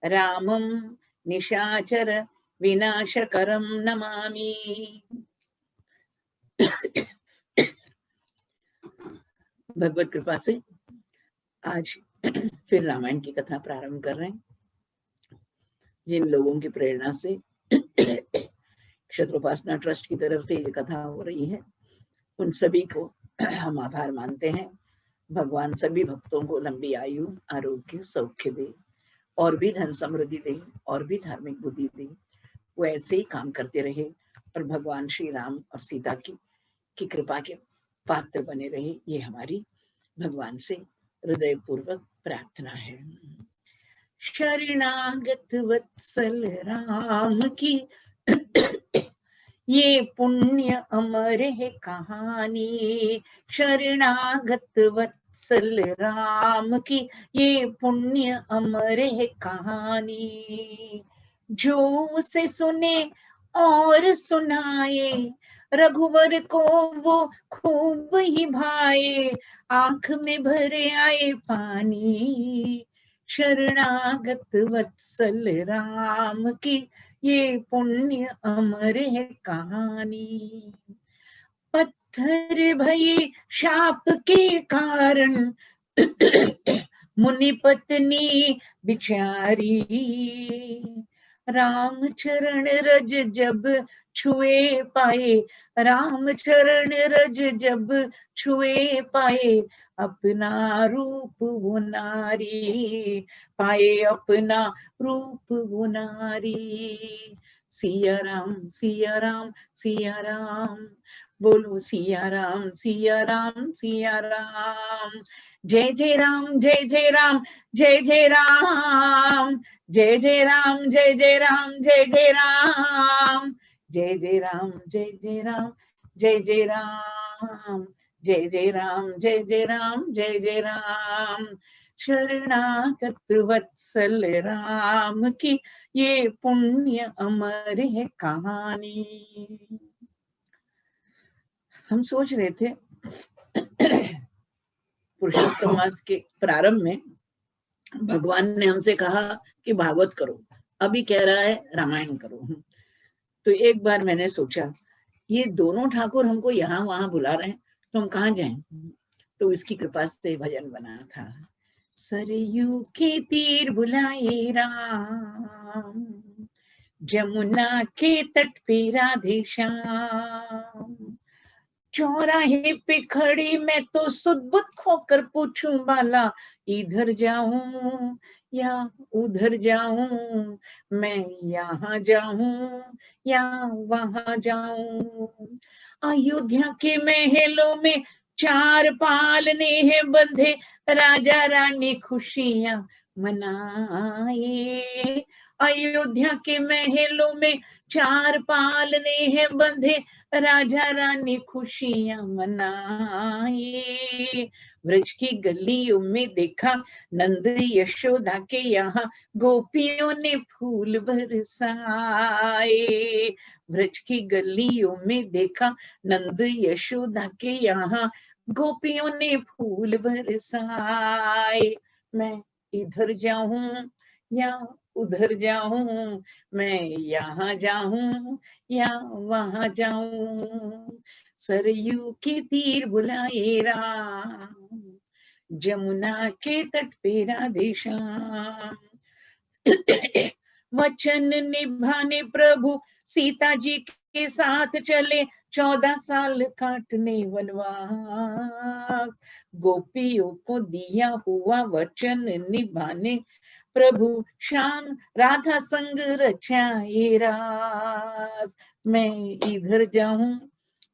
रामं निशाचर विनाशकरं नमामि। भगवत कृपा से आज फिर रामायण की कथा प्रारंभ कर रहे हैं। जिन लोगों की प्रेरणा से क्षत्रोपासना ट्रस्ट की तरफ से ये कथा हो रही है, उन सभी को हम आभार मानते हैं। भगवान सभी भक्तों को लंबी आयु, आरोग्य, सौख्य दे और भी धन समृद्धि दे और भी धार्मिक बुद्धि दे। वो ऐसे ही काम करते रहे और भगवान श्री राम और सीता की कृपा के पात्र बने रहे। ये हमारी भगवान से हृदयपूर्वक प्रार्थना है। शरणागत वत्सल राम की ये पुण्य अमर है कहानी। शरणागत वत्सल राम की ये पुण्य अमर है कहानी। जो उसे सुने और सुनाए, रघुवर को वो खूब ही भाए। आंख में भरे आए पानी। शरणागत वत्सल राम की ये पुण्य अमर है कहानी। पत्थर भई शाप के कारण मुनि पत्नी बिचारी। राम चरण रज जब छुए पाए, राम चरण रज जब छुए पाए। अपना रूप वो नारी पाए, अपना रूप वो नारी। सिया राम सिया राम सिया राम, बोलो सिया राम सिया राम सिया राम। जय जय राम जय जय राम जय जय राम, जय जय राम जय जय राम जय जय राम, जय जय राम जय जय राम जय जय राम, जय जय राम जय जय राम जय जय राम। शरणागत वत्सल राम की ये पुण्य अमर है कहानी। हम सोच रहे थे पुरुषोत्तम मास के प्रारंभ में भगवान ने हमसे कहा कि भागवत करो, अभी कह रहा है रामायण करो। तो एक बार मैंने सोचा ये दोनों ठाकुर हमको यहाँ वहां बुला रहे हैं तो हम कहाँ जाएं। तो इसकी कृपा से भजन बना था। सरयू के तीर बुलाए राम, जमुना के तट पे राधे श्याम। चौराहे पे खड़ी मैं तो सुध-बुध खोकर पूछूं बाला, इधर जाऊं या उधर जाऊं, मैं यहाँ जाऊं या वहां जाऊं। अयोध्या के महलों में चार पालने हैं बंधे, राजा रानी खुशियां मनाए। अयोध्या के महलों में चार पालने हैं बंधे, राजा रानी खुशियां मनाए। ब्रज की गलियों में देखा नंद यशोदा के यहाँ, गोपियों ने फूल बरसाए। ब्रज की गलियों में देखा नंद यशोदा के यहाँ, गोपियों ने फूल बरसाए। मैं इधर जाऊं या उधर जाऊं, मैं यहाँ जाऊं या वहां जाऊं। सरयू के तीर बुलाए राम, जमुना के तट पे राधे श्याम। वचन निभाने प्रभु सीता जी के साथ चले, 14 साल काटने वनवास। गोपियों को दिया हुआ वचन निभाने प्रभु श्याम, राधा संग रचाए रास। मैं इधर जाऊं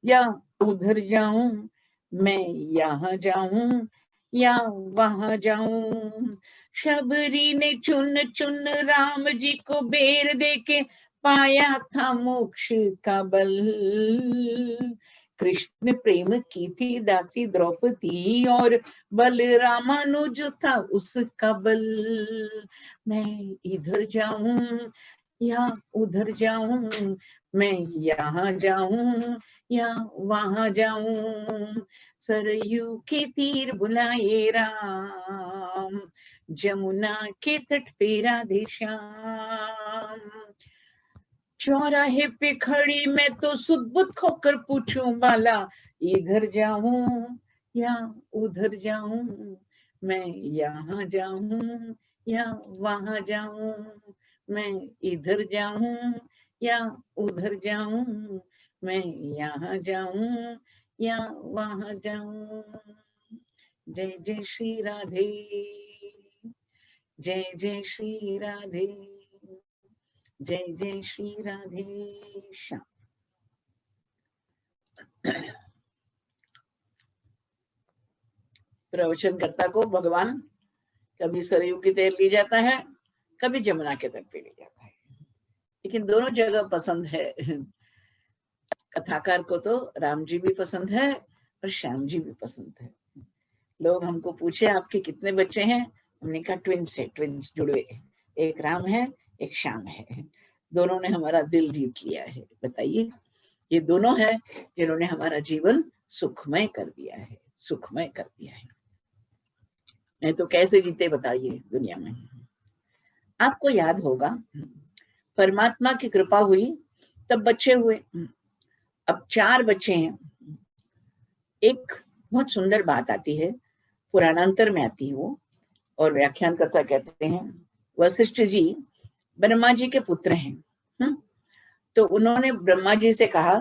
या उधर जाऊं, मैं यहाँ जाऊं या वहां जाऊं। शबरी ने चुन चुन राम जी को बेर देके, पाया था मोक्ष का बल। कृष्ण प्रेम की थी दासी द्रौपदी, और बलरामानुज था उसका बल। मैं इधर जाऊं या उधर जाऊं, मैं यहाँ जाऊं या वहां जाऊं। सरयू के तीर बुलाए राम, जमुना के तट पे राधे श्याम। चौराहे पे खड़ी मैं तो सुध-बुध खोकर पूछूं वाला, इधर जाऊं या उधर जाऊं, मैं यहाँ जाऊं या वहां जाऊं, मैं इधर जाऊं या उधर जाऊं, मैं यहाँ जाऊं या वहां जाऊं। जय जय श्री राधे, जय जय श्री राधे, जय जय श्री राधे श्याम। प्रवचनकर्ता को भगवान कभी सरयू की तैर ली जाता है, कभी जमुना के तट पे ले जाता है, लेकिन दोनों जगह पसंद है। कथाकार को तो राम जी भी पसंद है और श्याम जी भी पसंद है। लोग हमको पूछे आपके कितने बच्चे हैं, हमने कहा ट्विंस है, ट्विंस जुड़वे, एक राम है एक श्याम है। दोनों ने हमारा दिल जीत लिया है। बताइए, ये दोनों है जिन्होंने हमारा जीवन सुखमय कर दिया है, सुखमय कर दिया है। नहीं तो कैसे जीते बताइए दुनिया में। आपको याद होगा परमात्मा की कृपा हुई तब बच्चे हुए, अब 4 बच्चे हैं। एक बहुत सुंदर बात आती है, पुराणांतर में आती है वो, और व्याख्यानकर्ता कहते हैं वशिष्ठ जी ब्रह्मा जी के पुत्र हैं। तो उन्होंने ब्रह्मा जी से कहा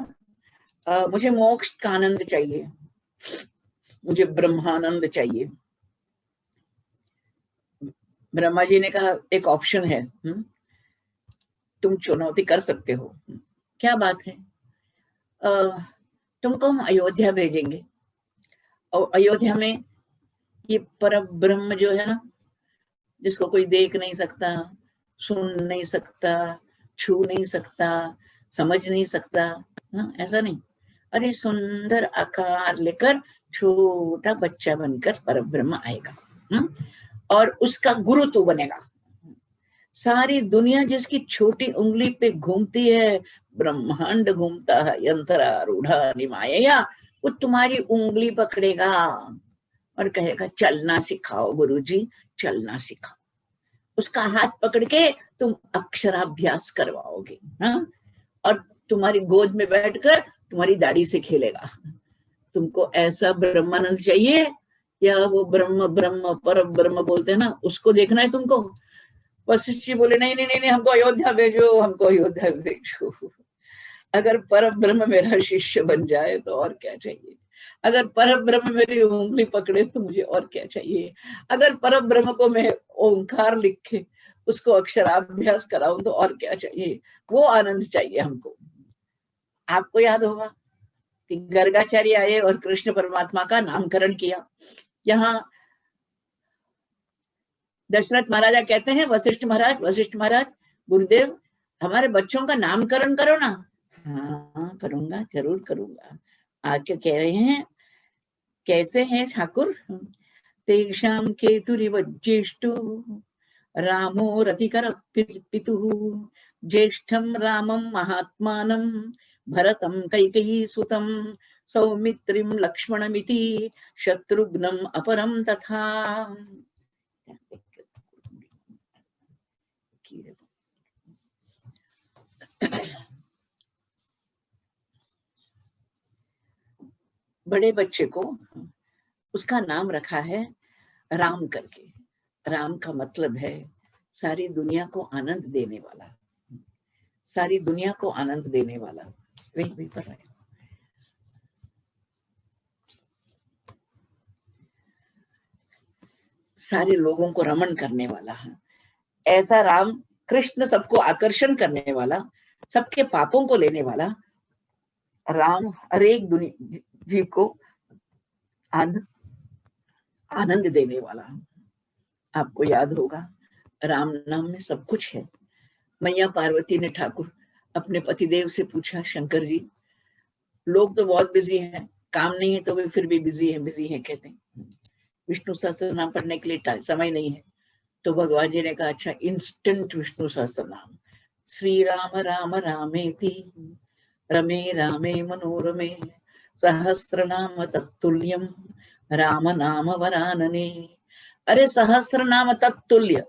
मुझे मोक्ष का आनंद चाहिए, मुझे ब्रह्मानंद चाहिए। ब्रह्मा जी ने कहा एक ऑप्शन है, तुम चुनौती कर सकते हो। क्या बात है? तुमको हम अयोध्या भेजेंगे, और अयोध्या में ये पर ब्रह्म जो है ना, जिसको कोई देख नहीं सकता, सुन नहीं सकता, छू नहीं सकता, समझ नहीं सकता, ऐसा नहीं, अरे सुंदर आकार लेकर छोटा बच्चा बनकर पर ब्रह्म आएगा, और उसका गुरु तो बनेगा। सारी दुनिया जिसकी छोटी उंगली पे घूमती है, ब्रह्मांड घूमता है यंत्रारूढ़ निमाया, वो तुम्हारी उंगली पकड़ेगा और कहेगा चलना सिखाओ गुरुजी, चलना सिखाओ। उसका हाथ पकड़ के तुम अक्षराभ्यास करवाओगे, और तुम्हारी गोद में बैठकर तुम्हारी दाढ़ी से खेलेगा। तुमको ऐसा ब्रह्मानंद चाहिए, या वो ब्रह्म ब्रह्म पर ब्रह्म बोलते हैं ना, उसको देखना है तुमको? वशिष्ठ जी बोले नहीं नहीं नहीं, नहीं हमको अयोध्या भेजो, हमको अयोध्या भेजो। अगर पर ब्रह्म मेरा शिष्य बन जाए तो और क्या चाहिए? अगर पर ब्रह्म मेरी उंगली पकड़े तो मुझे और क्या चाहिए? अगर पर ब्रह्म को मैं ओंकार लिख के उसको अक्षराभ्यास कराऊं तो और क्या चाहिए? वो आनंद चाहिए हमको। आपको याद होगा कि गर्गाचार्य आए और कृष्ण परमात्मा का नामकरण किया। यहाँ दशरथ महाराजा कहते हैं वशिष्ठ महाराज गुरुदेव हमारे बच्चों का नामकरण करो ना। हाँ करूंगा, जरूर करूंगा। आके कह रहे हैं कैसे हैं ठाकुर? तेषां केतुरिव ज्येष्ठो रामो रतिकर पितुः, ज्येष्ठं रामं महात्मानं भरतं कैकेयी सुतं, सौमित्रिं लक्ष्मणमिति शत्रुघ्नं अपरं तथा। बड़े बच्चे को उसका नाम रखा है राम करके। राम का मतलब है सारी दुनिया को आनंद देने वाला, सारी दुनिया को आनंद देने वाला। वही पर है सारे लोगों को रमण करने वाला है। ऐसा राम कृष्ण सबको आकर्षण करने वाला, सबके पापों को लेने वाला राम हर एक जीव को आनंद देने वाला। आपको याद होगा राम नाम में सब कुछ है। मैया पार्वती ने ठाकुर अपने पतिदेव से पूछा, शंकर जी लोग तो बहुत बिजी हैं, काम नहीं है तो वे फिर भी बिजी हैं कहते हैं, विष्णु सहस्त्र नाम पढ़ने के लिए समय नहीं है। तो भगवान जी ने कहा अच्छा इंस्टेंट विष्णु सहस्त्र नाम, श्री राम राम रामेति रमे रामे मनोरमे सहस्र नाम तत्तुल्यम राम नाम वरानने अरे सहस्र नाम तत्तुल्य,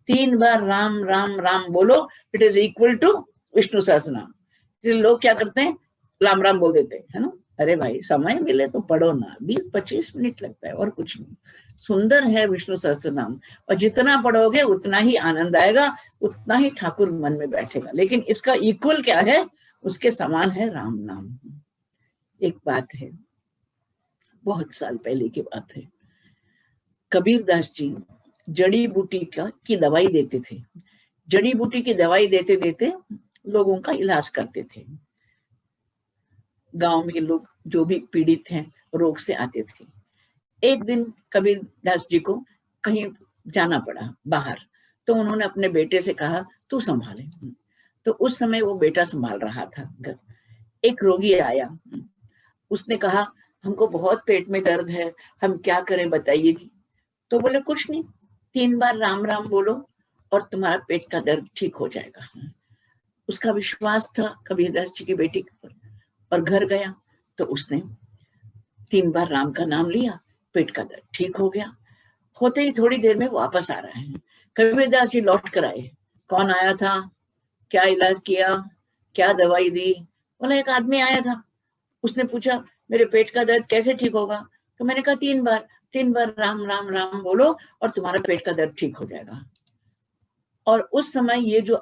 3 बार राम राम राम बोलो, it is equal to Vishnu Sahasra Nam. लोग क्या करते हैं, राम राम बोल देते है ना। अरे भाई समय मिले तो पढ़ो ना, 20-25 मिनट लगता है और कुछ नहीं। सुंदर है विष्णु सहस्त्र नाम, और जितना पढ़ोगे उतना ही आनंद आएगा, उतना ही ठाकुर मन में बैठेगा। लेकिन इसका इक्वल क्या है, उसके समान है राम नाम। एक बात है, बहुत साल पहले की बात है, कबीर दास जी जड़ी बूटी की दवाई देते थे। जड़ी बूटी की दवाई देते देते लोगों का इलाज करते थे। गांव में लोग जो भी पीड़ित हैं रोग से आते थे। एक दिन कबीर दास जी को कहीं जाना पड़ा बाहर, तो उन्होंने अपने बेटे से कहा तू संभाले। तो उस समय वो बेटा संभाल रहा था घर। एक रोगी आया, उसने कहा हमको बहुत पेट में दर्द है, हम क्या करें बताइए जी। तो बोले कुछ नहीं, 3 बार राम राम बोलो और तुम्हारा पेट का दर्द ठीक हो जाएगा। उसका विश्वास था कबीर दास जी की बेटी पर, और घर गया तो उसने 3 बार राम का नाम लिया, पेट का दर्द ठीक हो गया। होते ही थोड़ी देर में वापस आ रहे हैं, कबीर दास जी लौट कर आए। कौन आया था, क्या इलाज किया, क्या दवाई दी? बोला एक आदमी आया था, उसने पूछा मेरे पेट का दर्द कैसे ठीक होगा? तो मैंने कहा 3 बार राम राम राम बोलो और तुम्हारा पेट का दर्द ठीक हो जाएगा। और उस समय ये जो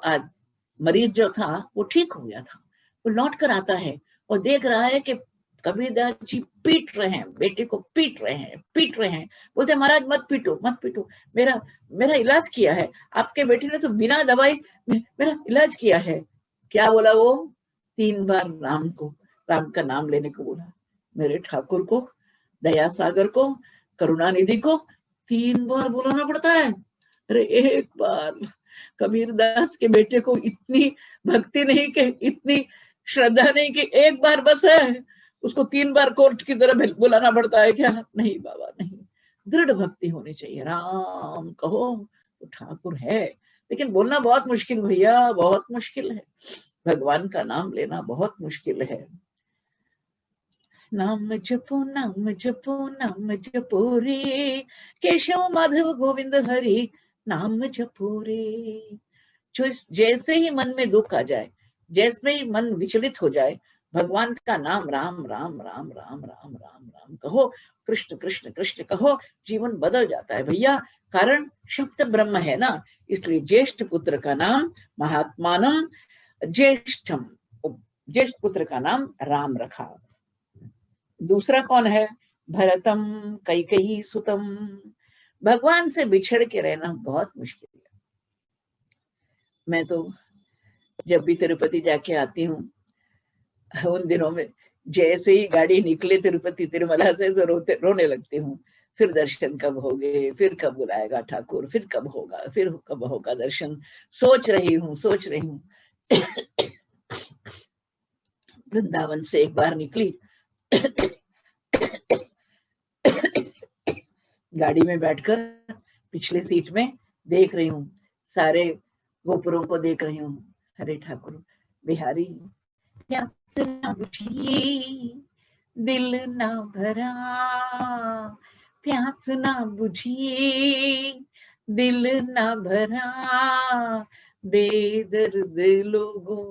मरीज जो था वो ठीक हो गया था। वो लौट कर आता है और देख रहा है कि कबीरदास जी पीट रहे हैं, बेटे को पीट रहे हैं। बोलते महाराज मत पीटो मत पीटो, मेरा इलाज किया है, आपके बेटे ने तो बिना दवाई मेरा इलाज किया है। क्या बोला वो? 3 बार राम का नाम लेने को बोला। मेरे ठाकुर को, दया सागर को, करुणानिधि को 3 बार बुलाना पड़ता है? अरे एक बार कबीरदास के बेटे को इतनी भक्ति नहीं कि इतनी श्रद्धा नहीं कि एक बार बस है, उसको 3 बार कोर्ट की तरह बुलाना पड़ता है क्या? नहीं बाबा नहीं, दृढ़ भक्ति होनी चाहिए। राम कहो तो ठाकुर है, लेकिन बोलना बहुत मुश्किल भैया, बहुत मुश्किल है। भगवान का नाम लेना बहुत मुश्किल है। नाम जपो नाम जपो नाम जपो रे, केशव माधव गोविंद हरि नाम जपो रे। जैसे ही मन में दुख आ जाए, जैसे ही मन विचलित हो जाए, भगवान का नाम राम राम राम राम राम राम राम कहो, कृष्ण कृष्ण कृष्ण कहो, जीवन बदल जाता है भैया। कारण शब्द ब्रह्म है ना, इसलिए ज्येष्ठ पुत्र का नाम महात्मानम ज्येष्ठम, ज्येष्ठ पुत्र का नाम राम रखा। दूसरा कौन है? भरतम कैकेयी सुतम। भगवान से बिछड़ के रहना बहुत मुश्किल है। मैं तो जब भी तिरुपति जाके आती हूँ, उन दिनों में जैसे ही गाड़ी निकले तिरुपति तिरुमला से तो रोने लगती हूँ। फिर दर्शन कब होंगे, फिर कब बुलाएगा ठाकुर, फिर कब होगा दर्शन। सोच रही हूँ वृंदावन से एक बार निकली, गाड़ी में बैठकर पिछले सीट में देख रही हूँ, सारे गोपुरों को देख रही हूँ। हरे ठाकुर बिहारी, प्यास न बुझी दिल न भरा, प्यास न बुझी दिल न भरा, बेदर्द लोगों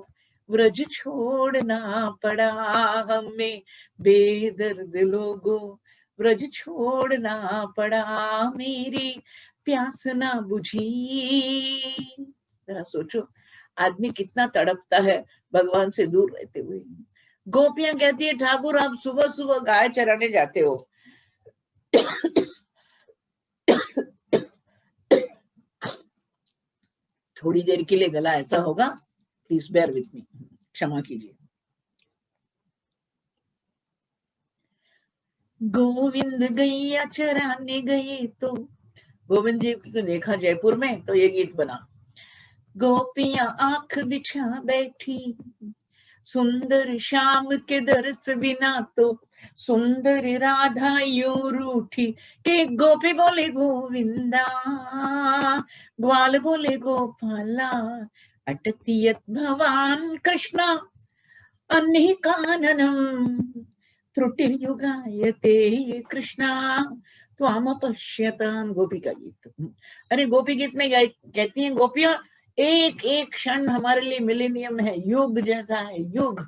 व्रज छोड़ना पड़ा हमें, बेदर्द लोगों व्रज छोड़ना पड़ा, मेरी प्यास ना बुझी। जरा सोचो, आदमी कितना तड़पता है भगवान से दूर रहते हुए। गोपियां कहती है ठाकुर आप सुबह सुबह गाय चराने जाते हो। थोड़ी देर के लिए गला ऐसा होगा, प्लीज बेयर विथ मी, क्षमा कीजिए। गोविंद गैया चराने गए तो, गोविंद जी को देखा जयपुर में तो ये गीत बना। गोपियां आंख बिछा बैठी, सुंदर श्याम के दर्श बिना तो सुंदर राधा यूं रूठी। एक गोपी बोले गोविंदा, ग्वाल बोले गोपाला, अटतियत भवान कृष्णा अन्निकाननम त्रुटिर्युगायते कृष्णा, तो हम पश्यताम गोपिका गीत। अरे गोपी गीत में कहती हैं गोपियां, एक एक क्षण हमारे लिए मिलेनियम है, युग जैसा है, युग।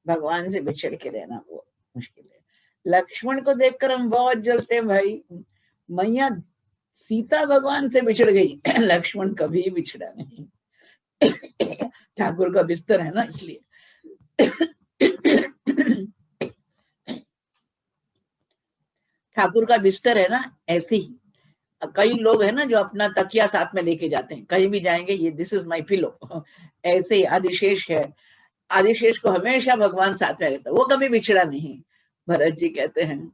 भगवान से बिछड़ के रहना वो मुश्किल है। लक्ष्मण को देखकर हम बहुत जलते हैं भाई। मैया सीता भगवान से बिछड़ गई, लक्ष्मण कभी बिछड़ा नहीं। ठाकुर का बिस्तर है ना, इसलिए। ठाकुर का बिस्तर है ना, ऐसे ही कई लोग हैं ना जो अपना तकिया साथ में लेके जाते हैं, कहीं भी जाएंगे ये दिस इज माई पिलो। ऐसे ही आदिशेष है, आदिशेष को हमेशा भगवान साथ में रहता, वो कभी बिछड़ा नहीं। भरत जी कहते हैं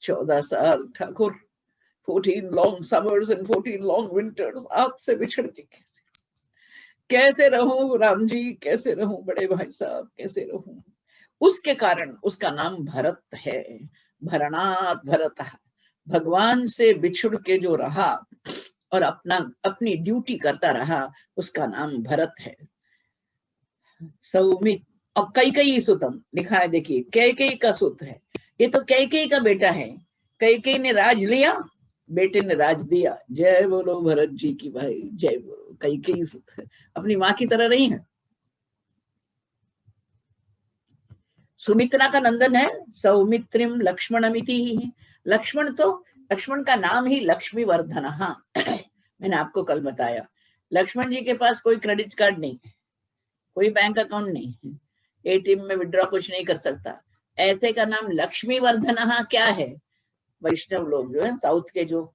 14 साल Thakur, 14 long summers and 14 long winters, आपसे बिछड़ के कैसे रहूं राम जी, कैसे रहूं बड़े भाई साहब, कैसे रहूं। उसके कारण उसका नाम भरत है। भरणात भरत, भगवान से बिछुड़ के जो रहा और अपनी ड्यूटी करता रहा, उसका नाम भरत है। सौमित और कैकेयी सुतम लिखा है, देखिए कैकेयी का सुत है, ये तो कैकेयी का बेटा है। कैकेयी ने राज लिया, बेटे ने राज दिया। जय बोलो भरत जी की भाई, जय बोलो। कैकेयी सुत है, अपनी माँ की तरह नहीं है। सुमित्रा का नंदन है, सौमित्रिम लक्ष्मणमिति। लक्ष्मण तो, लक्ष्मण का नाम ही लक्ष्मी वर्धन। हाँ, मैंने आपको कल बताया, लक्ष्मण जी के पास कोई क्रेडिट कार्ड नहीं है, कोई बैंक अकाउंट नहीं है, एटीएम में विड्रॉ कुछ नहीं कर सकता, ऐसे का नाम लक्ष्मी वर्धन। क्या है, वैष्णव लोग जो है साउथ के, जो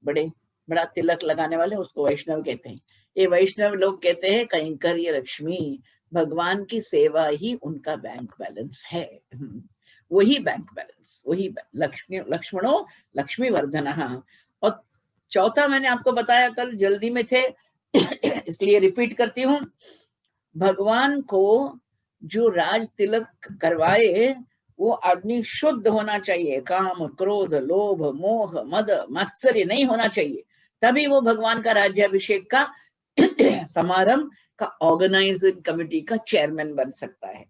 बड़ा तिलक लगाने वाले, उसको वैष्णव कहते हैं। ये वैष्णव लोग कहते हैं कहीं कर ये लक्ष्मी, भगवान की सेवा ही उनका बैंक बैलेंस है। वही बैंक बैलेंस, वही लक्ष्मणो लक्ष्मी वर्धन। और चौथा मैंने आपको बताया कल, जल्दी में थे इसलिए रिपीट करती हूँ। भगवान को जो राज तिलक करवाए वो आदमी शुद्ध होना चाहिए, काम क्रोध लोभ मोह मद मत्सर्य नहीं होना चाहिए, तभी वो भगवान का राज्याभिषेक का समारंभ का ऑर्गेनाइजिंग कमेटी का चेयरमैन बन सकता है,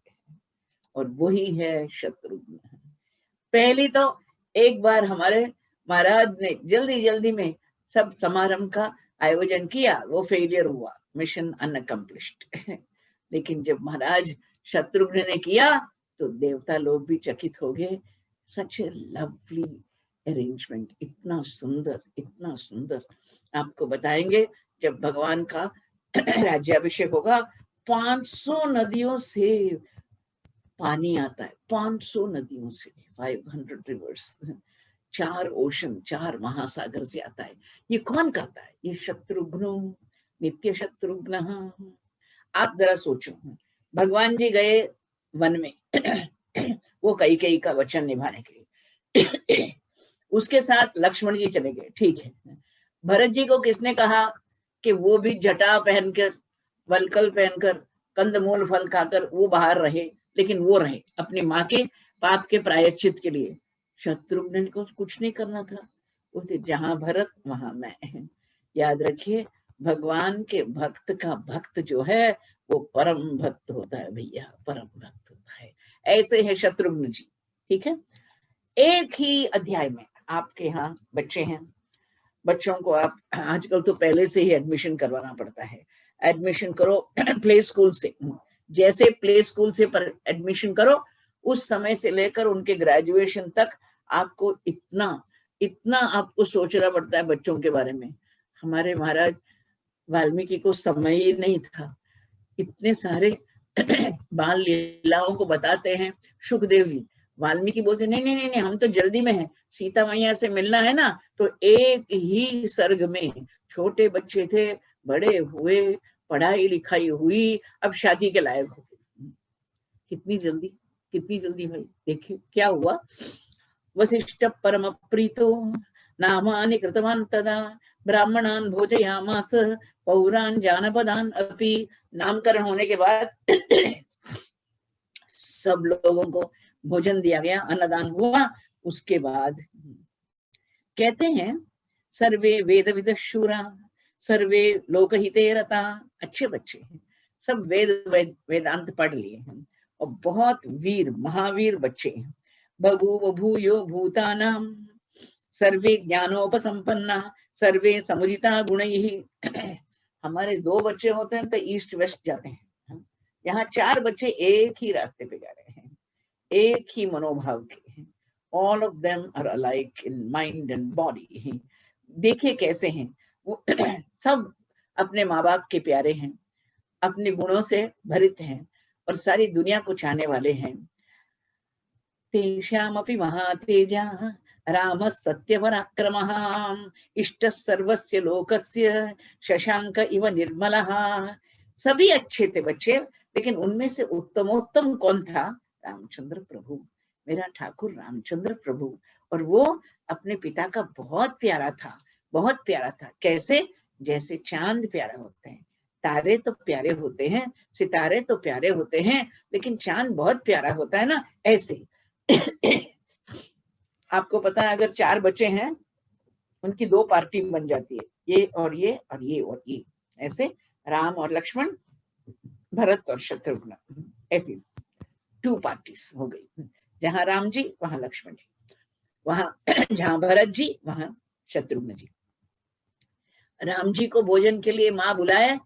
और वही है शत्रुघ्न। पहली तो एक बार हमारे महाराज ने जल्दी जल्दी में सब समारंभ का आयोजन किया, वो फेलियर हुआ, मिशन अनअकम्प्लिश्ड। लेकिन जब महाराज शत्रुघ्न ने किया तो देवता लोग भी चकित हो गए। सच ए लवली अरेंजमेंट, इतना सुंदर, इतना सुंदर। आपको बताएंगे जब भगवान का राज्याभिषेक होगा, 500 नदियों से पानी आता है, 500 नदियों से, 500 रिवर्स, 4 ओशन, 4 महासागर से आता है। ये कौन करता है, ये शत्रुघ्न, नित्य शत्रुघ्न। आप जरा सोचो, भगवान जी गए वन में वो कैकेयी का वचन निभाने के लिए, उसके साथ लक्ष्मण जी चले गए, ठीक है। भरत जी को किसने कहा कि वो भी जटा पहनकर, वलकल पहनकर, कंदमूल फल खाकर वो बाहर रहे, लेकिन वो रहे अपनी माँ के पाप के प्रायश्चित के लिए। शत्रुघ्न को कुछ नहीं करना था, वो थे जहां भरत वहां मैं। याद रखिए, भगवान के भक्त का भक्त जो है वो परम भक्त होता है भैया, परम भक्त होता है। ऐसे है शत्रुघ्न जी, ठीक है। एक ही अध्याय में आपके यहाँ बच्चे हैं, बच्चों को आप आजकल तो पहले से ही एडमिशन करवाना पड़ता है, एडमिशन करो प्ले स्कूल से। जैसे प्ले स्कूल से पर एडमिशन करो, उस समय से लेकर उनके ग्रेजुएशन तक आपको इतना इतना आपको सोचना पड़ता है बच्चों के बारे में। हमारे महाराज वाल्मीकि को समय ही नहीं था, इतने सारे बाल लीलाओं को बताते हैं सुखदेव जी। वाल्मीकि बोलते नहीं नहीं नहीं, हम तो जल्दी में हैं, सीता मैया से मिलना है ना। तो एक ही सर्ग में, छोटे बच्चे थे, बड़े हुए, पढ़ाई लिखाई हुई, अब शादी के लायक हो गए। कितनी जल्दी, कितनी जल्दी भाई। देखिए क्या हुआ, वसिष्ठ परम प्रीतो नामानि कृतवान तदा ब्राह्मणान भोजयामास पौरान जानपदान अपि। नामकरण होने के बाद सब लोगों को भोजन दिया गया, अन्नदान हुआ। उसके बाद कहते हैं सर्वे वेद विद शूरा सर्वे लोकहिते रता। अच्छे बच्चे हैं, सब वेदांत पढ़ लिए हैं और बहुत वीर महावीर बच्चे हैं। बभूव भूयो भूतानाम सर्वे ज्ञानोपसंपन्ना सर्वे समुदिता गुणैः। हमारे 2 बच्चे होते हैं तो ईस्ट वेस्ट जाते हैं, यहाँ 4 बच्चे एक ही रास्ते पे जा रहे हैं, एक ही मनोभाव के हैं। All of them are alike in mind and body. देखे कैसे हैं वो सब अपने माँ बाप के प्यारे हैं, अपने गुणों से भरित हैं और सारी दुनिया को चाहने वाले हैं। तेषामपि महातेजाः रामः सत्यपराक्रमः इष्टः सर्वस्य लोकस्य शशांक इव निर्मलः। सभी अच्छे थे बच्चे, लेकिन उनमें से उत्तमोत्तम कौन था? रामचंद्र प्रभु, मेरा ठाकुर रामचंद्र प्रभु। और वो अपने पिता का बहुत प्यारा था, बहुत प्यारा था। कैसे? जैसे चांद प्यारा होते हैं, तारे तो प्यारे होते हैं, सितारे तो प्यारे होते हैं, लेकिन चांद बहुत प्यारा होता है ना, ऐसे। आपको पता है अगर 4 बच्चे हैं, उनकी 2 पार्टी बन जाती है, ये और ये और ये और ये, ऐसे राम और लक्ष्मण, भरत और शत्रुघ्न, ऐसी 2 पार्टीज हो गई। जहां राम जी वहां लक्ष्मण जी, वहां जहां भरत जी वहां शत्रुघ्न जी। राम जी को भोजन के लिए माँ बुलाए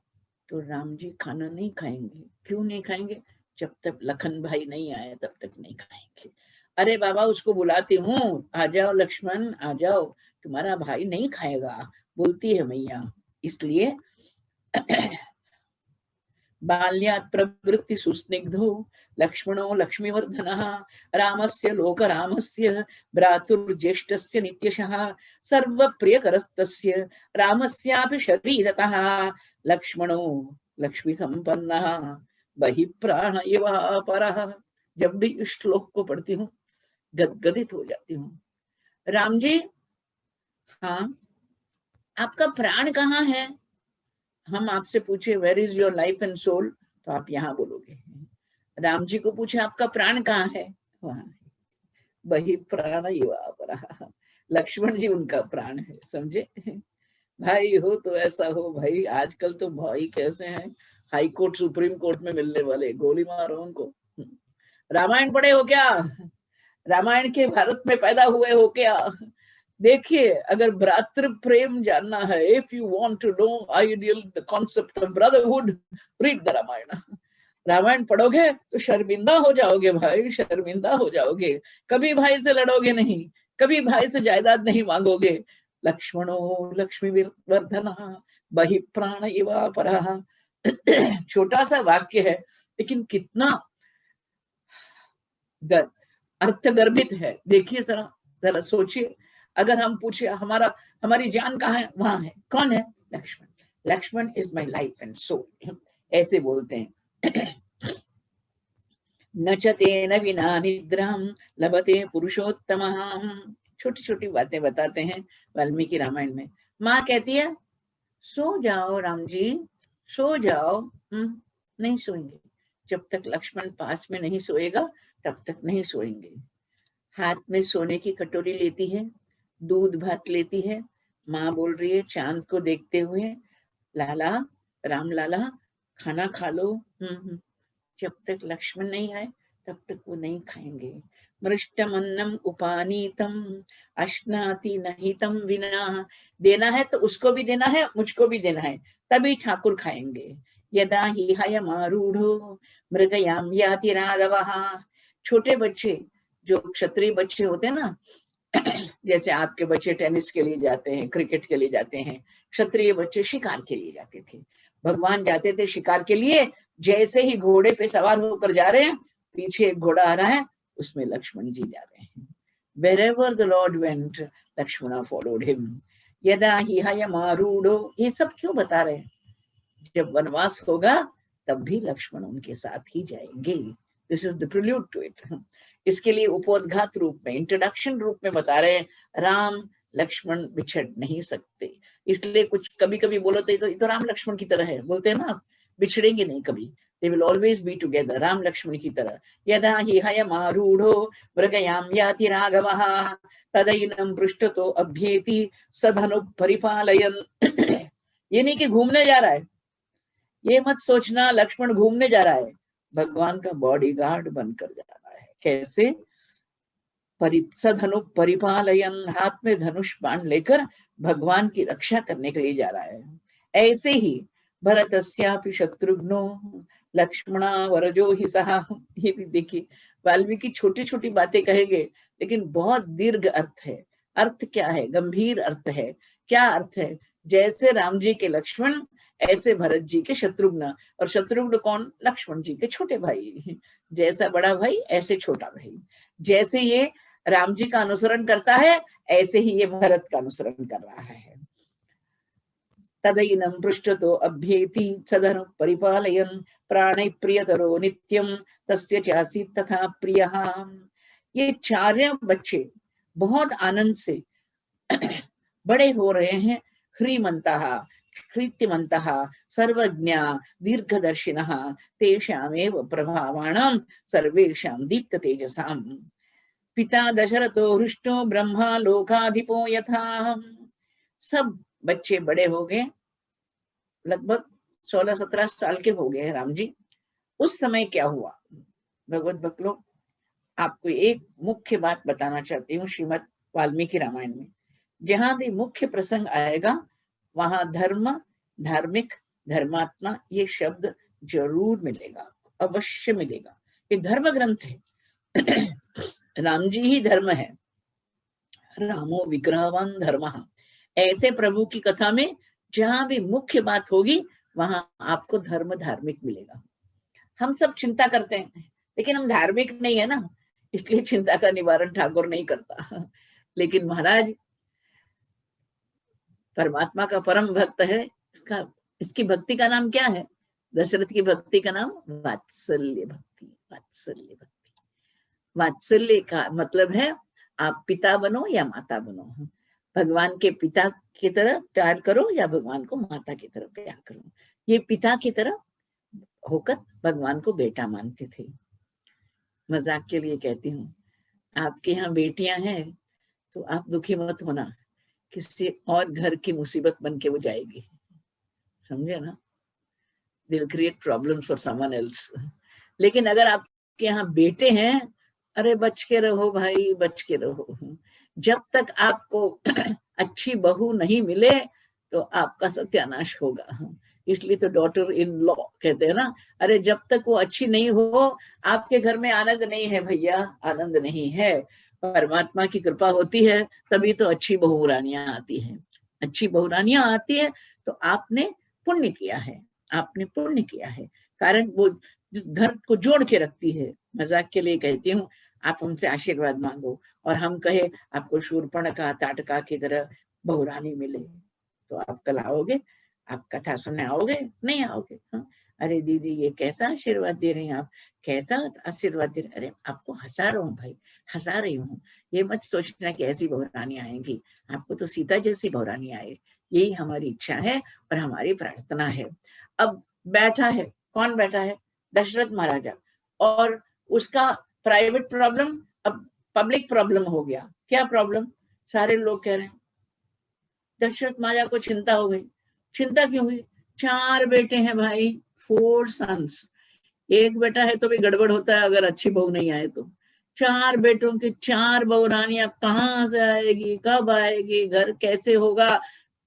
तो राम जी खाना नहीं खाएंगे। क्यों नहीं खाएंगे? जब तक लखन भाई नहीं आए तब तक नहीं खाएंगे। अरे बाबा उसको बुलाती हूँ, आ जाओ लक्ष्मण आ जाओ, तुम्हारा भाई नहीं खाएगा, बोलती है मैया। इसलिए बाल्यात् प्रवृत्ति सुस्निग्धो लक्ष्मणो लक्ष्मीवर्धनः रामस्य लोकरामस्य भ्रातुर्ज्येष्ठस्य नित्यशः सर्वप्रियकरस्तस्य रामस्यापि शरीरतः लक्ष्मणो लक्ष्मीसंपन्नः बहिप्राण इव परः। जब भी इस श्लोक को पढ़ती हूँ गदगदित हो जाती हूँ। राम जी, हाँ आपका प्राण कहाँ है? हम आपसे पूछे where is your life and soul, तो आप यहाँ बोलोगे। राम जी को पूछे आपका प्राण कहाँ है? वहां वही प्राण युवा पर। लक्ष्मण जी उनका प्राण है, समझे? भाई हो तो ऐसा हो भाई। आजकल तो भाई कैसे हैं, हाई कोर्ट सुप्रीम कोर्ट में मिलने वाले, गोली मारो उनको। रामायण पढ़े हो क्या? रामायण के भारत में पैदा हुए हो क्या? देखिए, अगर भ्रातृ प्रेम जानना है, if you want to know ideal the concept of brotherhood, read the Ramayan. Ramayan पढ़ोगे तो शर्मिंदा हो जाओगे भाई, शर्मिंदा हो जाओगे। कभी भाई से लड़ोगे नहीं, कभी भाई से जायदाद नहीं मांगोगे। लक्ष्मणो लक्ष्मी वर्धन बहि प्राण इवा परः। छोटा सा वाक्य है, लेकिन कितना अर्थ गर्भित है। देखिए जरा, जरा सोचिए। अगर हम पूछे हमारी जान कहाँ है? वहां है। कौन है? Lakshman. Lakshman is my life and soul, ऐसे बोलते हैं। न च तेन विना निद्रां लभते पुरुषोत्तमः। छोटी छोटी बातें बताते हैं वाल्मीकि रामायण में। माँ कहती है सो जाओ राम जी, सो जाओ। नहीं सोएंगे जब तक लक्ष्मण पास में नहीं सोएगा, तब तक नहीं सोएंगे। हाथ में सोने की कटोरी लेती है, दूध भात लेती है। माँ बोल रही है चांद को देखते हुए, लाला राम लाला खाना खा लो। जब तक लक्ष्मण नहीं आए तब तक वो नहीं खाएंगे। मृष्टम अन्नम उपानीतम अश्नाति नहितम विना। देना है तो उसको भी देना है, मुझको भी देना है, तभी ठाकुर खाएंगे। यदा ही हयमारूढ़ो मृगयाम याति राघवः। छोटे बच्चे जो क्षत्रिय बच्चे होते हैं ना, जैसे आपके बच्चे टेनिस के लिए जाते हैं, क्रिकेट के लिए जाते हैं, क्षत्रिय बच्चे शिकार के लिए जाते थे। भगवान जाते थे शिकार के लिए, जैसे ही घोड़े पे सवार होकर जा रहे हैं, पीछे एक घोड़ा आ रहा है, उसमें लक्ष्मण जी जा रहे हैं। Wherever the Lord went, Lakshman followed him. यदा ही हयमारूढ़ो। ये सब क्यों बता रहे हैं? जब वनवास होगा तब भी लक्ष्मण उनके साथ ही जाएंगे। This is the prelude to it. इसके लिए उपोद्घात रूप में, इंट्रोडक्शन रूप में बता रहे हैं, राम लक्ष्मण बिछड़ नहीं सकते। इसलिए कुछ कभी कभी बोलो तो ये तो राम लक्ष्मण की तरह है, बोलते हैं ना, बिछड़ेंगे नहीं कभी, they will always be together, Ram Lakshman की तरह। यदा हि हयमारूढ़ो मृगयाम याति राघवः तदैनं पृष्ठतो अभ्येति सधनु परिपालयन्। ये नहीं कि घूमने जा रहा है, ये मत सोचना लक्ष्मण घूमने जा रहा है, भगवान का बॉडीगार्ड बनकर जा रहा है। कैसे? सधनु परिपालयन, हाथ में धनुष बाण लेकर भगवान की रक्षा करने के लिए जा रहा है। ऐसे ही भरतस्यापि शत्रुघ्नो लक्ष्मणा वरजो हि सहा। ये भी देखिए, वाल्मीकि छोटी छोटी बातें कहेंगे लेकिन बहुत दीर्घ अर्थ है। अर्थ क्या है? गंभीर अर्थ है। क्या अर्थ है? जैसे राम जी के लक्ष्मण, ऐसे भरत जी के शत्रुघ्न। और शत्रुघ्न कौन? लक्ष्मण जी के छोटे भाई। जैसा बड़ा भाई ऐसे छोटा भाई। जैसे ये राम जी का अनुसरण करता है, ऐसे ही ये भरत का अनुसरण कर रहा है। तदैनं पृष्ठतो अभ्येति सदनु परिपालयन् प्राणै प्रियतरो नित्यं तस्य चासीत् तथा प्रियः। ये चारों बच्चे बहुत आनंद से बड़े हो रहे हैं। ह्रीमन्तः ह्रीतिमन्तः सर्वज्ञा दीर्घदर्शिनः तेषामेव प्रभावाणां सर्वेषां दीप्ततेजसां। पिता दशरथो हृष्टो ब्रह्मा लोकाधिपो यथा। सब बच्चे बड़े हो गए, लगभग 16-17 साल के हो गए राम जी। उस समय क्या हुआ? भगवत भक्त लोग, आपको एक मुख्य बात बताना चाहती हूँ। श्रीमद् वाल्मीकि रामायण में जहां भी मुख्य प्रसंग आएगा वहां धर्म, धार्मिक, धर्मात्मा ये शब्द जरूर मिलेगा, अवश्य मिलेगा। ये धर्म ग्रंथ है। राम जी ही धर्म है। रामो विग्रहवान धर्म। ऐसे प्रभु की कथा में जहां भी मुख्य बात होगी वहां आपको धर्म, धार्मिक मिलेगा। हम सब चिंता करते हैं लेकिन हम धार्मिक नहीं है ना, इसलिए चिंता का निवारण ठाकुर नहीं करता। लेकिन महाराज परमात्मा का परम भक्त है। इसकी भक्ति का नाम क्या है? दशरथ की भक्ति का नाम वात्सल्य भक्ति। वात्सल्य भक्ति, वात्सल्य का मतलब है आप पिता बनो या माता बनो। भगवान के पिता की तरह प्यार करो या भगवान को माता की तरह प्यार करो। ये पिता की तरह होकर भगवान को बेटा मानते थे। मजाक के लिए कहती हूँ, आपके यहाँ बेटियां हैं तो आप दुखी मत होना, किसी और घर की मुसीबत बन के वो जाएगी, समझे ना? दिल create problem for someone else. लेकिन अगर आपके यहाँ बेटे हैं, अरे बच के रहो भाई, बच के रहो। जब तक आपको अच्छी बहू नहीं मिले तो आपका सत्यानाश होगा। इसलिए तो डॉटर इन लॉ कहते हैं ना। अरे जब तक वो अच्छी नहीं हो, आपके घर में आनंद नहीं है भैया, आनंद नहीं है। परमात्मा की कृपा होती है तभी तो अच्छी बहुरानियां आती हैं। अच्छी बहुरानियां आती है तो आपने पुण्य किया है, आपने पुण्य किया है। कारण वो जिस घर को जोड़ के रखती है। मजाक के लिए कहती हूँ, आप उनसे आशीर्वाद मांगो और हम कहे आपको शूर्पणखा ताटका की तरह बहुरानी मिले तो आप कल आओगे? आप कथा सुनने आओगे? नहीं आओगे। हाँ? अरे दीदी ये कैसा आशीर्वाद दे रही हैं आप, कैसा आशीर्वाद दे रहे? अरे आपको हंसा रहा हूँ भाई, हंसा रही हूँ। ये मत सोचना कि ऐसी बहुरानी आएंगी, आपको तो सीता जैसी बहुरानी आए, यही हमारी इच्छा है और हमारी प्रार्थना है। अब बैठा है, कौन बैठा है? दशरथ महाराजा। और उसका प्राइवेट प्रॉब्लम अब पब्लिक प्रॉब्लम हो गया। क्या प्रॉब्लम? सारे लोग कह रहे हैं दशरथ महाराजा को चिंता हो गई। चिंता क्यों हुई? 4 बेटे हैं भाई, 4 सन्स। एक बेटा है तो भी गड़बड़ होता है अगर अच्छी बहू नहीं आए तो। 4 बेटों की 4 बहुरानियां कहाँ से आएगी, कब आएगी, घर कैसे होगा,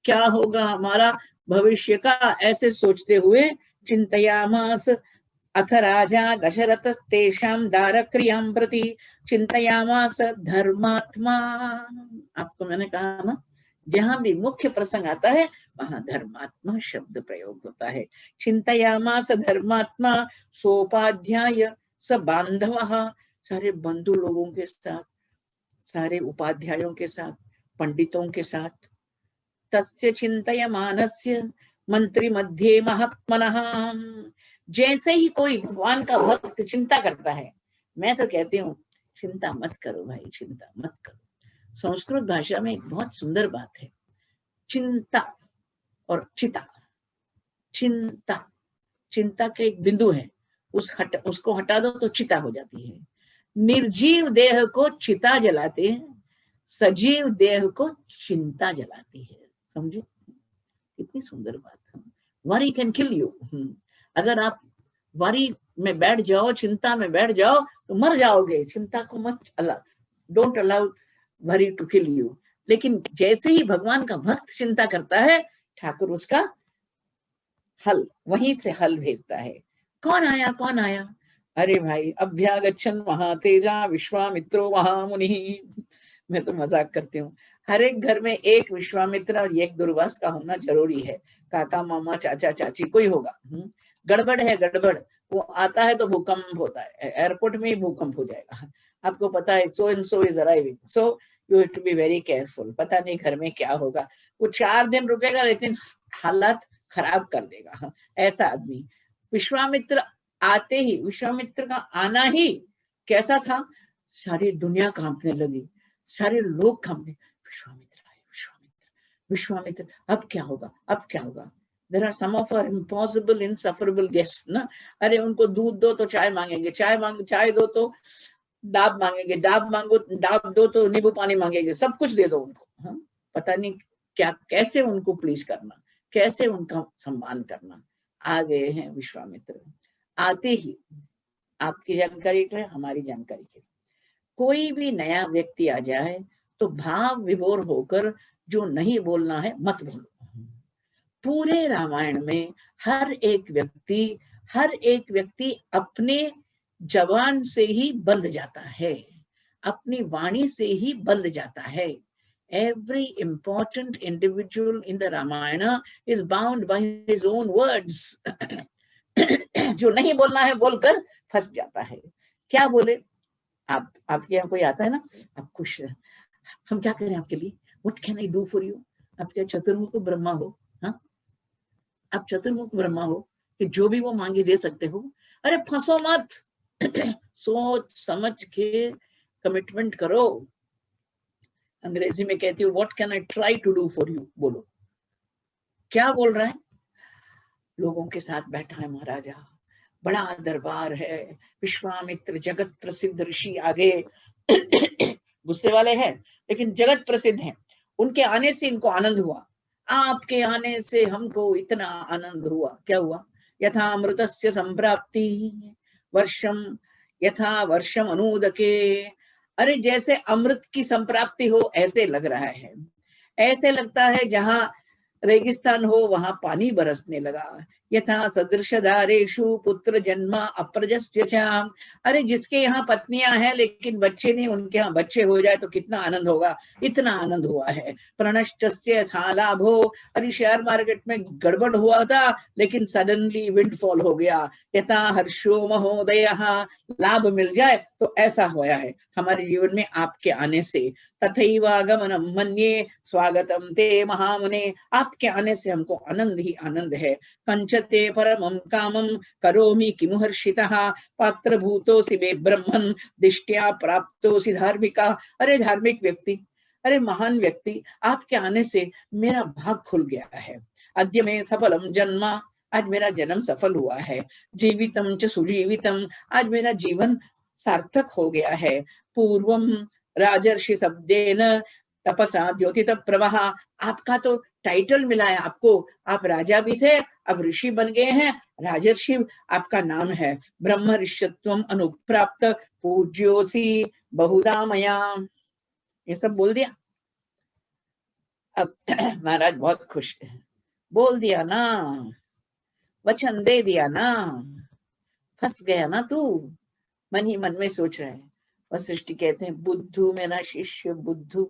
क्या होगा हमारा भविष्य का, ऐसे सोचते हुए चिंतयामास अथ राजा दशरथ तेषां दारक्रियां प्रति चिंतयामास धर्मात्मा। आपको मैंने कहा ना, जहां भी मुख्य प्रसंग आता है वहां धर्मात्मा शब्द प्रयोग होता है। चिंतयामास धर्मात्मा सोपाध्याय स बांधवः। सारे बंधु लोगों के साथ, सारे उपाध्यायों के साथ, पंडितों के साथ। तस्य चिंतयमानस्य मंत्री मध्ये महात्मनः। जैसे ही कोई भगवान का भक्त चिंता करता है, मैं तो कहती हूँ चिंता मत करो भाई, चिंता मत करो। संस्कृत भाषा में एक बहुत सुंदर बात है, चिंता और चिता। चिंता, चिंता के एक बिंदु है, उसको हटा दो तो चिता हो जाती है। निर्जीव देह को चिता जलाते हैं, सजीव देह को चिंता जलाती है। समझे? कितनी सुंदर बात है। Worry can kill you. अगर आप वरी में बैठ जाओ, चिंता में बैठ जाओ तो मर जाओगे। चिंता को मत don't allow worry to kill you. लेकिन जैसे ही भगवान का भक्त चिंता करता है, ठाकुर उसका हल, वहीं से हल भेजता है। कौन आया, कौन आया? अरे भाई, अभ्यागच्छन् महातेजा विश्वामित्रो महामुनि। मैं तो मजाक करती हूँ, हर एक घर में एक विश्वामित्र और एक दुर्वास का होना जरूरी है। काका मामा चाचा चाची कोई होगा। गड़बड़ है, गड़बड़, वो आता है तो भूकंप होता है, एयरपोर्ट में ही भूकंप हो जाएगा। आपको पता है so and so is arriving, so you have to be very careful. पता नहीं घर में क्या होगा, वो 4 दिन रुकेगा लेकिन हालात खराब कर देगा, ऐसा आदमी। विश्वामित्र आते ही, विश्वामित्र का आना ही कैसा था, सारी दुनिया कांपने लगी, सारे लोग कांपने, विश्वामित्र आए, विश्वामित्र, विश्वामित्र, अब क्या होगा, अब क्या होगा। There are some of our impossible, insufferable guests ना। अरे उनको दूध दो तो चाय मांगेंगे, चाय दो तो डाब मांगेंगे, डाब दो तो नींबू पानी मांगेंगे, सब कुछ दे दो उनको। हाँ? पता नहीं क्या, कैसे उनको प्लीज करना, कैसे उनका सम्मान करना। आ गए हैं विश्वामित्र। आते ही आपकी जानकारी के लिए, हमारी जानकारी के लिए, कोई भी नया व्यक्ति आ जाए तो भाव विभोर होकर जो नहीं बोलना है मत बोलो। पूरे रामायण में हर एक व्यक्ति अपने जवान से ही बंध जाता है, अपनी वाणी से ही बंध जाता है। Every important individual in the Ramayana is bound by his own words. जो नहीं बोलना है बोलकर फंस जाता है। क्या बोले? आपके यहाँ कोई आता है ना, आप खुश, हम क्या करें आपके लिए, What can I do for you? आप क्या चतुर्मुख ब्रह्मा हो? हाँ, आप चतुर्मुख ब्रह्मा हो कि जो भी वो मांगे दे सकते हो? अरे फंसो मत, सोच समझ के कमिटमेंट करो। अंग्रेजी में कहती हूँ what can I try to do for you, बोलो क्या बोल रहा है। लोगों के साथ बैठा है महाराजा, बड़ा दरबार है, विश्वामित्र जगत प्रसिद्ध ऋषि आगे गुस्से वाले हैं लेकिन जगत प्रसिद्ध हैं, उनके आने से इनको आनंद हुआ, आपके आने से हमको इतना आनंद हुआ। क्या हुआ? यथा अमृतस्य संप्राप्ति वर्षम यथा वर्षम अनुदके। अरे जैसे अमृत की संप्राप्ति हो ऐसे लग रहा है, ऐसे लगता है जहां रेगिस्तान हो वहां पानी बरसने लगा। यथा सदृशधारेषु पुत्र जन्मा अप्रजस्य च। अरे जिसके यहाँ पत्नियां हैं लेकिन बच्चे नहीं, उनके यहाँ बच्चे हो जाए तो कितना आनंद होगा, इतना आनंद हुआ है। प्रणष्टस्य था लाभो। अरे शेयर मार्केट में गड़बड़ हुआ था लेकिन सडनली विंडफॉल हो गया। यथा हर्षो महोदय, लाभ मिल जाए तो ऐसा होया है हमारे जीवन में आपके आने से। तथैवागमनम मन्ये स्वागतम ते महामुने। आपके आने से हमको आनंद ही आनंद है। कंचते परमं कामं करोमि किमुहर्षितः पात्रभूतोऽसि मे ब्रह्मन् दिष्ट्या प्राप्तोऽसि धार्मिका। अरे धार्मिक व्यक्ति, अरे महान व्यक्ति, आपके आने से मेरा भाग खुल गया है। अद्य मे सफलम जन्म, आज मेरा जन्म सफल हुआ है। जीवितम च सुजीवितम, आज मेरा जीवन सार्थक हो गया है। पूर्वम राजर्षि शब्देन तपसा द्योतित प्रवाह। आपका तो टाइटल मिला है आपको, आप राजा भी थे अब ऋषि बन गए हैं, राजर्षि आपका नाम है। ब्रह्म ऋष्यत्वम अनुप्राप्त पूज्योसी बहुधा मया। ये सब बोल दिया। अब महाराज बहुत खुश है, बोल दिया ना, वचन दे दिया ना, फंस गया ना तू। मन ही मन में सोच रहा है। वशिष्ठ कहते हैं बुद्धू मेरा शिष्य बुद्धू,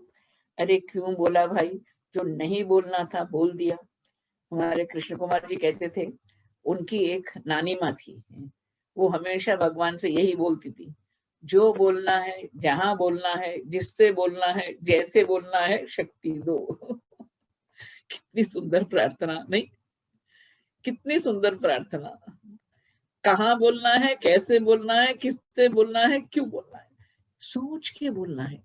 अरे क्यों बोला भाई, जो नहीं बोलना था बोल दिया। हमारे कृष्ण कुमार जी कहते थे उनकी एक नानी माँ थी, वो हमेशा भगवान से यही बोलती थी, जो बोलना है, जहां बोलना है, जिससे बोलना है, जैसे बोलना है, शक्ति दो। कितनी सुंदर प्रार्थना नहीं, कितनी सुंदर प्रार्थना। कहाँ बोलना है, कैसे बोलना है, किससे बोलना है, क्यों बोलना है, सोच के बोलना है।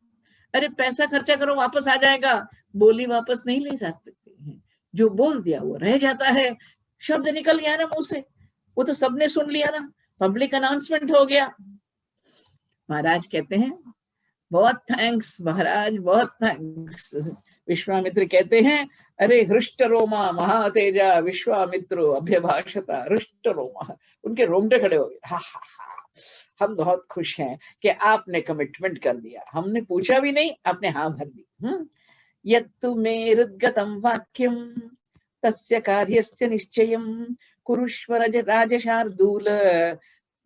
अरे पैसा खर्चा करो वापस आ जाएगा, बोली वापस नहीं ले जा सकते हैं। जो बोल दिया वो रह जाता है। शब्द निकल गया ना मुंह से, वो तो सबने सुन लिया ना, पब्लिक अनाउंसमेंट हो गया। महाराज कहते हैं बहुत थैंक्स महाराज, बहुत थैंक्स। विश्वामित्र कहते हैं अरे हृष्ट रोमा महातेजा विश्वामित्रो अभ्यभाषता हृष्ट रोमा। उनके रोंगटे खड़े हो गए, हा हा हा, हम बहुत खुश हैं कि आपने कमिटमेंट कर दिया, हमने पूछा भी नहीं, आपने हाँ भर दी। यत्तु मे हृद्गतं वाक्यं तस्य कार्यस्य निश्चयं कुरुष्व राजशार्दूल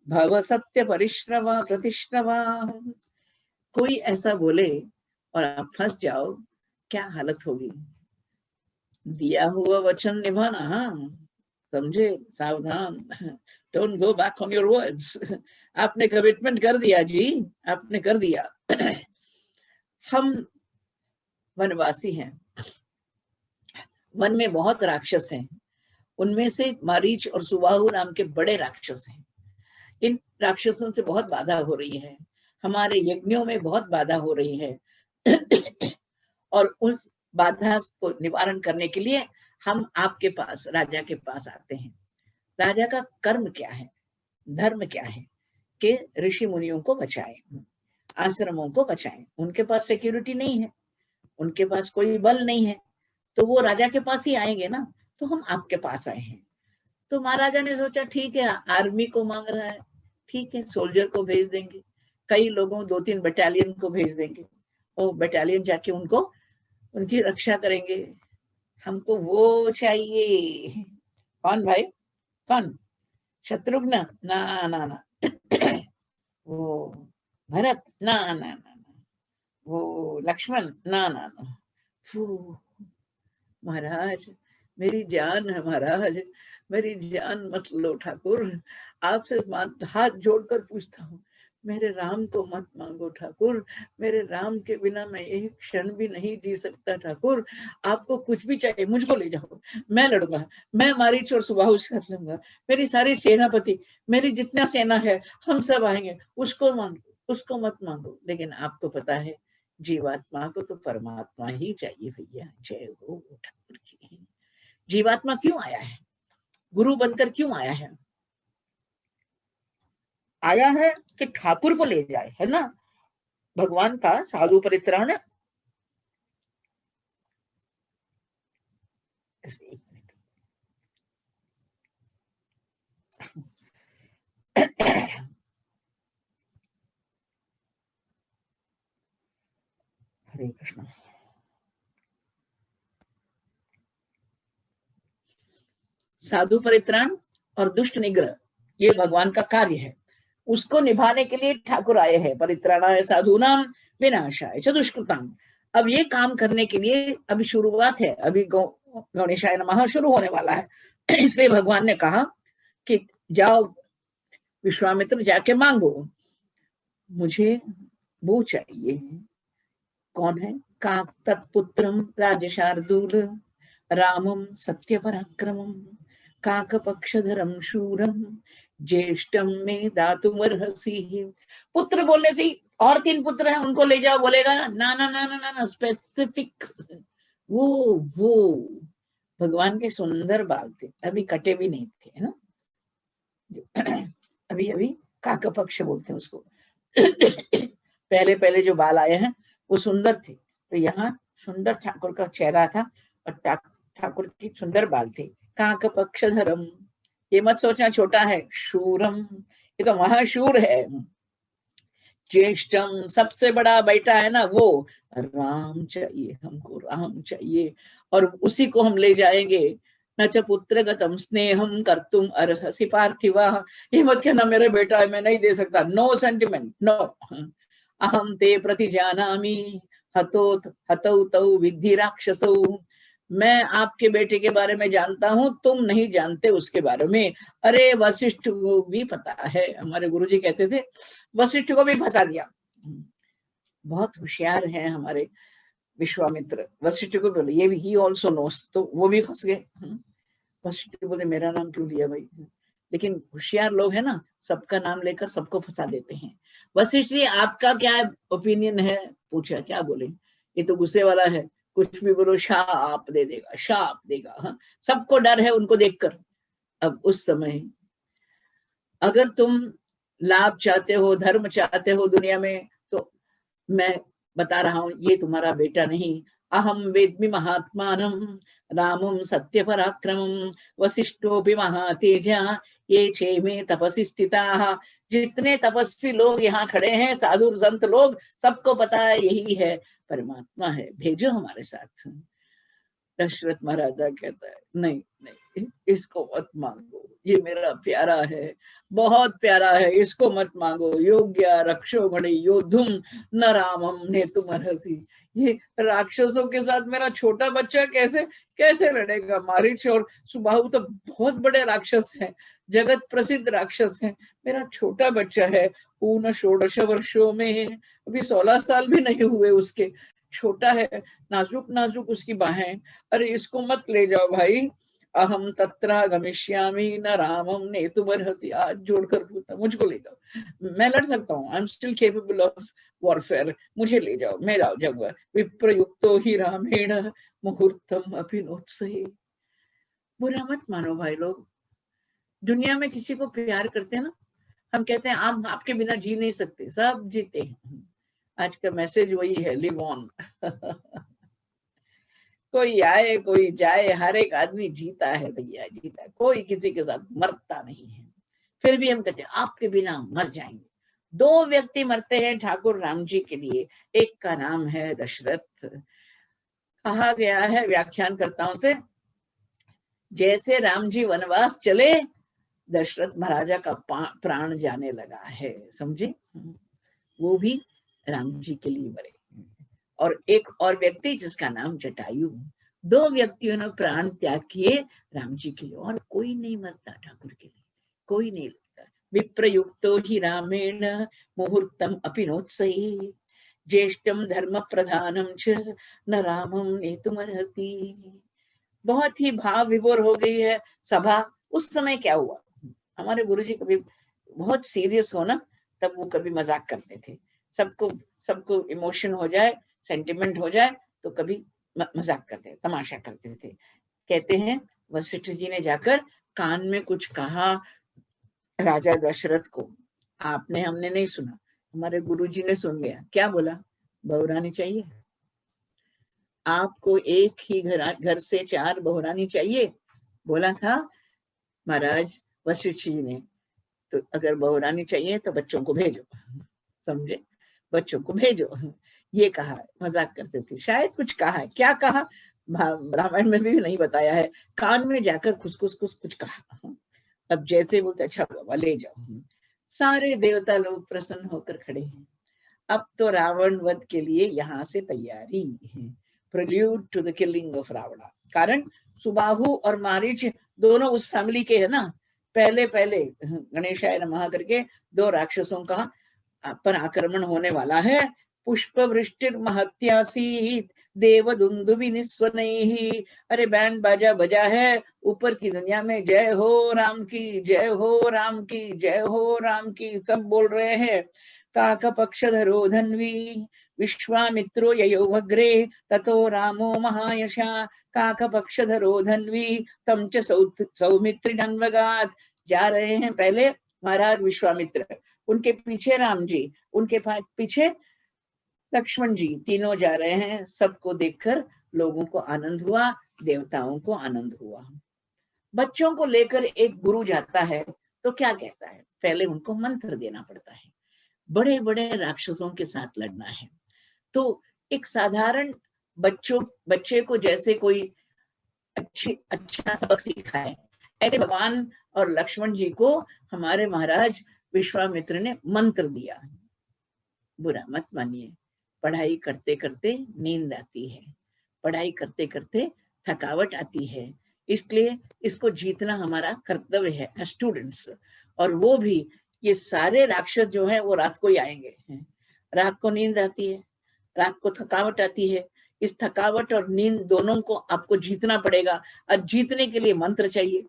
भव सत्य परिश्रवा प्रतिश्रवा। कोई ऐसा बोले और आप फंस जाओ, क्या हालत होगी? दिया हुआ वचन निभाना, हाँ, समझे, सावधान, don't go back on your words. आपने कमिटमेंट कर दिया जी, आपने कर दिया। हम वनवासी हैं, वन में बहुत राक्षस हैं, उनमें से मारीच और सुबाहु नाम के बड़े राक्षस हैं। इन राक्षसों से बहुत बाधा हो रही है, हमारे यज्ञों में बहुत बाधा हो रही है। और उस बाधा को निवारण करने के लिए हम आपके पास, राजा के पास आते हैं। राजा का कर्म क्या है, धर्म क्या है कि ऋषि मुनियों को बचाए, आश्रमों को बचाए। उनके पास सिक्योरिटी नहीं है, उनके पास कोई बल नहीं है, तो वो राजा के पास ही आएंगे ना, तो हम आपके पास आए हैं। तो महाराजा ने सोचा ठीक है, आर्मी को मांग रहा है, ठीक है, सोल्जर को भेज देंगे, कई लोगों 2-3 बटालियन को भेज देंगे, और बटालियन जाके उनको उनकी रक्षा करेंगे। हमको वो चाहिए। कौन भाई, कौन? शत्रुघ्न? ना ना ना। वो भरत? ना ना ना ना। वो लक्ष्मण? ना ना ना। महाराज मेरी जान है, महाराज मेरी जान मत लो ठाकुर, आपसे हाथ जोड़कर पूछता हूँ, मेरे राम को मत मांगो ठाकुर, मेरे राम के बिना मैं एक क्षण भी नहीं जी सकता ठाकुर, आपको कुछ भी चाहिए मुझको ले जाओ, मैं लड़ूंगा, मैं मारीच और सुबाहु कर लूंगा, मेरी सारी सेनापति, मेरी जितना सेना है हम सब आएंगे, उसको मांगो, उसको मत मांगो। लेकिन आपको पता है जीवात्मा को तो परमात्मा ही चाहिए भैया। जय हो ठाकुर की। जीवात्मा क्यों आया है, गुरु बनकर क्यों आया है? आया है कि ठाकुर को ले जाए, है ना। भगवान का साधु परित्राण। हरे कृष्ण। साधु परित्राण और दुष्ट निग्रह ये भगवान का कार्य है, उसको निभाने के लिए ठाकुर आए हैं। परित्राणाय साधूनाम विनाशाय च दुष्कृताम। अब ये काम करने के लिए अभी शुरुआत है, अभी गणेशाय नमः शुरू होने वाला है। इसलिए भगवान ने कहा कि जाओ विश्वामित्र, जाके मांगो, मुझे वो चाहिए। कौन है? काक तत्पुत्रम राजशार्दूल रामम सत्य पराक्रमम काकपक्षधरम शूरम ज्येष्ठम में दातुमर्हसि। पुत्र बोलने से ही और 3 पुत्र हैं, उनको ले जाओ, बोलेगा ना ना ना ना ना, ना स्पेसिफिक। वो भगवान के सुंदर बाल थे, अभी कटे भी नहीं थे, है ना। अभी अभी काकपक्ष बोलते हैं उसको। पहले पहले जो बाल आए हैं वो सुंदर थे, तो यहाँ सुंदर ठाकुर का चेहरा था और ठाकुर की सुंदर बाल थे। काकपक्षधरम, ये मत सोचना छोटा है, शूरम, ये तो महाशूर है। ज्येष्ठम, सबसे बड़ा बेटा है ना वो। राम चाहिए हमको, राम चाहिए, और उसी को हम ले जाएंगे। न च पुत्र गतम स्नेहम कर्तुम अर्हसि पार्थिवा। ये मत कहना मेरे बेटा है मैं नहीं दे सकता, नो सेंटिमेंट, नो। अहम ते प्रति जानामि हतौ तौ विद्धि राक्षसौ। मैं आपके बेटे के बारे में जानता हूं, तुम नहीं जानते उसके बारे में। अरे वशिष्ठ को भी पता है, हमारे गुरुजी कहते थे वशिष्ठ को भी फंसा दिया। बहुत होशियार है हमारे विश्वामित्र। वशिष्ठ को बोले ये भी ही ऑल्सो नोस, तो वो भी फंस गए। वशिष्ठ बोले मेरा नाम क्यों लिया भाई। लेकिन होशियार लोग है ना, सबका नाम लेकर सबको फंसा देते हैं। वशिष्ठ जी आपका क्या ओपिनियन है, पूछा, क्या बोले, ये तो गुस्से वाला है, कुछ भी बोलो शाप दे देगा, शाप देगा। हाँ, सबको डर है उनको देखकर। अब उस समय अगर तुम लाभ चाहते हो, धर्म चाहते हो दुनिया में, तो मैं बता रहा हूं, ये तुम्हारा बेटा नहीं। अहम वेद्मि महात्मानम रामम सत्य पराक्रमम वशिष्ठोपि महातेजा ये क्षेमे तपसी स्थिता, जितने तपस्वी लोग यहाँ खड़े हैं, साधु संत लोग, सबको पता है यही है परमात्मा है, भेजो हमारे साथ। दशरथ महाराजा कहता है नहीं नहीं, इसको मत मांगो, ये मेरा प्यारा है, बहुत प्यारा है, इसको मत मांगो। योग्य रक्षोमणि योद्धुम न रामम नेतुमर्हसि। ये राक्षसों के साथ मेरा छोटा बच्चा कैसे कैसे लड़ेगा? मारीच और सुबाहु तो बहुत बड़े राक्षस हैं, जगत प्रसिद्ध राक्षस हैं, मेरा छोटा बच्चा है, ऊन 16 वर्षों में है, अभी 16 साल भी नहीं हुए उसके, छोटा है, नाजुक नाजुक उसकी बाहें, अरे इसको मत ले जाओ भाई। अहम तत्र गमिष्यामि न रामम नेतुमर्हसि, आज जोड़कर पूछता, मुझको ले जाओ, मैं लड़ सकता हूँ, I am still capable of warfare, मुझे ले जाओ, मैं जाऊंगा। विप्रयुक्तो ही रामेण मुहूर्तम अपि नोत्सहे। बुरा मत मानो भाई लोग, दुनिया में किसी को प्यार करते हैं ना, हम कहते हैं आप आपके बिना जी नहीं सकते, सब जीते हैं। आज का मैसेज वही है, लिव ऑन। कोई आए कोई जाए, हर एक आदमी जीता है भैया, जीता है, कोई किसी के साथ मरता नहीं है। फिर भी हम कहते हैं आपके बिना मर जाएंगे। 2 व्यक्ति मरते हैं ठाकुर राम जी के लिए, एक का नाम है दशरथ। कहा गया है व्याख्यानकर्ताओं से, जैसे राम जी वनवास चले, दशरथ महाराजा का प्राण जाने लगा है, समझे? वो भी राम जी के लिए मरे। और एक और व्यक्ति जिसका नाम जटायु, 2 व्यक्तियों ने प्राण त्याग किए राम जी के लिए, और कोई नहीं मरता ठाकुर के लिए, कोई नहीं लगता। विप्रयुक्तो ही रामेण मुहूर्तम अपि नोत्सहे, ज्येष्ठम धर्म प्रधानम च न रामम नेतुमर्हति। बहुत ही भाव विभोर हो गई है सभा। उस समय क्या हुआ, हमारे गुरुजी कभी बहुत सीरियस हो ना, तब वो कभी मजाक करते थे, सबको सबको इमोशन हो जाए, सेंटिमेंट हो जाए तो कभी मजाक करते, तमाशा करते थे। कहते हैं वशिष्ठ जी ने जाकर कान में कुछ कहा राजा दशरथ को, आपने हमने नहीं सुना, हमारे गुरुजी ने सुन लिया। क्या बोला? बहुरानी चाहिए आपको, एक ही घर से 4 बहुरानी चाहिए, बोला था महाराज वशिष्ठ जी ने। तो अगर बहुरानी चाहिए तो बच्चों को भेजो, समझे, बच्चों को भेजो, ये कहा। मजाक करते थे, शायद कुछ कहा है, क्या कहा रामायण में भी नहीं बताया है, कान में जाकर कुछ कहा। अब जैसे बोलते अच्छा बाबा ले जाओ, सारे देवता लोग प्रसन्न होकर खड़े हैं। अब तो रावण वध के लिए यहाँ से तैयारी, prelude to the killing of Ravan. कारण सुबाहु और मारीच दोनों उस फैमिली के है ना। पहले गणेशाय नमः करके 2 राक्षसों का पर आक्रमण होने वाला है। पुष्प वृष्टिर महत्यासीत देवदुंदुभि निस्वनैहि। अरे बैंड बाजा बजा है, ऊपर की दुनिया में जय हो राम की, जय हो राम की, जय हो राम की, सब बोल रहे हैं। काकपक्षधरो धन्वी विश्वामित्रो ययोवग्रे ततो रामो महायशा। काकपक्षधरो धन्वी तम च सौमित्रिणन्वगात्। जा रहे हैं पहले महाराज विश्वामित्र, उनके पीछे राम जी, उनके पीछे लक्ष्मण जी, तीनों जा रहे हैं। सबको देखकर लोगों को आनंद हुआ, देवताओं को आनंद हुआ। बच्चों को लेकर एक गुरु जाता है तो क्या कहता है? पहले उनको मंत्र देना पड़ता है, बड़े बड़े राक्षसों के साथ लड़ना है। तो एक साधारण बच्चे को जैसे कोई अच्छा सबक सिखाए, ऐसे भगवान और लक्ष्मण जी को हमारे महाराज विश्वामित्र ने मंत्र दिया। बुरा मत मानिए, पढ़ाई करते करते नींद आती है, पढ़ाई करते करते थकावट आती है, इसलिए इसको जीतना हमारा कर्तव्य है स्टूडेंट्स। और वो भी ये सारे राक्षस जो है वो रात को ही आएंगे। रात को नींद आती है, रात को थकावट आती है, इस थकावट और नींद दोनों को आपको जीतना पड़ेगा। और जीतने के लिए मंत्र चाहिए,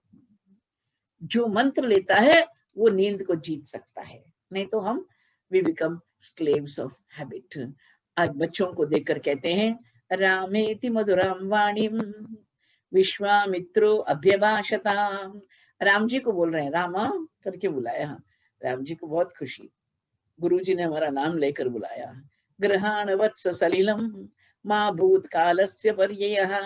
जो मंत्र लेता है वो नींद को जीत सकता है, नहीं तो हम we become slaves of habit. आज बच्चों को देखकर कहते हैं रामेति मधुराम वाणीम विश्वामित्रो अभ्यभाषता। राम जी को बोल रहे हैं, रामा करके बुलाया। राम जी को बहुत खुशी, गुरु जी ने हमारा नाम लेकर बुलाया। ग्रहाण वत्स सलिलम माँ भूत कालस्य पर्ययः।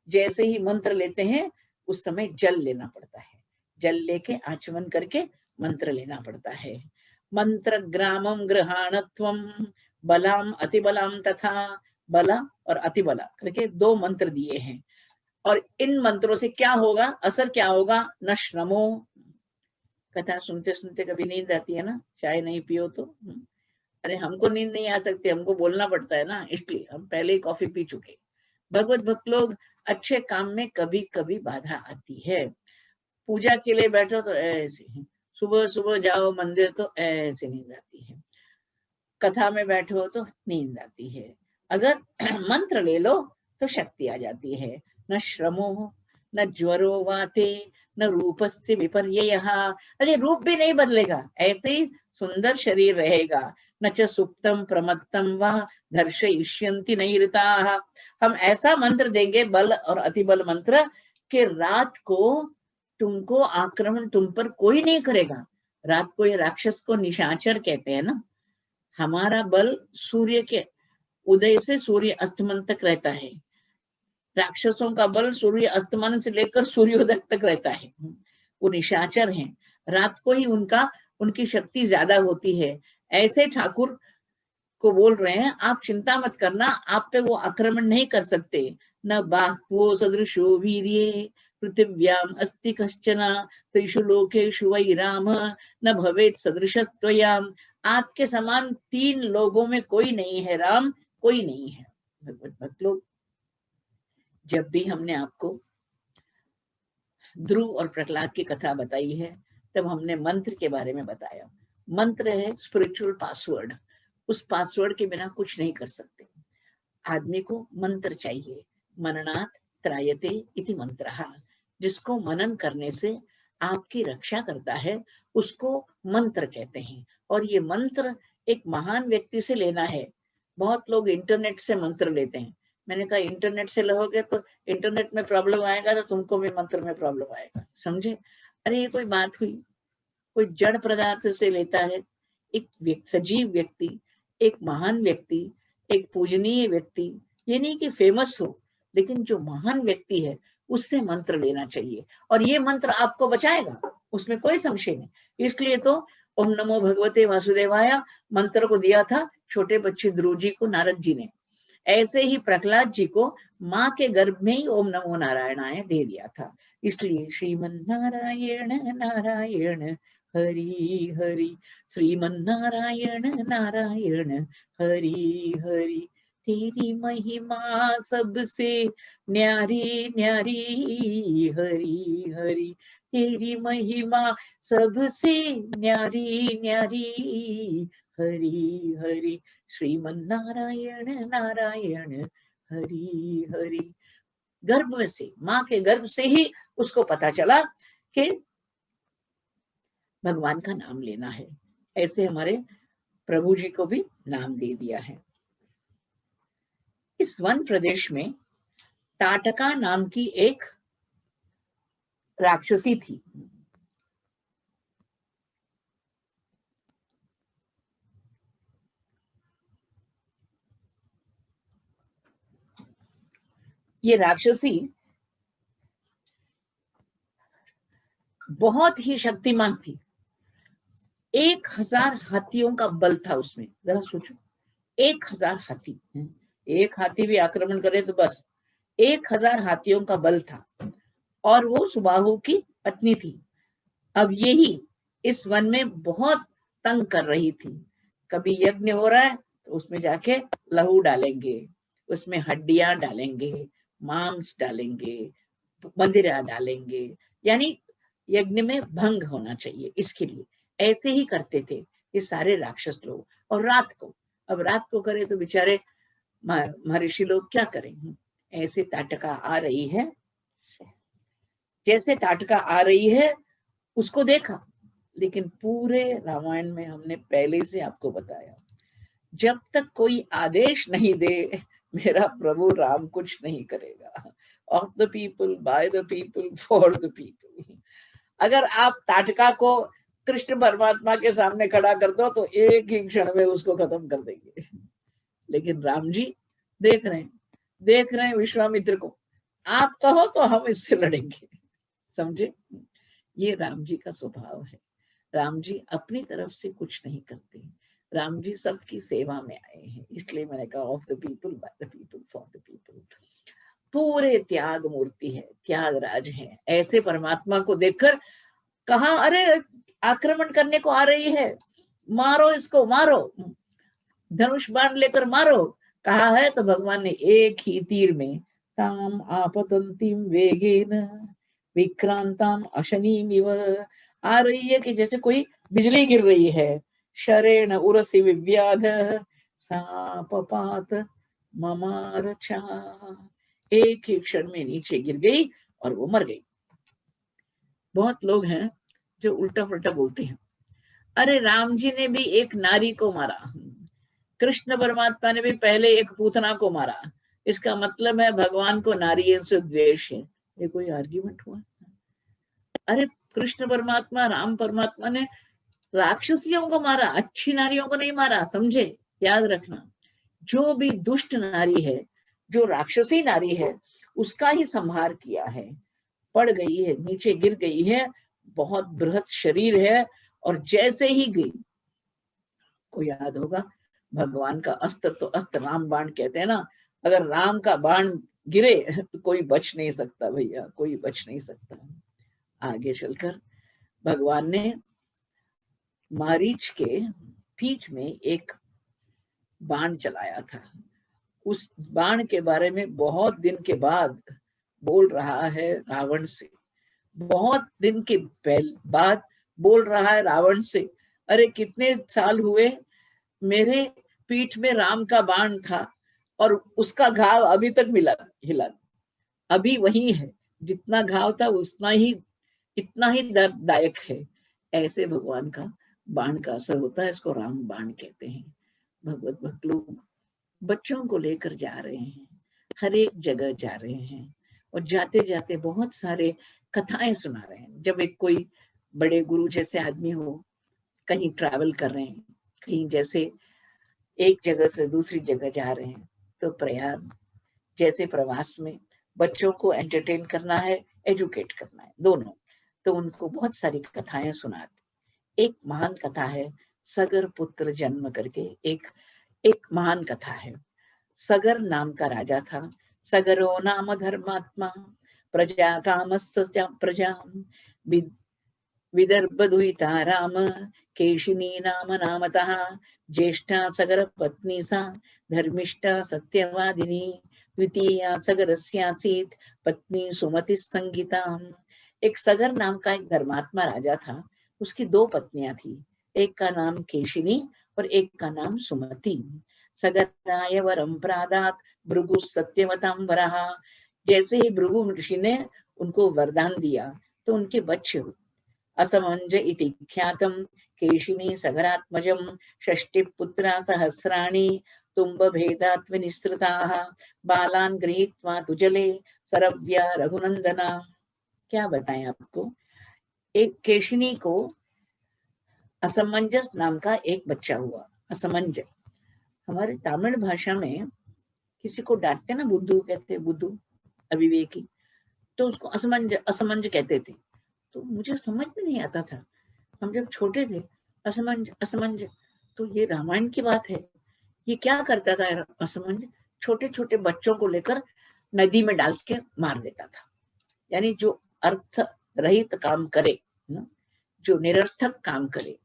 जैसे ही मंत्र लेते हैं उस समय जल लेना पड़ता है, जल लेके आचमन करके मंत्र लेना पड़ता है। मंत्र ग्रामम गृहाणत्वम बलाम अतिबलाम तथा बला और अतिबला करके 2 मंत्र दिए हैं। और इन मंत्रों से क्या होगा, असर क्या होगा, न श्रमो, कथा सुनते सुनते कभी नींद आती है ना, चाय नहीं पियो तो। अरे हमको नींद नहीं आ सकती, हमको बोलना पड़ता है ना, इसलिए हम पहले ही कॉफी पी चुके। भगवत भक्त लोग अच्छे काम में कभी कभी बाधा आती है। पूजा के लिए बैठो तो ऐसे, सुबह सुबह जाओ मंदिर तो ऐसे नींद आती है, कथा में बैठो तो नींद आती है। अगर मंत्र ले लो तो शक्ति आ जाती है। न श्रमो न ज्वरो वाते न रूपस्य विपर्ययः, अरे रूप भी नहीं बदलेगा, ऐसे ही सुंदर शरीर रहेगा। न च सुप्तम प्रमत्तम वा दर्शयिष्यन्ति नैरृताः, हम ऐसा मंत्र देंगे, बल और अतिबल मंत्र, कि रात को तुमको आक्रमण तुम पर कोई नहीं करेगा। रात को ये राक्षस को निशाचर कहते हैं ना। हमारा बल सूर्य के उदय से सूर्य अस्तमन तक रहता है, राक्षसों का बल सूर्य अस्तमन से लेकर सूर्योदय तक रहता है। वो निशाचर हैं, रात को ही उनकी शक्ति ज्यादा होती है। ऐसे ठाकुर को बोल रहे हैं, आप चिंता मत करना, आप पे वो आक्रमण नहीं कर सकते। न बाह्वो सदृशो वीर्ये पृथिव्याम अस्ति कश्चन त्रिषु लोकेषु वै राम न भवेत् सदृशस्त्वयाम, आपके समान 3 लोगों में कोई नहीं है राम, कोई नहीं है। भगवत भक्त लोग, जब भी हमने आपको ध्रुव और प्रहलाद की कथा बताई है, तब हमने मंत्र के बारे में बताया। मंत्र है स्पिरिचुअल पासवर्ड, उस पासवर्ड के बिना कुछ नहीं कर सकते। आदमी को मंत्र चाहिए। मननात् त्रायते इति मंत्रः, जिसको मनन करने से आपकी रक्षा करता है, उसको मंत्र कहते हैं। और ये मंत्र एक महान व्यक्ति से लेना है। बहुत लोग इंटरनेट से मंत्र लेते हैं। मैंने कहा इंटरनेट से लोगे तो इंटरनेट में प्रॉब्लम आएगा तो तुमको भी मंत्र में प्रॉब्लम आएगा, समझे। अरे ये कोई बात हुई, कोई जड़ पदार्थ से लेता है। एक सजीव व्यक्ति, एक महान व्यक्ति, एक पूजनीय व्यक्ति, ये नहीं कि फेमस हो, लेकिन जो महान व्यक्ति है उससे मंत्र लेना चाहिए, और ये मंत्र आपको बचाएगा, उसमें कोई संशय नहीं। इसलिए तो ओम नमो भगवते वासुदेवाय मंत्र को दिया था छोटे बच्चे ध्रुव जी को नारद जी ने। ऐसे ही प्रहलाद जी को माँ के गर्भ में ही ओम नमो नारायणाय दे दिया था। इसलिए श्रीमन नारायण नारायण हरि हरि, श्रीमन नारायण नारायण हरि हरि, तेरी महिमा सबसे न्यारी न्यारी हरि हरि, तेरी महिमा सबसे न्यारी न्यारी हरि हरि, श्रीमन नारायण नारायण हरि हरि। गर्भ में से, माँ के गर्भ से ही उसको पता चला कि भगवान का नाम लेना है। ऐसे हमारे प्रभु जी को भी नाम दे दिया है। इस वन प्रदेश में ताटका नाम की एक राक्षसी थी। ये राक्षसी बहुत ही शक्तिमान थी। 1000 हाथियों का बल था उसमें। जरा सोचो, 1000 हाथी, एक हाथी भी आक्रमण करे तो बस, 1000 हाथियों का बल था। और वो सुबाहु की पत्नी थी। अब यही इस वन में बहुत तंग कर रही थी। कभी यज्ञ हो रहा है तो उसमें जाके लहू डालेंगे, उसमें हड्डियां डालेंगे, मांस डालेंगे, मंदिरा डालेंगे, यानी यज्ञ में भंग होना चाहिए, इसके लिए ऐसे ही करते थे ये सारे राक्षस लोग। और रात को, अब रात को करे तो बेचारे महर्षि लोग क्या करें। ऐसे ताटका आ रही है, जैसे ताटका आ रही है उसको देखा, लेकिन पूरे रामायण में हमने पहले से आपको बताया, जब तक कोई आदेश नहीं दे मेरा प्रभु राम कुछ नहीं करेगा। Of the people, by the people, for the people. अगर आप ताटका को कृष्ण परमात्मा के सामने खड़ा कर दो तो एक ही क्षण में उसको खत्म कर देंगे। लेकिन राम जी देख रहे हैं विश्वामित्र को, आप कहो तो हम इससे लड़ेंगे, समझे। ये राम जी का स्वभाव है। राम जी अपनी तरफ से कुछ नहीं करते, राम जी सबकी सेवा में आए हैं। इसलिए मैंने कहा of the people, by the people, for the people. पूरे त्याग मूर्ति है, त्यागराज है। ऐसे परमात्मा को देखकर कहा, अरे आक्रमण करने को आ रही है, मारो इसको, मारो, धनुष बाण लेकर मारो, कहा है तो भगवान ने एक ही तीर में ताम आपतंतीम वेगेन विक्रांताम अशनीम इव, आ रही है कि जैसे कोई बिजली गिर रही है, शरेण उरसी विव्याध सापपात ममारचा, एक ही क्षण में नीचे गिर गई और वो मर गई। बहुत लोग हैं जो उल्टा पुल्टा बोलते हैं, अरे राम जी ने भी एक नारी को मारा, कृष्ण परमात्मा ने भी पहले एक पूतना को मारा, इसका मतलब है भगवान को नारियों से द्वेष है। ये कोई आर्ग्यूमेंट हुआ? अरे कृष्ण परमात्मा, राम परमात्मा ने राक्षसियों को मारा, अच्छी नारियों को नहीं मारा, समझे? याद रखना, जो भी दुष्ट नारी है, जो राक्षसी नारी है, उसका ही संहार किया है। पड़ गई है, नीचे गिर गई है, बहुत बृहत शरीर है, और जैसे ही गई, को याद होगा भगवान का अस्त्र तो अस्त्र, राम बाण कहते हैं ना, अगर राम का बाण गिरे तो कोई बच नहीं सकता भैया, कोई बच नहीं सकता। आगे चलकर भगवान ने मारीच के पीठ में एक बाण चलाया था। उस बाण के बारे में बहुत दिन के बाद बोल रहा है रावण से, बहुत दिन के बाद बोल रहा है रावण से, अरे कितने साल हुए, मेरे पीठ में राम का बाण था और उसका घाव अभी तक हिला, अभी वही है, जितना घाव था उतना ही, इतना ही दर्ददायक है। ऐसे भगवान का बाण का असर होता है, इसको राम बाण कहते हैं। भगवत भक्त लोग बच्चों को लेकर जा रहे हैं, हर एक जगह जा रहे हैं, और जाते जाते बहुत सारे कथाएं सुना रहे हैं। जब एक कोई बड़े गुरु जैसे आदमी हो, कहीं ट्रैवल कर रहे हैं, कहीं जैसे एक जगह से दूसरी जगह जा रहे हैं, तो प्रयाग जैसे प्रवास में बच्चों को एंटरटेन करना है, एजुकेट करना है, दोनों, तो उनको बहुत सारी कथाएं सुनाते। एक महान कथा है सगर पुत्र जन्म करके, एक महान कथा है। सगर नाम का राजा था, सगरो नाम धर्मात्मा, प्रजा कामस्य प्रजा, विदर्भ दुहिता राम, केशिनी नाम नामतः, ज्येष्ठा सगर पत्नी सा, धर्मिष्ठा सत्यवादिनी, द्वितीया सगरस्यासीत पत्नी सुमति संगीता। एक सगर नाम का एक धर्मात्मा राजा था, उसकी दो पत्नियां थी, एक का नाम केशिनी और एक का नाम सुमति। सगराय वरम प्रादात भृगु सत्यवताम वरहा, जैसे ही भृगु ऋषि ने उनको वरदान दिया तो उनके बच्चे हुए। असमंज इति ख्यातम केशिनी सगरात्मजम, षष्टि पुत्रा सहस्राणि तुम्ब भेदात्मनिस्त्रताः, बालान गृहीत्वा तुजले सरव्या रघुनंदना। क्या बताएं आपको, एक केशिनी को असमंजस नाम का एक बच्चा हुआ। असमंज हमारे तमिल भाषा में किसी को डांटते ना, बुद्धू कहते, बुद्धू अविवेकी, तो उसको असमंज असमंज कहते थे। तो मुझे समझ में नहीं आता था, हम जब छोटे थे, असमंज असमंज, तो ये रामायण की बात है। ये क्या करता था असमंज, छोटे छोटे बच्चों को लेकर नदी में डाल के मार देता था। यानी जो अर्थ रहित काम करे, जो निरर्थक काम करे,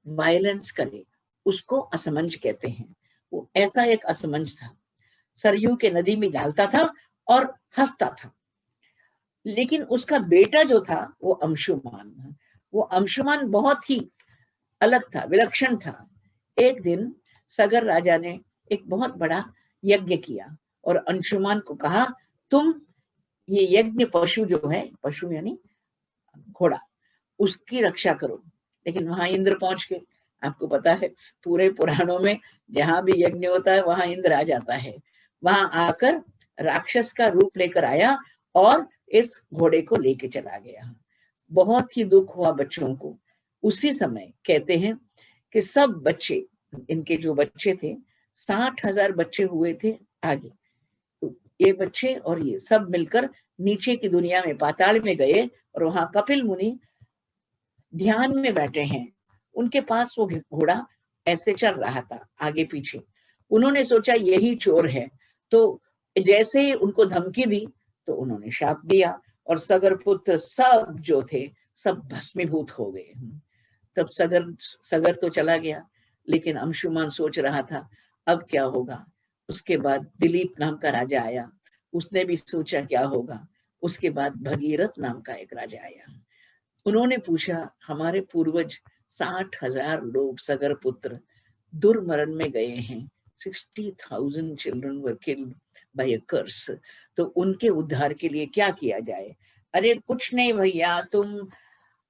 वायलेंस करे, उसको असमंज कहते हैं। वो ऐसा एक असमंज था, सरयू के नदी में डालता था और हंसता था। लेकिन उसका बेटा जो था वो अंशुमान, वो अंशुमान बहुत ही अलग था, विलक्षण था। एक दिन सगर राजा ने एक बहुत बड़ा यज्ञ किया और अंशुमान को कहा, तुम ये यज्ञ पशु जो है, पशु यानी घोड़ा, उसकी रक्षा करो। लेकिन वहां इंद्र पहुंच के, आपको पता है पूरे पुराणों में जहां भी यज्ञ होता है वहां इंद्र आ जाता है। वहां आकर राक्षस का रूप लेकर आया और इस घोड़े को लेके चला गया। बहुत ही दुख हुआ बच्चों को। उसी समय कहते हैं कि सब बच्चे, इनके जो बच्चे थे, 60,000 बच्चे हुए थे आगे, तो ये बच्चे और ये सब मिलकर नीचे की दुनिया में, पाताल में गए, और वहां कपिल मुनि ध्यान में बैठे हैं, उनके पास वो घोड़ा ऐसे चल रहा था आगे पीछे। उन्होंने सोचा यही चोर है, तो जैसे ही उनको धमकी दी तो उन्होंने शाप दिया और सगर पुत्र सब जो थे सब भस्मीभूत हो गए। तब सगर तो चला गया, लेकिन अंशुमान सोच रहा था अब क्या होगा। उसके बाद दिलीप नाम का राजा आया, उसने भी सोचा क्या होगा। उसके बाद भगीरथ नाम का एक राजा आया, उन्होंने पूछा हमारे पूर्वज 60,000 लोग सगर पुत्र दुर्मरण में गए हैं, 60,000 चिल्ड्रन वर किल्ड बाय अ कर्स, तो उनके उद्धार के लिए क्या किया जाए। अरे कुछ नहीं भैया, तुम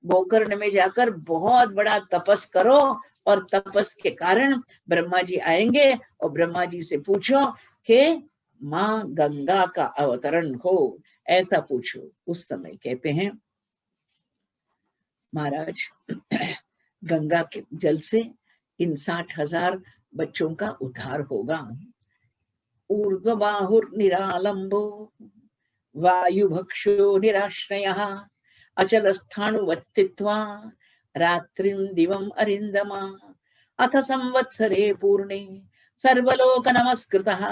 गोकर्ण में जाकर बहुत बड़ा तपस करो और तपस के कारण ब्रह्मा जी आएंगे और ब्रह्मा जी से पूछो कि माँ गंगा का अवतरण हो, ऐसा पूछो। उस समय कहते हैं महाराज गंगा के जल से इन 60,000 बच्चों का उद्धार होगा। ऊर्ध्वबाहुर्निरालम्बो वायुभक्षो निराश्रयः अचल स्थाणुवत्थित्वा रात्रिं दिवम् अरिन्दमा अथ संवत्सरे पूर्णे सर्वलोक नमस्कृतः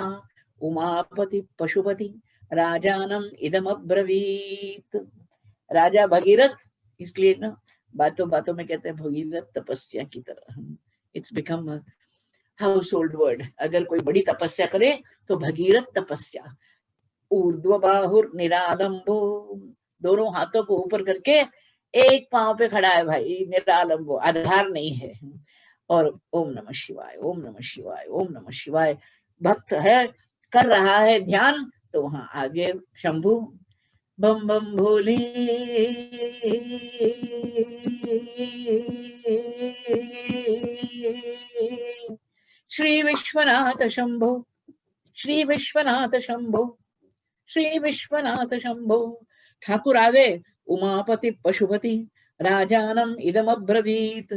उमापति पशुपति राजानम इदमब्रवीत। राजा भगीरथ, इसलिए ना बातों बातों में कहते हैं भगीरथ तपस्या की तरह। It's become house hold word. अगर कोई बड़ी तपस्या करे तो भगीरथ तपस्या। ऊर्ध्व बाहुर निरालंबो, दोनों हाथों को ऊपर करके एक पांव पे खड़ा है भाई, निरालंबो, आधार नहीं है। और ओम नमः शिवाय, ओम नमः शिवाय, ओम नमः शिवाय भक्त है, कर रहा है ध्यान। तो वहां आगे शंभु बम बम भोले श्री विश्वनाथ शंभो, श्री विश्वनाथ शंभो, श्री विश्वनाथ शंभो। ठाकुर आ गए। उमापति पशुपति राजानम इदम अब्रवीत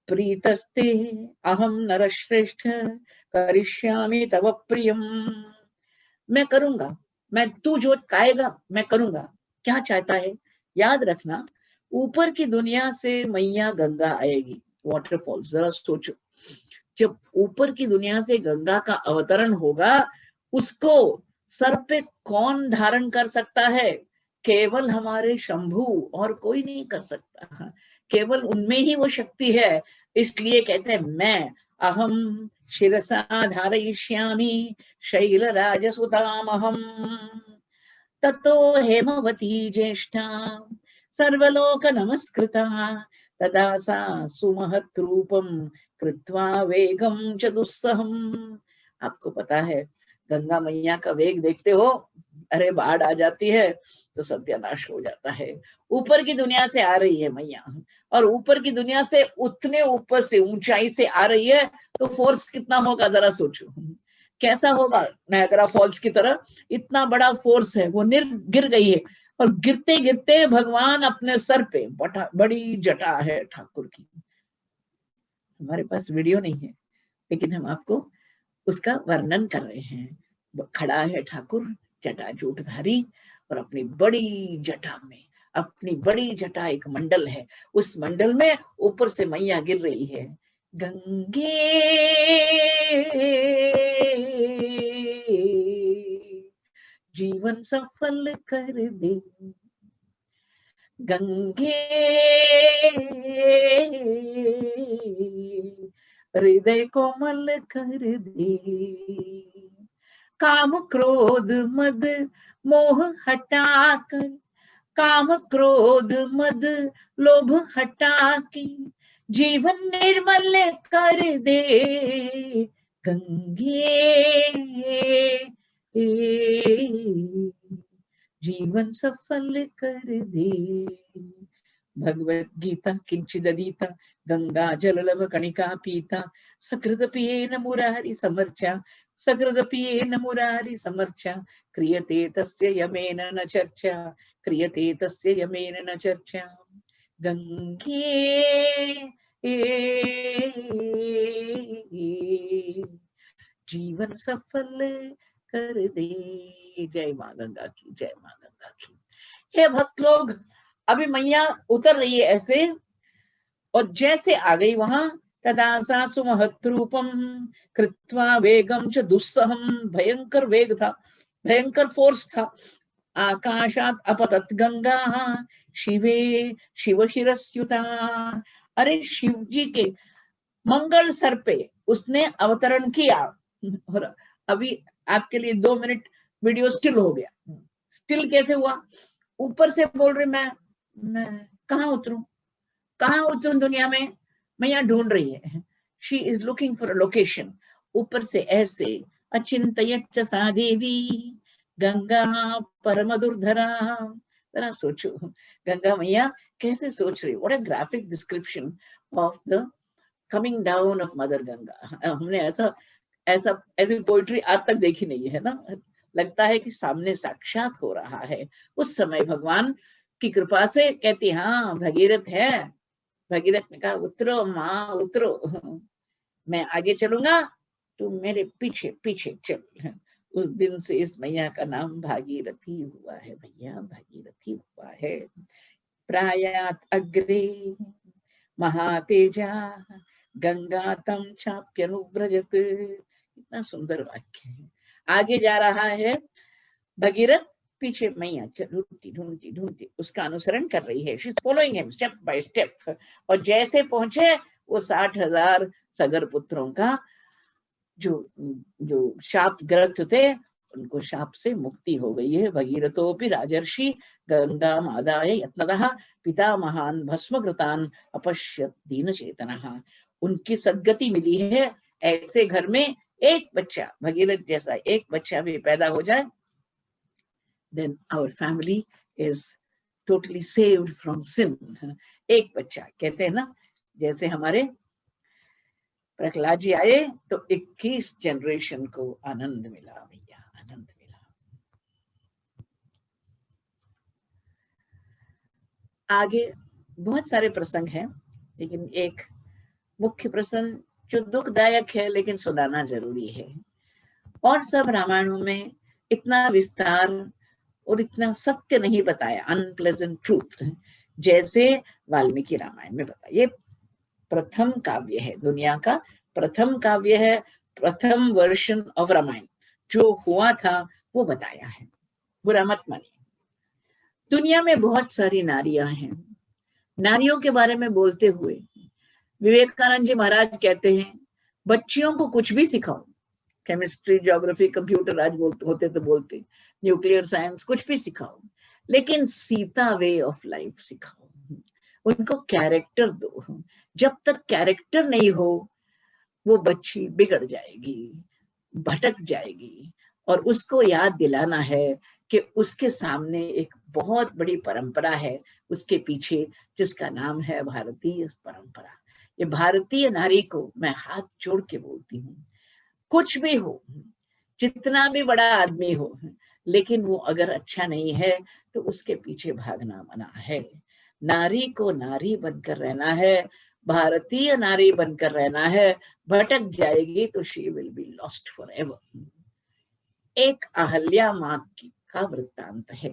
प्रीतस्ते अहम नरश्रेष्ठ करिष्यामि तव प्रियम। मैं करूंगा, मैं तू जो कहेगा मैं करूंगा। क्या चाहता है? याद रखना, ऊपर की दुनिया से मैया गंगा आएगी, वाटरफॉल्स। जरा सोचो, जब ऊपर की दुनिया से गंगा का अवतरण होगा, उसको सर पे कौन धारण कर सकता है? केवल हमारे शंभु, और कोई नहीं कर सकता। केवल उनमें ही वो शक्ति है। इसलिए कहते हैं मैं अहम शिरसा धारयिष्यामि शैलराजसुतामहम् ततो हेमवती ज्येष्ठा सर्वलोक नमस्कृता तदा सा सुमहत् रूपम कृत्वा वेगम च दुस्सहम्। आपको पता है गंगा मैया का वेग देखते हो, अरे बाढ़ आ जाती है तो सत्यानाश हो जाता है। ऊपर की दुनिया से आ रही है मैया, और ऊपर की दुनिया से उतने ऊपर से ऊंचाई से आ रही है, तो फोर्स कितना होगा जरा सोचो। कैसा होगा? नायग्रा फॉल्स की तरह इतना बड़ा फोर्स है। वो गिर गई है, और गिरते गिरते भगवान अपने सर पे बड़ी जटा है ठाकुर की। हमारे पास वीडियो नहीं है, लेकिन हम आपको उसका वर्णन कर रहे हैं। खड़ा है ठाकुर जटाजूटधारी, और अपनी बड़ी जटा में, अपनी बड़ी जटा एक मंडल है, उस मंडल में ऊपर से मैया गिर रही है। गंगे जीवन सफल कर दे, गंगे हृदय कोमल कर दे, काम क्रोध मद मोह हटाकर, काम क्रोध मद लोभ हटा के जीवन निर्मल कर दे, गंगे जीवन सफल कर दे। भगवत गीता किंचिदधीता गंगा जललव कणिका पीता सकृत पियेन मुरारी समर्चा, सकृत पियेन मुरारी समर्चा क्रियते तस्य यमेन न चर्चा, क्रियते तस्य यमेन न चर्चा। गंगे जीवन सफल कर दे। जय माँ गंगा की, जय माँ गंगा की। हे भक्त लोग, अभी मैया उतर रही है ऐसे, और जैसे आ गई वहां, तदा सा सुमहत्रूपम कृत्वा वेगम च दुस्सहम, भयंकर वेग था, भयंकर फोर्स था। आकाशात अपतत गंगा शिवे शिव शिरस्युता, अरे शिव जी के मंगल सर पे उसने अवतरण किया। और अभी आपके लिए 2 मिनट वीडियो स्टिल हो गया। स्टिल कैसे हुआ? ऊपर से बोल रही मैं कहाँ उतरूं, कहाँ उतरूं दुनिया में, मैं यहाँ ढूंढ रही है। She is looking for a location. ऊपर से ऐसे अचिंतयच्च सा देवी गंगा परम दुर्धरा। जरा सोचो गंगा मैया कैसे सोच रही। What a graphic description of the coming down of mother Ganga. हमने ऐसा ऐसा ऐसी पोइट्री आज तक देखी नहीं है ना। लगता है कि सामने साक्षात हो रहा है। उस समय भगवान की कृपा से कहती हाँ भगीरथ है। भगीरथ ने कहा उतरो माँ उतरो, मैं आगे चलूंगा, तुम मेरे पीछे पीछे चल। उस दिन से इस मैया का नाम भागीरथी हुआ है भैया, भागीरथी हुआ है। प्रायात अग्रे महातेजा गंगा तम चाप्यनुव्रजत। इतना सुंदर वाक्य है। आगे जा रहा है भगीरथ, पीछे मैया ढूंढती ढूंढती ढूंढती उसका अनुसरण कर रही है। She is following him step by step. और जैसे पहुंचे वो 60,000 सगर पुत्रों का जो जो शाप ग्रस्त थे उनको शाप से मुक्ति हो गई है। भगीरथोपि राजर्षि गंगा मादाय यत्नतः पिता महान भस्म कृतान अपश्यत दीन चेतनः। उनकी सद्गति मिली है। ऐसे घर में एक बच्चा भगीरथ जैसा एक बच्चा भी पैदा हो जाए, then our family is totally saved from sin. एक बच्चा कहते हैं ना, जैसे हमारे प्रहलाद जी आए तो 21 जनरेशन को आनंद मिला भैया, आनंद मिला। आगे बहुत सारे प्रसंग हैं, लेकिन एक मुख्य प्रसंग जो दुखदायक है लेकिन सुनाना जरूरी है। और सब रामायणों में इतना विस्तार और इतना सत्य नहीं बताया, अनप्लेजेंट ट्रूथ, जैसे वाल्मीकि रामायण में बताया। ये प्रथम काव्य है, दुनिया का प्रथम काव्य है, प्रथम वर्जन ऑफ रामायण। जो हुआ था वो बताया है, बुरा मत मानिए। दुनिया में बहुत सारी नारियां हैं। नारियों के बारे में बोलते हुए विवेकानंद जी महाराज कहते हैं बच्चियों को कुछ भी सिखाओ, केमिस्ट्री ज्योग्राफी कंप्यूटर आज होते तो बोलते, न्यूक्लियर साइंस, कुछ भी सिखाओ, लेकिन सीता वे ऑफ लाइफ सिखाओ, उनको कैरेक्टर दो। जब तक कैरेक्टर नहीं हो वो बच्ची बिगड़ जाएगी, भटक जाएगी। और उसको याद दिलाना है कि उसके सामने एक बहुत बड़ी परंपरा है उसके पीछे, जिसका नाम है भारतीय परंपरा। ये भारतीय नारी को मैं हाथ जोड़ के बोलती हूँ, कुछ भी हो, जितना भी बड़ा आदमी हो, लेकिन वो अगर अच्छा नहीं है तो उसके पीछे भागना मना है। नारी को नारी बनकर रहना है, भारतीय नारी बनकर रहना है। भटक जाएगी तो she will be lost for ever. एक अहल्या माँ की का वृत्तांत है।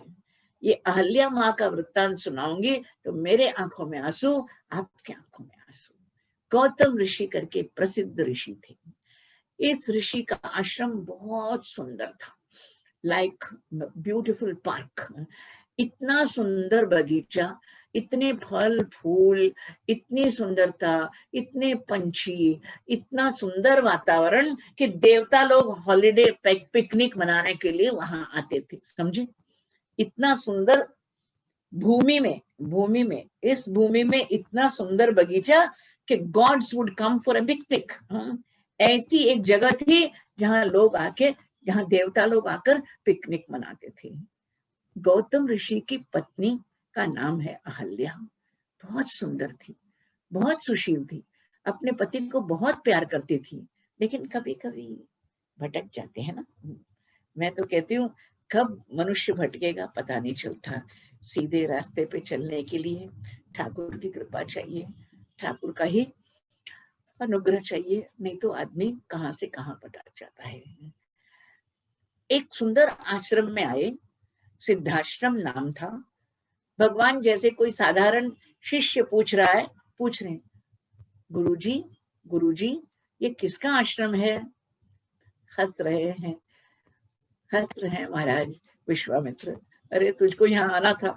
ये अहल्या माँ का वृत्तांत सुनाऊंगी तो मेरे आंखों में आंसू, आपके आंखों में आंसू। गौतम ऋषि करके प्रसिद्ध ऋषि थे। इस ऋषि का आश्रम बहुत सुंदर था, लाइक ब्यूटीफुल पार्क। इतना सुंदर बगीचा, इतने फल फूल, इतनी सुंदरता, इतने पंछी, इतना सुंदर वातावरण कि देवता लोग हॉलिडे पिकनिक मनाने के लिए वहां आते थे, समझे। इतना सुंदर भूमि में इस भूमि में इतना सुंदर बगीचा कि gods would come for a picnic. ऐसी एक जगह थी जहां लोग आके, जहां देवता लोग आकर पिकनिक मनाते थे। गौतम ऋषि की पत्नी का नाम है अहल्या। बहुत सुंदर थी, बहुत सुशील थी, अपने पति को बहुत प्यार करती थी, लेकिन कभी कभी भटक जाते हैं ना। मैं तो कहती हूँ कब मनुष्य भटकेगा पता नहीं चलता। सीधे रास्ते पे चलने के लिए ठाकुर की कृपा चाहिए, ठाकुर का ही अनुग्रह चाहिए, नहीं तो आदमी कहाँ से कहाँ भटक जाता है। एक सुंदर आश्रम में आए, सिद्धाश्रम नाम था। भगवान जैसे कोई साधारण शिष्य पूछ रहे गुरुजी गुरुजी ये किसका आश्रम है? हंस रहे हैं महाराज विश्वामित्र। अरे तुझको यहाँ आना था।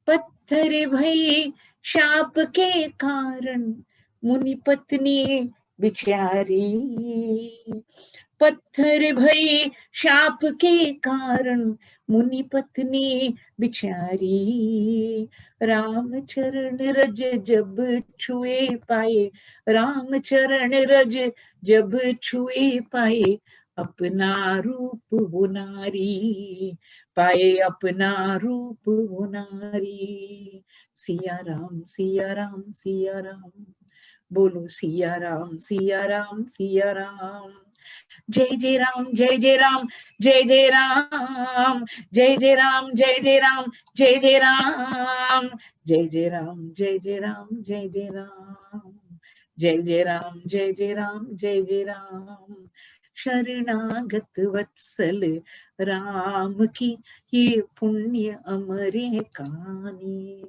पत्थर भई शाप के कारण मुनि पत्नी बिचारी, पत्थर भई शाप के कारण मुनि पत्नी बिचारी, राम चरण रज जब छुए पाए, राम चरण रज जब छुए पाए, अपना रूप वो नारी, पाए अपना रूप वो नारी। सिया राम सिया राम सिया राम, बोलो सिया राम सिया राम सिया राम। जय जय राम जय जय राम जय जय राम, जय जय राम जय जय राम जय जय राम, जय जय राम जय जय राम जय जय राम, जय जय राम जय जय राम जय जय राम। शरणागत वत्सल राम की ये पुण्य अमरे कहानी।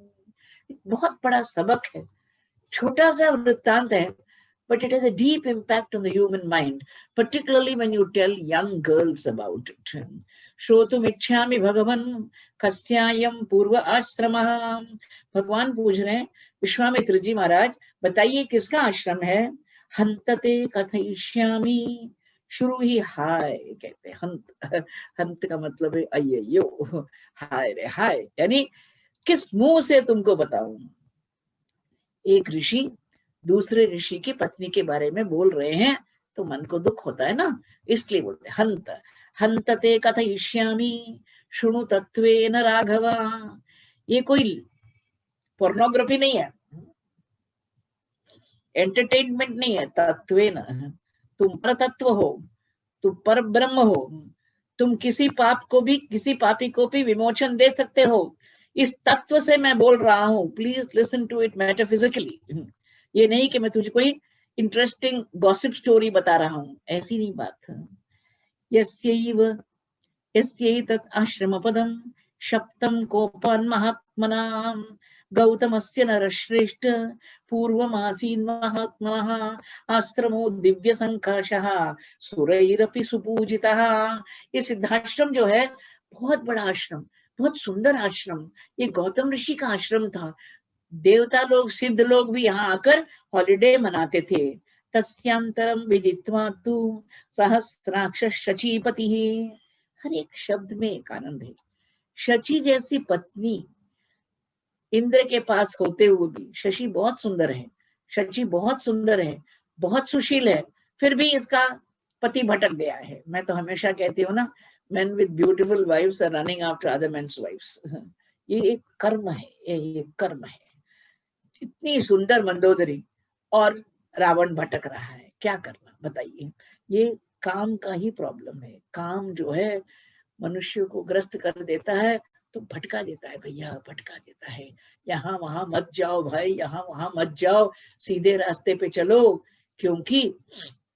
बहुत बड़ा सबक है, छोटा सा वृत्तांत है, but it has a deep impact on the human mind, particularly when you tell young girls about it. श्रोतुम इच्छामि भगवन् कस्यायं पूर्व आश्रमः। भगवान पूछ रहे हैं विश्वामित्र जी महाराज बताइए किसका आश्रम है? हंतते कथयिष्यामि, शुरू ही हाय कहते हैं। हंत, हंत का मतलब है अय्यो, हाय रे हाय, यानी किस मुंह से तुमको बताऊं। एक ऋषि दूसरे ऋषि की पत्नी के बारे में बोल रहे हैं तो मन को दुख होता है ना, इसलिए बोलते हंत। हंतते कथयिष्यामि शृणु तत्वेन राघव। ये कोई पोर्नोग्राफी नहीं है, एंटरटेनमेंट नहीं है, तत्वेन। तुम पर तत्व हो, तुम पर ब्रह्म हो, तुम किसी पाप को भी, किसी पापी को भी विमोचन दे सकते हो, इस तत्व से मैं बोल रहा हूं। Please listen to it metaphysically. ये नहीं कि मैं तुझे कोई इंटरेस्टिंग गॉसिप स्टोरी बता रहा हूं, ऐसी नहीं बात। यस्यैव यस्यैतत् आश्रमपदं शप्तं कोपान् महात्मनां, गौतमस्य नरश्रेष्ठ पूर्वमासीन् महात्मनः, आश्रमो दिव्य संकाशः सुरैरपि सुपूजितः। ये सिद्धाश्रम जो है बहुत बड़ा आश्रम, बहुत सुंदर आश्रम, ये गौतम ऋषि का आश्रम था। देवता लोग सिद्ध लोग भी यहाँ आकर हॉलिडे मनाते थे। तस्यांतरम विदित्वा तु सहस्राक्ष शचीपति। हर एक शब्द में एक आनंद है। शची जैसी पत्नी इंद्र के पास होते हुए भी, शशि बहुत सुंदर है, शची बहुत सुंदर है, बहुत सुशील है, फिर भी इसका पति भटक गया है। मैं तो हमेशा कहती हूँ ना, men with beautiful wives are running after other men's wives। ये एक कर्म है, ये कर्म है। इतनी सुंदर मंदोदरी और रावण भटक रहा है, क्या करना बताइए। ये काम का ही प्रॉब्लम है। काम जो है मनुष्य को ग्रस्त कर देता है, तो भटका देता है भैया, भटका देता है। यहाँ वहां मत जाओ भाई, यहाँ वहां मत जाओ, सीधे रास्ते पे चलो, क्योंकि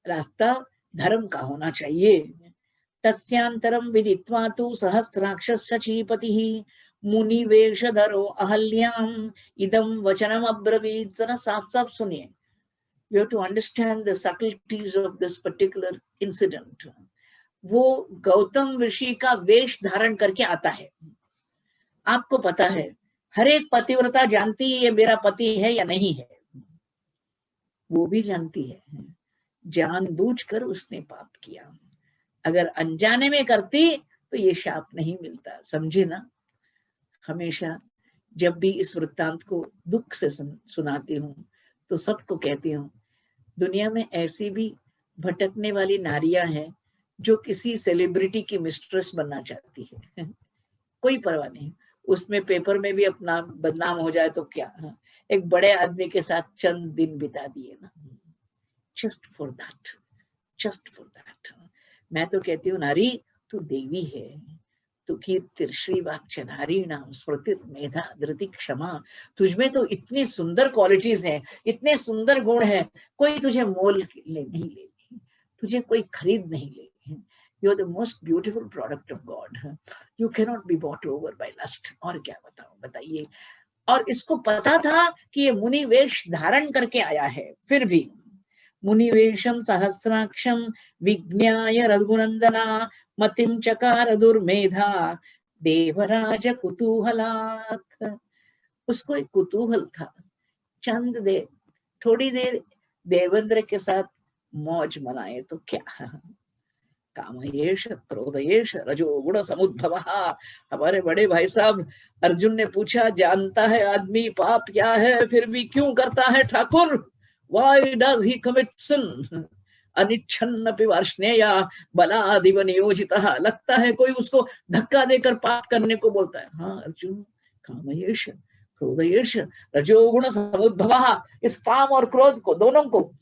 रास्ता धर्म का होना चाहिए। तस्यांतरम विदित्वा तु सहस्राक्ष सचीपति मुनिवेशधरो अहल्याम इदम वचनम अब्रवीत। जरा साफ साफ सुनिए, you have to understand the subtleties of this particular incident। वो गौतम ऋषि का वेश धारण करके आता है। आपको पता है हर एक पतिव्रता जानती है ये मेरा पति है या नहीं है, वो भी जानती है। जानबूझकर उसने पाप किया, अगर अनजाने में करती तो ये शाप नहीं मिलता, समझे ना। हमेशा जब भी इस वृत्तांत को दुख से सुनाती हूँ तो सबको कहती हूँ, दुनिया में ऐसी भी भटकने वाली नारियां हैं जो किसी सेलिब्रिटी की मिस्ट्रेस बनना चाहती है। कोई परवाह नहीं, उसमें पेपर में भी अपना बदनाम हो जाए तो क्या, एक बड़े आदमी के साथ चंद दिन बिता दिए ना, just for that, just for that. मैं तो कहती हूँ नारी तू देवी है, तू कीर्तिर श्रीवाक्चनारी नाम स्मृति मेधा धृति क्षमा। तुझमें तो इतनी सुंदर क्वालिटीज हैं, इतने सुंदर गुण हैं, कोई तुझे मोल नहीं लेगी, तुझे कोई खरीद नहीं लेगी। You are the most beautiful product of God. You cannot be bought over by lust। और क्या बताओ, बताइए। और इसको पता था कि ये मुनि वेश धारण करके आया है, फिर भी मुनिवेशम सहस्राक्षम विज्ञाय रघुनंदना मतिम चकार दुर्मेधा देवराज कुतूहलात्। उसको एक कुतूहल था, चंद देर, थोड़ी देर देवेंद्र के साथ मौज मनाए तो क्या। कामयेश क्रोधयेश रजोगुण समुद्भव। हमारे बड़े भाई साहब अर्जुन ने पूछा, जानता है आदमी पाप क्या है फिर भी क्यों करता है Thakur? Why does he commit sin? अनिच्छन्नपि वार्ष्णेया बलादिव नियोजितः। लगता है कोई उसको धक्का देकर पाप करने को बोलता है। हाँ अर्जुन, कामयेश क्रोधयेश रजोगुण समुद्भव, इस काम और क्रोध को, दोनों को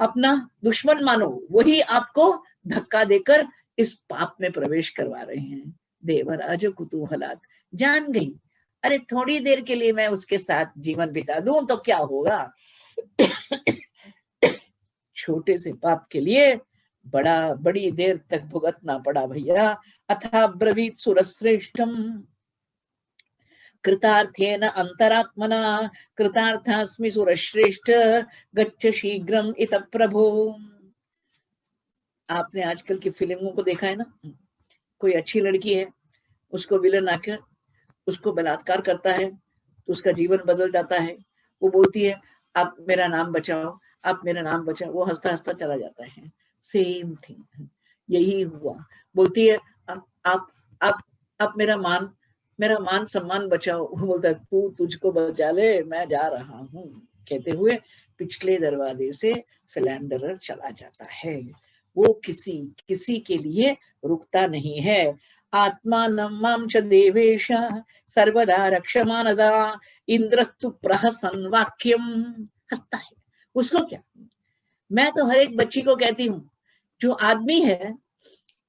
अपना दुश्मन मानो, वही आपको धक्का देकर इस पाप में प्रवेश करवा रहे हैं। देवराज कुतूहलात्, जान गई, अरे थोड़ी देर के लिए मैं उसके साथ जीवन बिता दूं तो क्या होगा। छोटे से पाप के लिए बड़ी देर तक भुगतना पड़ा भैया। अथा ब्रवीत सुरश्रेष्ठम कृतार्थेन अंतरात्मना कृतार्थास्मि सुरश्रेष्ठ गच्छ शीघ्रम इत प्रभो। आपने आजकल की फिल्मों को देखा है ना, कोई अच्छी लड़की है, उसको विलन आकर उसको बलात्कार करता है तो उसका जीवन बदल जाता है। वो बोलती है आप मेरा नाम बचाओ, आप मेरा नाम बचाओ, वो हंसता हंसता चला जाता है। सेम थिंग यही हुआ। बोलती है आप मेरा मान सम्मान बचाओ। वो बोलता है तू तुझको बचा ले, मैं जा रहा हूँ, कहते हुए पिछले दरवाजे से फिलैंडरर चला जाता है। वो किसी के लिए रुकता नहीं है। आत्मानं मां च देवेश सर्वदा रक्षमानदा इंद्रस्तु प्रहसन वाक्यम। हंसता है, उसको क्या। मैं तो हर एक बच्ची को कहती हूँ, जो आदमी है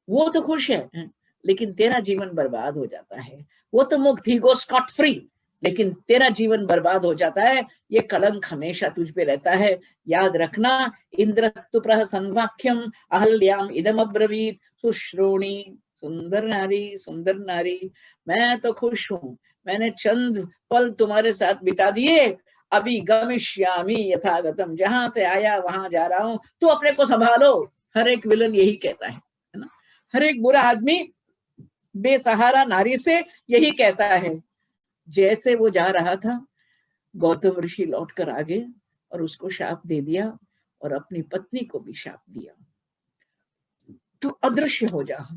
वो तो खुश है लेकिन तेरा जीवन बर्बाद हो जाता है। वो तो मुक्त, ही गो स्कॉट फ्री, लेकिन तेरा जीवन बर्बाद हो जाता है। ये कलंक हमेशा तुझ पे रहता है, याद रखना। इंद्रस्तु प्रहसन वाक्यम अहल्याम इदम अब्रवीत सुश्रोणी। सुंदर नारी, मैं तो खुश हूँ, मैंने चंद पल तुम्हारे साथ बिता दिए, अभी गमिष्यामि यथागतम, जहां से आया वहां जा रहा हूं, तू अपने को संभालो। हर एक विलन यही कहता है ना, हर एक बुरा आदमी बेसहारा नारी से यही कहता है। जैसे वो जा रहा था, गौतम ऋषि लौटकर आ गए और उसको शाप दे दिया और अपनी पत्नी को भी शाप दिया, तू अदृश्य हो जा,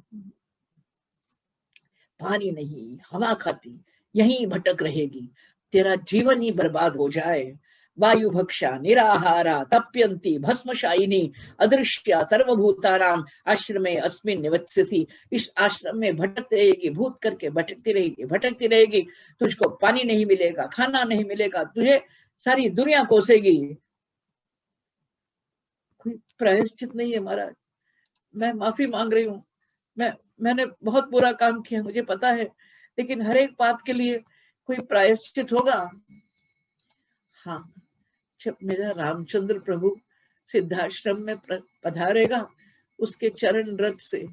पानी नहीं हवा खाती यहीं भटक रहेगी, तेरा जीवन ही बर्बाद हो जाए। वायु भक्षा निराहारा तप्यंती भस्मशायिनी अदृश्या सर्वभूतानाम आश्रमे अस्मिन् निवत्स्यति। इस आश्रम में भटकती रहेगी, भूत करके भटकती रहेगी। तुझको पानी नहीं मिलेगा, खाना नहीं मिलेगा, तुझे सारी दुनिया कोसेगी। कोई प्रायश्चित नहीं है महाराज, मैं माफी मांग रही हूँ, मैंने बहुत बुरा काम किया, मुझे पता है, लेकिन हर एक पाप के लिए कोई प्रायश्चित होगा। हाँ, जब मेरा रामचंद्र प्रभु सिद्धाश्रम में पधारेगा, उसके चरण रथ से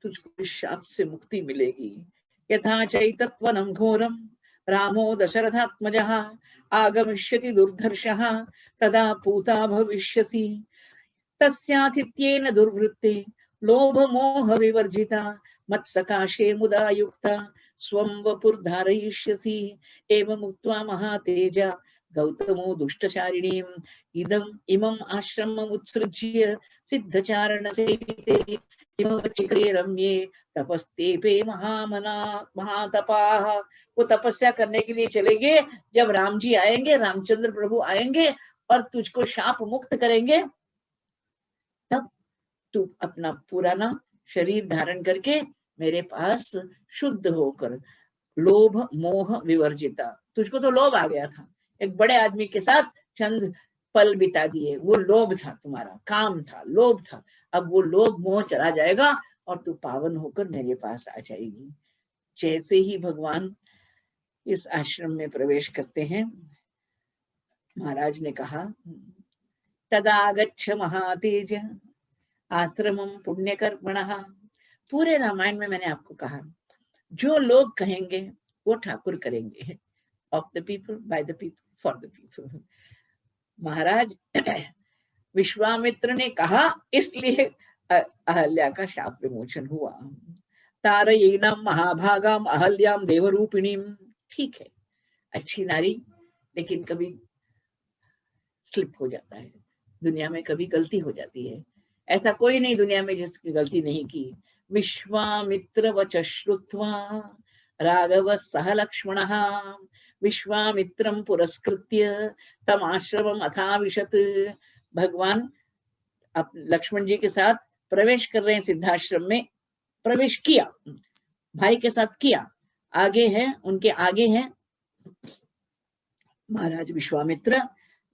तुझको इस शाप से मुक्ति मिलेगी। यथा चैतत्वनं घोरम रामो दशरथात्मजः आगमिष्यति दुर्धर्षः तदा पूता भविष्यसि। तस्यातिथ्येन दुर्वृत्ते लोभ मोह विवर्जिता मत्सकाशे मुदा युक्ता स्वं वपुर्धारयिष्यसि। एवं उक्त्वा महातेजा गौतमो दुष्टचारिणीम् इमम् आश्रमम् उत्सृज्य सिद्धचारण सेविते हिमवचिके रम्ये तपस्तेपे महातपाः। वो तपस्या करने के लिए चलेंगे, जब राम जी आएंगे, रामचंद्र प्रभु आएंगे और तुझको शाप मुक्त करेंगे, तब तू अपना पुराना शरीर धारण करके मेरे पास शुद्ध होकर लोभ मोह विवर्जिता। तुझको तो लोभ आ गया था, एक बड़े आदमी के साथ चंद पल बिता दिए, वो लोभ था, तुम्हारा काम था, लोभ था। अब वो लोभ मोह चला जाएगा और तू पावन होकर मेरे पास आ जाएगी। जैसे ही भगवान इस आश्रम में प्रवेश करते हैं, महाराज ने कहा तदा गच्छ महातेज आश्रमम पुण्यकर्मणः। पूरे रामायण में मैंने आपको कहा, जो लोग कहेंगे वो ठाकुर करेंगे of the people, by the people, for the people. Maharaj Vishwamitra ने कहा, इसलिए अहल्या का शाप विमोचन हुआ। तारयेनम महाभागाम अहल्याम देवरूपिणीम। ठीक है, अच्छी नारी, लेकिन कभी स्लिप हो जाता है, दुनिया में कभी गलती हो जाती है। ऐसा कोई नहीं दुनिया में जिसकी गलती नहीं की। विश्वामित्र वच श्रुत्वा राघव सह लक्ष्मण विश्वामित्रं पुरस्कृत्य तम आश्रमम अथाविशत। भगवान लक्ष्मण जी के साथ प्रवेश कर रहे हैं, सिद्धाश्रम में प्रवेश किया, भाई के साथ किया। आगे है, उनके आगे है महाराज विश्वामित्र।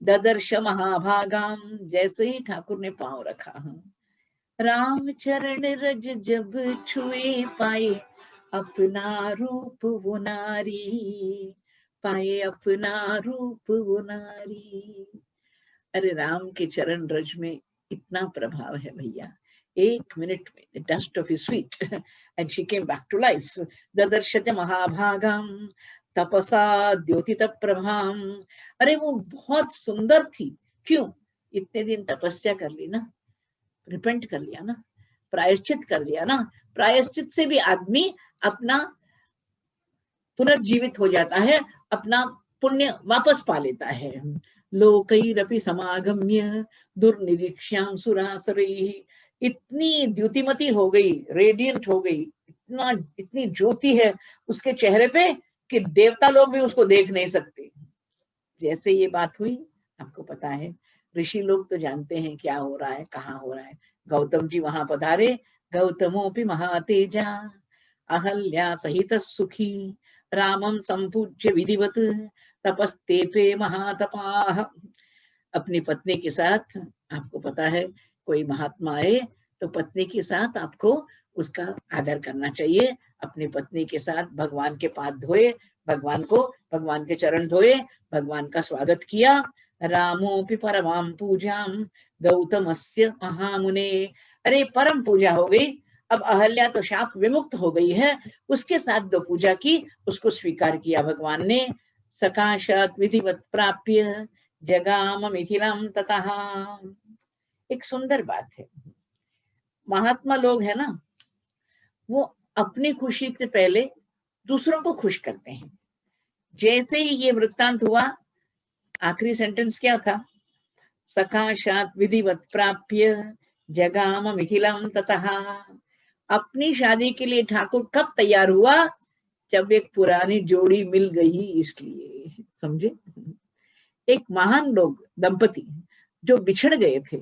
ददर्श महाभागाम, जैसे ही ठाकुर ने पांव रखा, राम चरण रज जब छुए पाए अपना रूप वो नारी, पाए अपना रूप वो नारी। अरे राम के चरण रज में इतना प्रभाव है भैया, 1 मिनट में the dust of his feet and she came back to life. ददर्शज महाभागाम तपसा द्योतित प्रभाम। अरे वो बहुत सुंदर थी, क्यों? इतने दिन तपस्या कर ली ना, रिपेंट कर लिया ना, प्रायश्चित कर लिया ना। प्रायश्चित से भी आदमी अपना पुनर्जीवित हो जाता है, अपना पुण्य वापस पा लेता है। लोकैरपि समागम्य दुर्निरीक्ष्याम सुरासुरैः। इतनी द्युतिमती हो गई, रेडियंट हो गई, इतनी ज्योति है उसके चेहरे पे कि देवता लोग भी उसको देख नहीं सकते। जैसे ये बात हुई, आपको पता है, ऋषि लोग तो जानते हैं क्या हो रहा है, कहाँ हो रहा है। गौतम जी वहां पधारे। गौतमोपि महातेजा अहल्या सहित सुखी रामम संपूज्य विधिवत तपस्तेपे महातपाः। अपनी पत्नी के साथ, आपको पता है, कोई महात्मा आए तो पत्नी के साथ आपको उसका आदर करना चाहिए। अपनी पत्नी के साथ भगवान के पाद धोए, भगवान के चरण धोए, भगवान का स्वागत किया। रामोपि परमां पूजाम गौतमस्य महामुने। अरे परम पूजा हो गई। अब अहल्या तो शाप विमुक्त हो गई है, उसके साथ 2 पूजा की, उसको स्वीकार किया भगवान ने। सकाशात विधिवत प्राप्य जगाम मिथिलाम ततः। एक सुंदर बात है, महात्मा लोग है ना, वो अपनी खुशी से पहले दूसरों को खुश करते हैं। जैसे ही ये वृत्तांत हुआ, आखिरी सेंटेंस क्या था? सकाशात विधिवत प्राप्य जगाम मिथिलाम ततः। अपनी शादी के लिए ठाकुर कब तैयार हुआ? जब एक पुरानी जोड़ी मिल गई, इसलिए। समझे? एक महान लोग दंपति जो बिछड़ गए थे,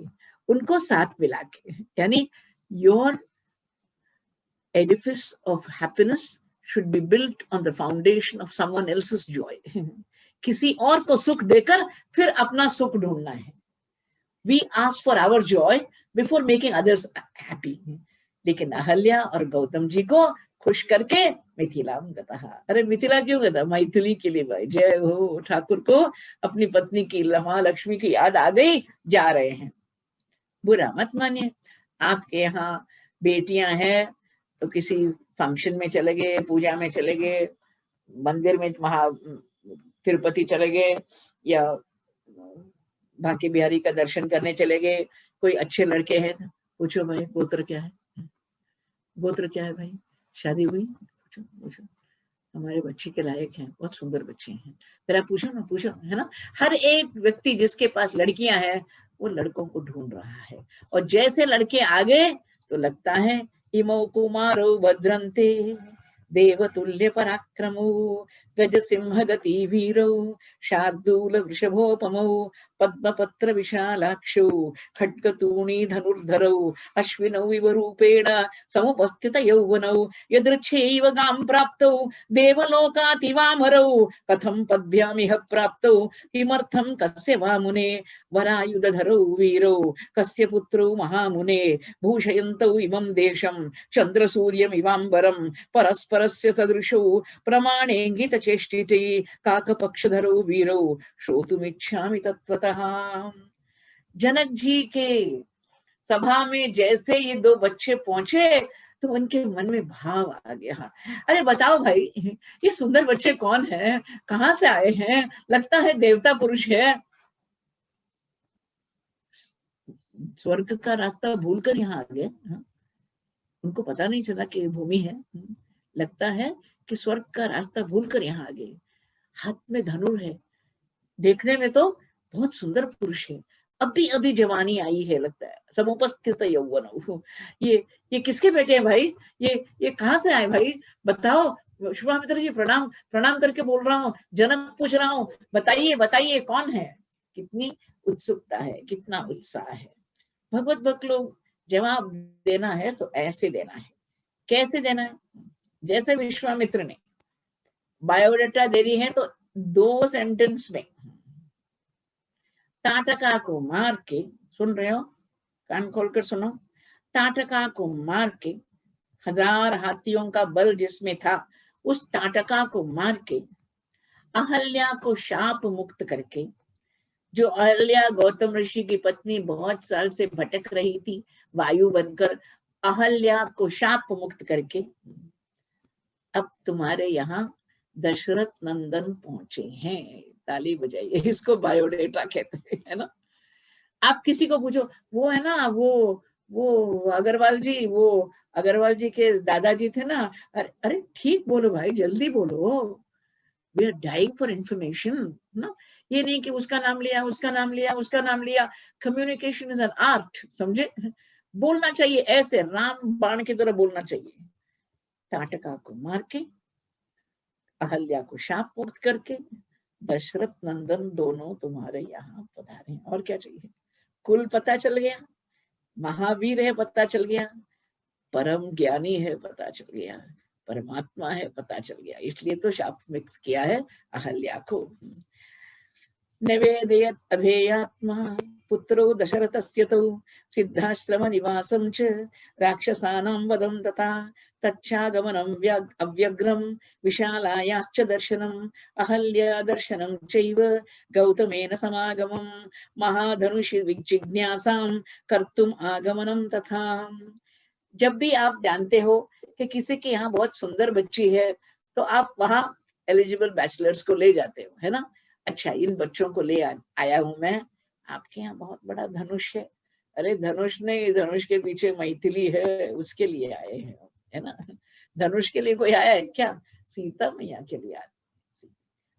उनको साथ मिला के, यानी your edifice of happiness should be built on the foundation of someone else's joy. किसी और को सुख देकर फिर अपना सुख ढूंढना है। We ask for our joy before making others happy. लेकिन अहल्या और गौतम जी को खुश करके मिथिलाम गतः। अरे मिथिला क्यों गता? मैथिली के लिए भाई। जय हो, ठाकुर को अपनी पत्नी की, महालक्ष्मी की याद आ गई, जा रहे हैं। बुरा मत मानिए, आपके यहाँ बेटियां हैं तो किसी फंक्शन में चले गए, पूजा में चले गए, मंदिर में तिरुपति चले गए, या बांके बिहारी का दर्शन करने चले गए, कोई अच्छे लड़के हैं, पूछो भाई गोत्र क्या है, गोत्र क्या है भाई, शादी हुई, पूछो पूछो, हमारे बच्चे के लायक हैं, बहुत सुंदर बच्चे हैं, फिर आप पूछो ना, पूछो, है ना। हर एक व्यक्ति जिसके पास लड़कियां हैं वो लड़कों को ढूंढ रहा है, और जैसे लड़के आ गए तो लगता है इमो कुमारो भद्रन्ते देवतुल्य पराक्रमो गज सिंह गति वीरौ शार्दूल वृषभोपमौ पद्मपत्र विशालाक्षौ खड्गतूणी धनुर्धरौ अश्विनौ इव रूपेण समुपस्थित यौवनौ यदृच्छैव गां प्राप्तौ देवलोकातिवामरौ कथं पद्भ्यामिह प्राप्तौ किमर्थं कस्य वा मुने वरायुधरौ वीरौ कस्य पुत्रौ महामुने भूषयन्तौ इमं देशं चन्द्रसूर्यमिवाम्बरं परस्परस्य सदृशौ प्रमाणेङ्गित चेष्टिते काकपक्षधरौ वीरौ श्रोतुमिच्छामि तत्वतः। जनक जी के सभा में जैसे ये 2 बच्चे पहुंचे, तो उनके मन में भाव आ गया, अरे बताओ भाई, ये सुंदर बच्चे कौन है, कहाँ से आए हैं, लगता है देवता पुरुष है, स्वर्ग का रास्ता भूलकर यहाँ आ गए। उनको पता नहीं चला कि भूमि है, लगता है कि स्वर्ग का रास्ता भूलकर यहाँ आ गए। हाथ में धनुर है, देखने में तो बहुत सुंदर पुरुष है, अभी अभी जवानी आई है, लगता है समुपस्थित यौवन। ये किसके बेटे हैं भाई, ये कहाँ से आए भाई, बताओ। विश्वामित्र जी प्रणाम प्रणाम करके बोल रहा हूँ, जनक पूछ रहा हूँ, बताइए बताइए कौन है। कितनी उत्सुकता है, कितना उत्साह है। भगवत भक्त लोग जवाब देना है तो ऐसे देना है। कैसे देना है? जैसे विश्वामित्र ने बायोडाटा दे रही है तो 2 सेंटेंस में ताटका को मार के, सुन रहे हो, कान खोलकर सुनो, ताटका को मार के, 1000 हाथियों का बल जिसमें था, उस ताटका को मार के अहल्या को शाप मुक्त करके, जो अहल्या गौतम ऋषि की पत्नी बहुत साल से भटक रही थी वायु बनकर, अहल्या को शाप मुक्त करके अब तुम्हारे यहाँ दशरथ नंदन पहुंचे हैं। ताली बजाइए, इसको बायोडेटा कहते हैं ना। आप किसी को पूछो, वो है ना, वो अग्रवाल जी, वो अग्रवाल जी के दादाजी थे ना, अरे ठीक बोलो भाई, जल्दी बोलो, we are dying for information ना। ये नहीं कि उसका नाम लिया, उसका नाम लिया, उसका नाम लिया। कम्युनिकेशन इज एन आर्ट, समझे। बोलना चाहिए ऐसे, राम बाण की तरह बोलना चाहिए। ताटका को मार के, अहल्या को शाप मुक्त करके, दशरथ नंदन दोनों तुम्हारे यहाँ पधारे। और क्या चाहिए? कुल पता चल गया, महावीर है पता चल गया, परम ज्ञानी है पता चल गया, परमात्मा है पता चल गया, इसलिए तो शाप मुक्त किया है अहल्या को। निवेदयत अभेयात्मा पुत्रो दशरथस्य तौ सिद्धाश्रम निवासं च राक्षसानां वधं तथा तच्चागमनं अव्यग्रं विशालायाश्च दर्शनम् अहल्या दर्शनं चैव गौतमेन समागमं महाधनुषि जिज्ञासां कर्तुम् आगमनं तथा। जब भी आप जानते हो कि किसी के यहाँ बहुत सुंदर बच्ची है तो आप वहां एलिजिबल बैचलर्स को ले जाते हो, है ना। अच्छा, इन बच्चों को ले आया हूं मैं, आपके यहाँ बहुत बड़ा धनुष है। अरे धनुष नहीं, धनुष के पीछे मैथिली है, उसके लिए आए हैं, है ना। धनुष के लिए कोई आया है क्या? सीता मैया के लिए आए।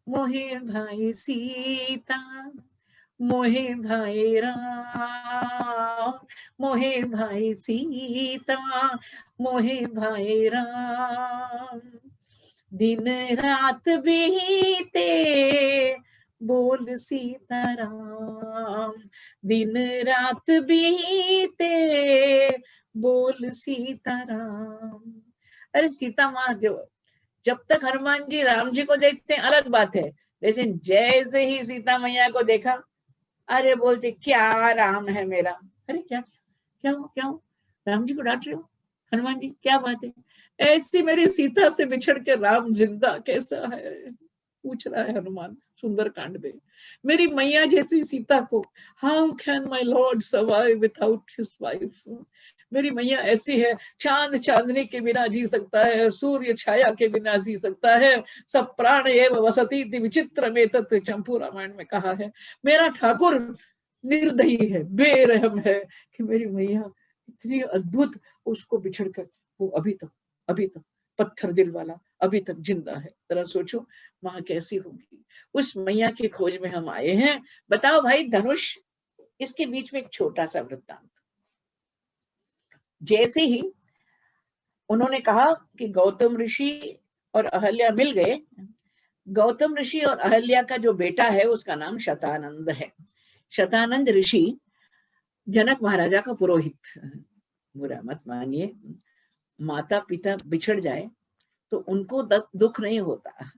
मोहे भाई सीता, मोहे भाई राम, मोहे भाई सीता, मोहे भाई राम, दिन रात बीते बोल सीताराम, दिन रात बीते बोल सीताराम। अरे सीता माँ जो, जब तक हनुमान जी राम जी को देखते हैं अलग बात है, लेकिन जैसे ही सीता मैया को देखा, अरे बोलते क्या राम है मेरा। अरे क्या क्या हो, क्या हो, राम जी को डांट रहे हो, हनुमान जी क्या बात है, ऐसी मेरी सीता से बिछड़ के राम जिंदा कैसा है, पूछ रहा है हनुमान सुंदर कांड में। मेरी मैया जैसी सीता को, how can my lord survive without his wife. मेरी मैया ऐसी है, चांद चांदनी के बिना जी सकता है, सूर्य छाया के बिना जी सकता है, सब प्राण एवं वसती विचित्र में तत्व, चंपू रामायण में कहा है। मेरा ठाकुर निर्दयी है, बेरहम है कि मेरी मैया इतनी अद्भुत, उसको बिछड़कर वो अभी तक पत्थर दिल वाला अभी तक जिंदा है। जरा सोचो वहां कैसी होगी। उस मैया की खोज में हम आए हैं। बताओ भाई, धनुष, इसके बीच में एक छोटा सा वृत्तांत। जैसे ही उन्होंने कहा कि गौतम ऋषि और अहल्या मिल गए, गौतम ऋषि और अहल्या का जो बेटा है उसका नाम शतानंद है। शतानंद ऋषि जनक महाराजा का पुरोहित। बुरा मत मानिए, माता पिता बिछड़ जाए तो उनको दुख नहीं होता।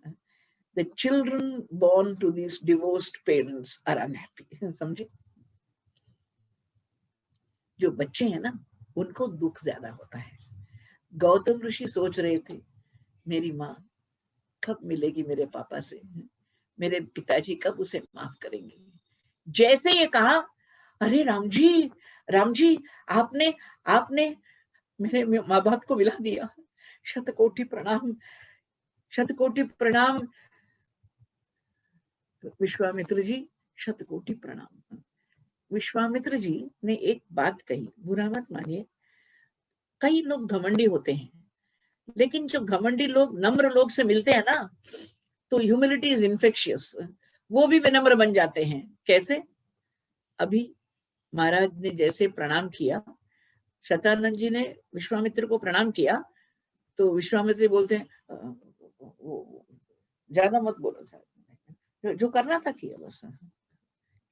The children born to these divorced parents are unhappy, समझे। जो बच्चे हैं ना, उनको दुख ज्यादा होता है। गौतम ऋषि सोच रहे थे, मेरी माँ कब मिलेगी मेरे पापा से, मेरे पिताजी कब उसे माफ करेंगे। जैसे ये कहा, अरे राम जी आपने मेरे माँ बाप को मिला दिया। शतकोटि प्रणाम, शतकोटि प्रणाम विश्वामित्र जी, शतकोटि प्रणाम। विश्वामित्र जी ने एक बात कही, बुरा मत मानिए। कई लोग घमंडी होते हैं, लेकिन जो घमंडी लोग नम्र लोग से मिलते हैं ना, तो ह्यूमिलिटी इज इन्फेक्शियस, वो भी विनम्र बन जाते हैं। कैसे? अभी महाराज ने जैसे प्रणाम किया, शतानंद जी ने विश्वामित्र को प्रणाम किया, तो विश्वामित्र बोलते हैं ज्यादा मत बोलो, जो करना था किया बस।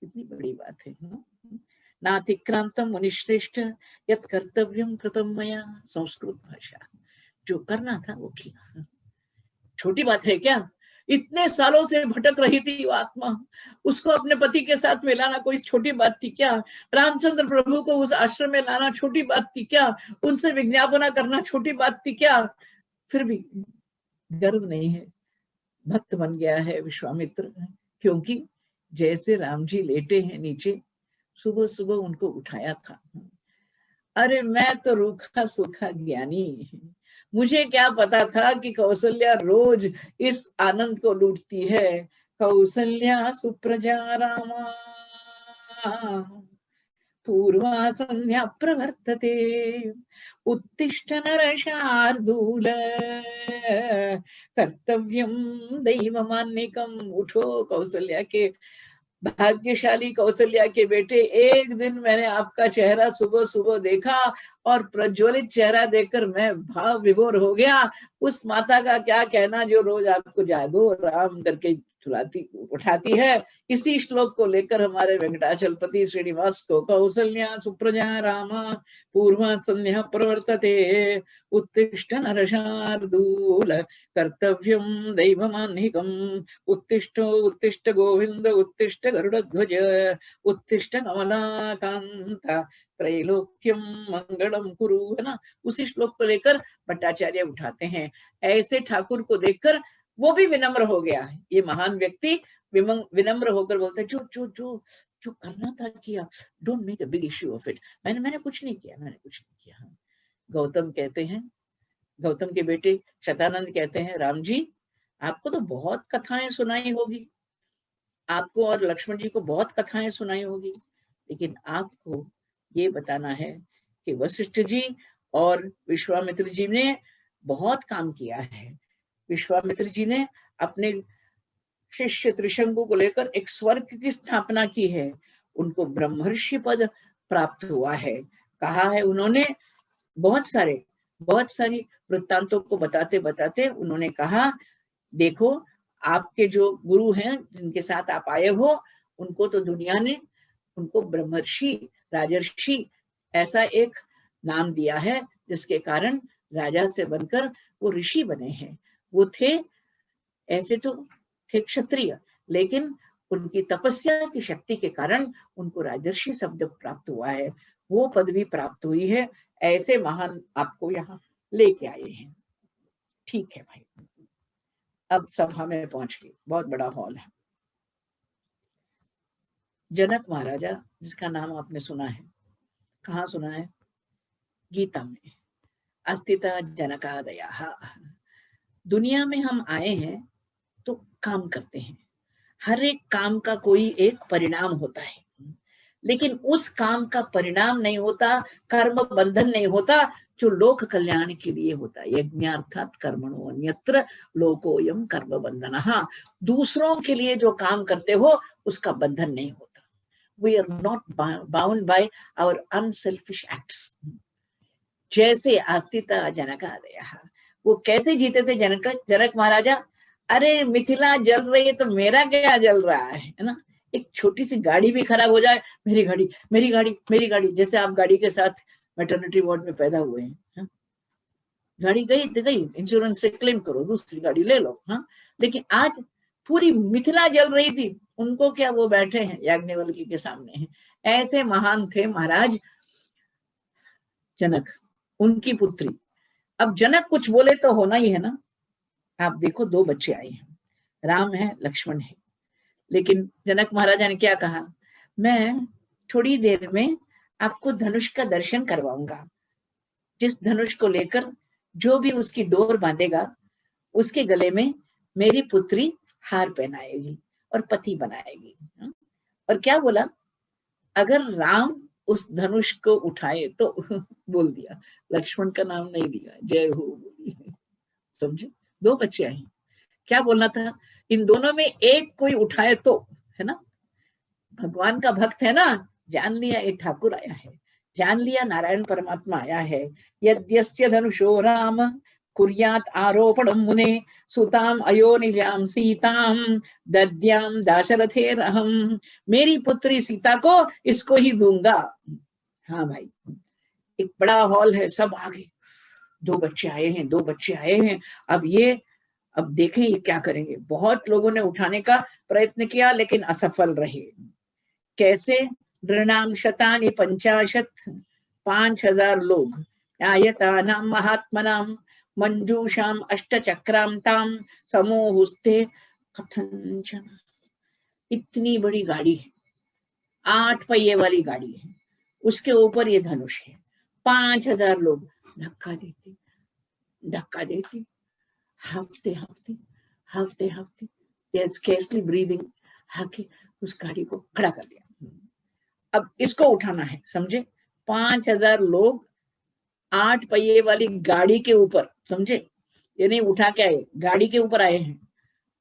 कितनी बड़ी बात है ना। नातिक्रांतम मुनिश्रेष्ठ यत् कर्तव्यम कृतम मया, संस्कृत भाषा। जो करना था वो किया। छोटी बात है क्या? इतने सालों से भटक रही थी वो आत्मा, उसको अपने पति के साथ मिलाना कोई छोटी बात थी क्या? रामचंद्र प्रभु को उस आश्रम में लाना छोटी बात थी क्या? उनसे विज्ञापना करना छोटी बात थी क्या? फिर भी गर्व नहीं है, भक्त बन गया है विश्वामित्र। क्योंकि जैसे राम जी लेटे हैं नीचे, सुबह सुबह उनको उठाया था। अरे मैं तो रूखा सूखा ज्ञानी, मुझे क्या पता था कि कौशल्या रोज इस आनंद को लूटती है। कौशल्या सुप्रजा रामा पूर्वा संध्या प्रवर्तते, उत्तिष्ठ नरशार्दूल कर्तव्यम दैवमान्यकम। उठो कौशल्या के भाग्यशाली कौशल्या के बेटे, एक दिन मैंने आपका चेहरा सुबह सुबह देखा और प्रज्वलित चेहरा देखकर मैं भाव विभोर हो गया। उस माता का क्या कहना जो रोज आपको जागो राम करके उठाती है। इसी श्लोक को लेकर हमारे वेंकटाचलपति श्रीनिवास को कौसल्या सुप्रजा रामा पूर्वा संध्या प्रवर्तते, उत्तिष्ठ नरशार्दूल कर्तव्यम दैवमान्निकम्, उत्तिष्ठ उत्तिष्ठ गोविंद उत्तिष्ठ गरुड़ध्वज उत्तिष्ठ कमलाकांत त्रैलोक्यम मंगलम कुरु, है ना। उसी श्लोक को लेकर भट्टाचार्य उठाते हैं। ऐसे ठाकुर को देखकर वो भी विनम्र हो गया है। ये महान व्यक्ति विनम्र होकर बोलता है जो जो जो जो करना था किया, don't make a big issue of it. मैंने कुछ नहीं किया, मैंने कुछ नहीं किया। गौतम कहते हैं, गौतम के बेटे शतानंद कहते हैं, राम जी आपको तो बहुत कथाएं सुनाई होगी, आपको और लक्ष्मण जी को बहुत कथाएं सुनाई होगी, लेकिन आपको ये बताना है कि वशिष्ठ जी और विश्वामित्र जी ने बहुत काम किया है। विश्वामित्र जी ने अपने शिष्य त्रिशंकु को लेकर एक स्वर्ग की स्थापना की है, उनको ब्रह्मर्षि पद प्राप्त हुआ है। कहा है उन्होंने, बहुत सारी वृत्तांतों को बताते बताते उन्होंने कहा, देखो आपके जो गुरु हैं जिनके साथ आप आए हो, उनको तो दुनिया ने उनको ब्रह्मर्षि राजर्षि ऐसा एक नाम दिया है, जिसके कारण राजा से बनकर वो ऋषि बने हैं। वो थे ऐसे तो थे क्षत्रिय, लेकिन उनकी तपस्या की शक्ति के कारण उनको राजर्षि शब्द प्राप्त हुआ है, वो पदवी प्राप्त हुई है। ऐसे महान आपको यहाँ लेके आए हैं। ठीक है भाई, अब सभा में पहुंच गए, बहुत बड़ा हॉल है। जनक महाराजा, जिसका नाम आपने सुना है, कहाँ सुना है? गीता में। अस्तिता जनकादया। दुनिया में हम आए हैं तो काम करते हैं, हर एक काम का कोई एक परिणाम होता है, लेकिन उस काम का परिणाम नहीं होता, कर्म बंधन नहीं होता जो लोक कल्याण के लिए होता है। यज्ञार्थात कर्मणो अन्यत्र लोकोयम कर्म बंधनः। दूसरों के लिए जो काम करते हो उसका बंधन नहीं होता। We are not bound by our unselfish acts. जैसे आस्तिता जनकादयः, वो कैसे जीते थे जनक महाराजा? अरे मिथिला जल रही है तो मेरा क्या जल रहा है ना। एक छोटी सी गाड़ी भी खराब हो जाए, मेरी गाड़ी मेरी गाड़ी मेरी गाड़ी। जैसे आप गाड़ी के साथ मैटरनिटी वार्ड में पैदा हुए हैं, गाड़ी गई तो गई, इंश्योरेंस से क्लेम करो, दूसरी गाड़ी ले लो। हाँ, लेकिन आज पूरी मिथिला जल रही थी, उनको क्या, वो बैठे हैं याज्ञवल्क्य के सामने हैं। ऐसे महान थे महाराज जनक, उनकी पुत्री। अब जनक कुछ बोले तो होना ही है ना। आप देखो, 2 बच्चे आए हैं, राम है लक्ष्मण है, लेकिन जनक महाराजा ने क्या कहा? मैं थोड़ी देर में आपको धनुष का दर्शन करवाऊंगा, जिस धनुष को लेकर जो भी उसकी डोर बांधेगा उसके गले में मेरी पुत्री हार पहनाएगी और पति बनाएगी। और क्या बोला, अगर राम उस धनुष को उठाए तो बोल दिया, लक्ष्मण का नाम नहीं लिया, जय हो बोली। समझे, 2 बच्चे आए, क्या बोलना था, इन दोनों में एक कोई उठाए तो, है ना, भगवान का भक्त है ना, जान लिया ये ठाकुर आया है, जान लिया नारायण परमात्मा आया है। यद्यस्य धनुषो राम कुर्यात आरोपणम मुने सुताम अयोनिजाम सीताम दद्याम दाशरथेरहम, मेरी पुत्री सीता को इसको ही दूंगा। हाँ भाई, एक बड़ा हॉल है, सब आगे, 2 बच्चे आए हैं, 2 बच्चे आए हैं। अब देखें ये क्या करेंगे। बहुत लोगों ने उठाने का प्रयत्न किया लेकिन असफल रहे। कैसे, नृणाम शतानि पंचाशत, 5000 लोग, आयतानाम महात्मनाम मंजूषाम अष्टचक्रांताम समूहुस्ते कथंचन। इतनी बड़ी गाड़ी है, 8 पहिए वाली गाड़ी है, उसके ऊपर ये धनुष है, 5000 लोग धक्का देते धक्का देते, हफ्ते हफ्ते हफ्ते हफ्ते, they are scarcely breathing, आके उस गाड़ी को खड़ा कर दिया। अब इसको उठाना है, समझे, 5000 लोग 8 पहिए वाली गाड़ी के ऊपर, समझे, ये नहीं उठा के आए, गाड़ी के ऊपर आए हैं,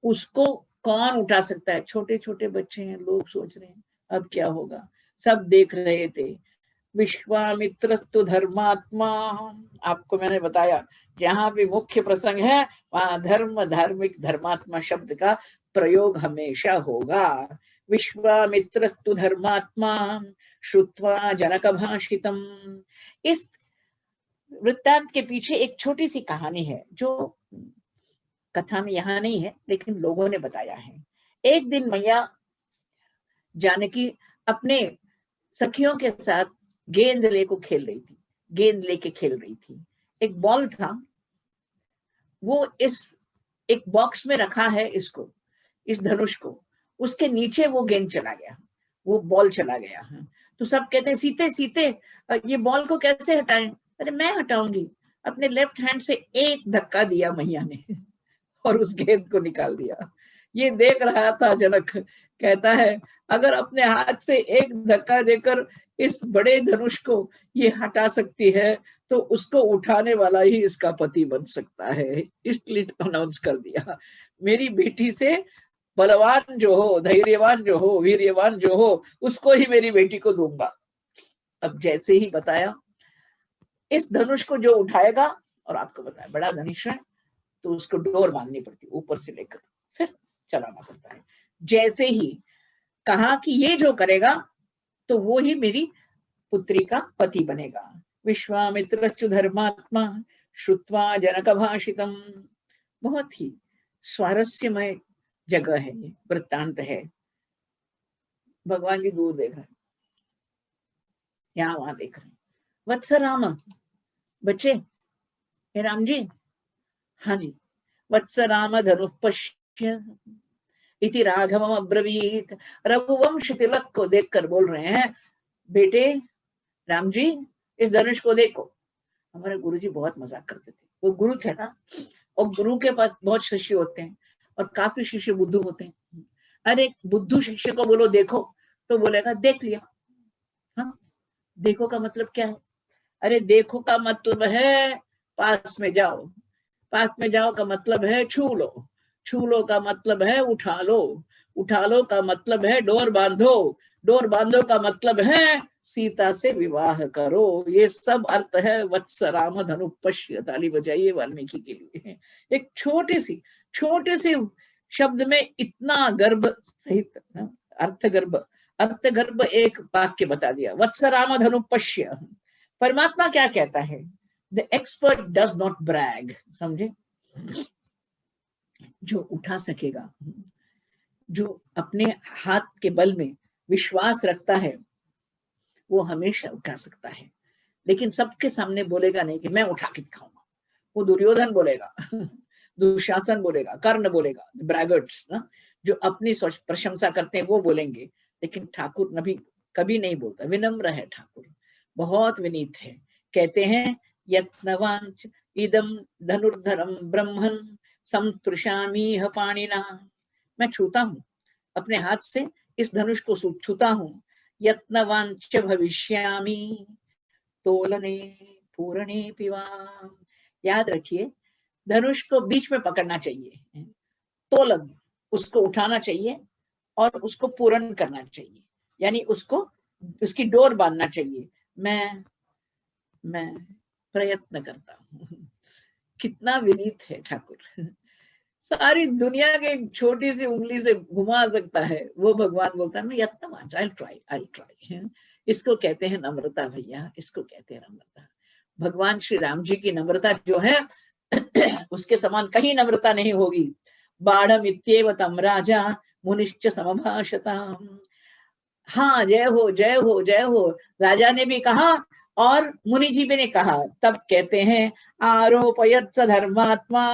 उसको कौन उठा सकता है। छोटे छोटे बच्चे हैं, लोग सोच रहे हैं अब क्या होगा, सब देख रहे थे। विश्वामित्रस्तु धर्मात्मा, आपको मैंने बताया जहां भी मुख्य प्रसंग है वहां धर्म, धार्मिक, धर्मात्मा शब्द का प्रयोग हमेशा होगा। विश्वामित्रस्तु धर्मात्मा श्रुत्वा जनक भाषितम। इस वृत्तांत के पीछे एक छोटी सी कहानी है जो कथा में यहाँ नहीं है लेकिन लोगों ने बताया है। एक दिन मैया जानकी अपने सखियों के साथ गेंद लेके खेल रही थी। एक बॉल था, वो इस एक बॉक्स में रखा है, इसको, इस धनुष को, उसके नीचे वो गेंद चला गया, वो बॉल चला गया। तो सब कहते सीते सीते ये बॉल को कैसे हटाएं। अरे मैं हटाऊंगी। अपने लेफ्ट हैंड से एक धक्का दिया मैया ने और उस गेंद को निकाल दिया। ये देख रहा था जनक, कहता है अगर अपने हाथ से एक धक्का देकर इस बड़े धनुष को ये हटा सकती है तो उसको उठाने वाला ही इसका पति बन सकता है, इसलिए अनाउंस कर दिया। मेरी बेटी से बलवान जो हो, धैर्यवान जो हो, वीर्यवान जो हो, उसको ही मेरी बेटी को दूंगा। अब जैसे ही बताया, इस धनुष को जो उठाएगा, और आपको बताया बड़ा धनुष है तो उसको डोर बांधनी पड़ती है ऊपर से लेकर, फिर चलाना पड़ता है। जैसे ही कहा कि ये जो करेगा तो वो ही मेरी पुत्री का पति बनेगा। विश्वामित्रश्च धर्मात्मा श्रुत्वा जनक भाषितम। बहुत ही स्वारस्यमय जगह है, ये वृत्तांत है। भगवान जी दूर देख रहे हैं, यहाँ वहां देख रहे हैं। वत्स राम, बच्चे, हे राम जी, हाँ जी, वत्स राम धनुः पश्य इति राघवम अब्रवीत। रघुवंश तिलक को देखकर बोल रहे हैं, बेटे राम जी इस धनुष को देखो। हमारे गुरुजी बहुत मजाक करते थे, वो गुरु थे ना, और गुरु के पास बहुत शिष्य होते हैं और काफी शिष्य बुद्धू होते हैं। अरे बुद्धू शिष्य को बोलो देखो तो बोलेगा देख लिया। हाँ, देखो का मतलब क्या है? अरे देखो का मतलब है पास में जाओ, पास में जाओ का मतलब है छू लो, छू लो का मतलब है उठा लो, उठा लो का मतलब है डोर बांधो, डोर बांधो का मतलब है सीता से विवाह करो। ये सब अर्थ है वत्स राम धनु पश्य। ताली बजाइए वाल्मीकि के लिए। एक छोटे से शब्द में इतना गर्भ सहित अर्थ गर्भ एक वाक्य बता दिया, वत्स राम धनु पश्य। परमात्मा क्या कहता है, the expert does not brag, समझे, जो उठा सकेगा, जो अपने हाथ के बल में विश्वास रखता है वो हमेशा उठा सकता है। लेकिन सबके सामने बोलेगा नहीं कि मैं उठा के दिखाऊंगा। वो दुर्योधन बोलेगा, दुशासन बोलेगा, कर्ण बोलेगा, ब्रैगर्ट्स ना, जो अपनी प्रशंसा करते हैं वो बोलेंगे। लेकिन ठाकुर कभी नहीं बोलता, विनम्र है ठाकुर, बहुत विनीत है। कहते हैं यत्नवांच इदम धनुर्धरम ब्रह्मन संस्पृशामीह पाणिना। मैं छूता हूँ, अपने हाथ से इस धनुष को छूता हूँ। यत्नवांच भविष्यामि तोलने पूरणे पिवा। याद रखिए, धनुष को बीच में पकड़ना चाहिए, तोलन, उसको उठाना चाहिए और उसको पूर्ण करना चाहिए, यानी उसको, उसकी डोर बांधना चाहिए। मैं प्रयत्न करता हूँ। कितना विनीत है ठाकुर, सारी दुनिया के एक छोटी सी उंगली से घुमा सकता है, वो भगवान बोलता है मैं यत्नवांच, आई ट्राई। इसको कहते हैं नम्रता भैया, इसको कहते हैं नम्रता। भगवान श्री राम जी की नम्रता जो है उसके समान कहीं नम्रता नहीं होगी। बाढ़ इत्येव तम राजा मुनिश्च समभाषताम। हाँ, जय हो जय हो जय हो, राजा ने भी कहा और मुनि जी भी ने कहा। तब कहते हैं आरोपयत् स धर्मात्मा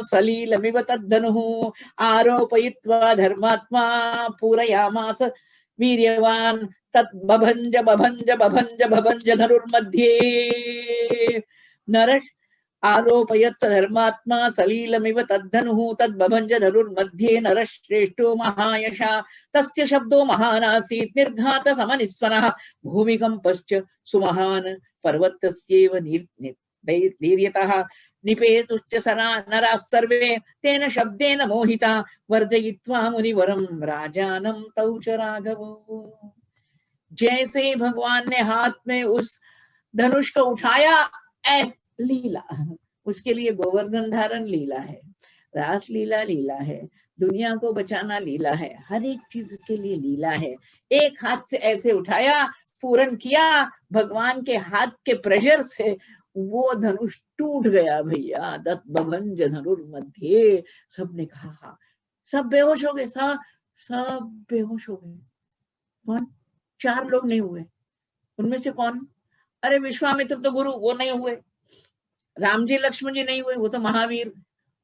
सलीलमिव तद्धनुः आरोपयित्वा धर्मात्मा पूरयामास वीर्यवान तत् बभंज बभंज बभंज बभंज धनुर्मध्ये नरः आरोपयत् स धर्मात्मा सलीलमिव तद्धनुः तद्बभंज धनुर्मध्ये नरः श्रेष्ठो महायशा तस्य शब्दो महानासीत् निर्घात समनिस्वनः भूमिकम्पश्च सुमहान् पर्वतस्यैव धैर्यतः निपेतुश्च नराः सर्वे तेन शब्देन मोहिता वर्जयित्वा मुनिवरं राजानं तौ च राघवो। जैसे भगवान ने हाथ में उस धनुष को उठाया, ऐस लीला, उसके लिए गोवर्धन धारण लीला है, रास लीला लीला है, दुनिया को बचाना लीला है, हर एक चीज के लिए लीला है। एक हाथ से ऐसे उठाया, पूर्ण किया, भगवान के हाथ के प्रेशर से वो धनुष टूट गया भैया। दत्त बभंज धनुर्मध्ये। सबने कहा, सब बेहोश हो गए, सब बेहोश हो गए। कौन? 4 लोग नहीं हुए। उनमें से कौन? अरे विश्वामित्र तो गुरु, वो नहीं हुए। राम जी लक्ष्मण जी नहीं हुए, वो तो महावीर।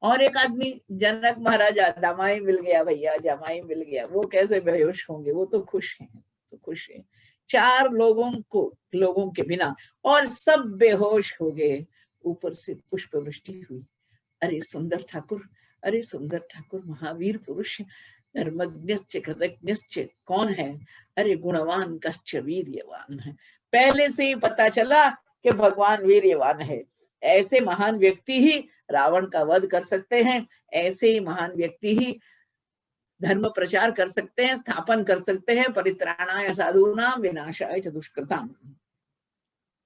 और एक आदमी जनक महाराजा, जमाई मिल गया भैया, जमाई मिल गया। वो कैसे बेहोश होंगे? वो तो खुश हैं, तो खुश हैं। 4 लोगों के बिना और सब बेहोश हो गए। ऊपर से पुष्प वृष्टि हुई। अरे सुंदर ठाकुर, अरे सुंदर ठाकुर, महावीर पुरुष, धर्मज्ञश्च कृतज्ञश्च कौन है? अरे गुणवान कश्च वीर्यवान है। पहले से ही पता चला कि भगवान वीर्यवान है। ऐसे महान व्यक्ति ही रावण का वध कर सकते हैं, ऐसे ही महान व्यक्ति ही धर्म प्रचार कर सकते हैं, स्थापन कर सकते हैं। परित्राणाय साधूनां विनाशाय च दुष्कृताम्।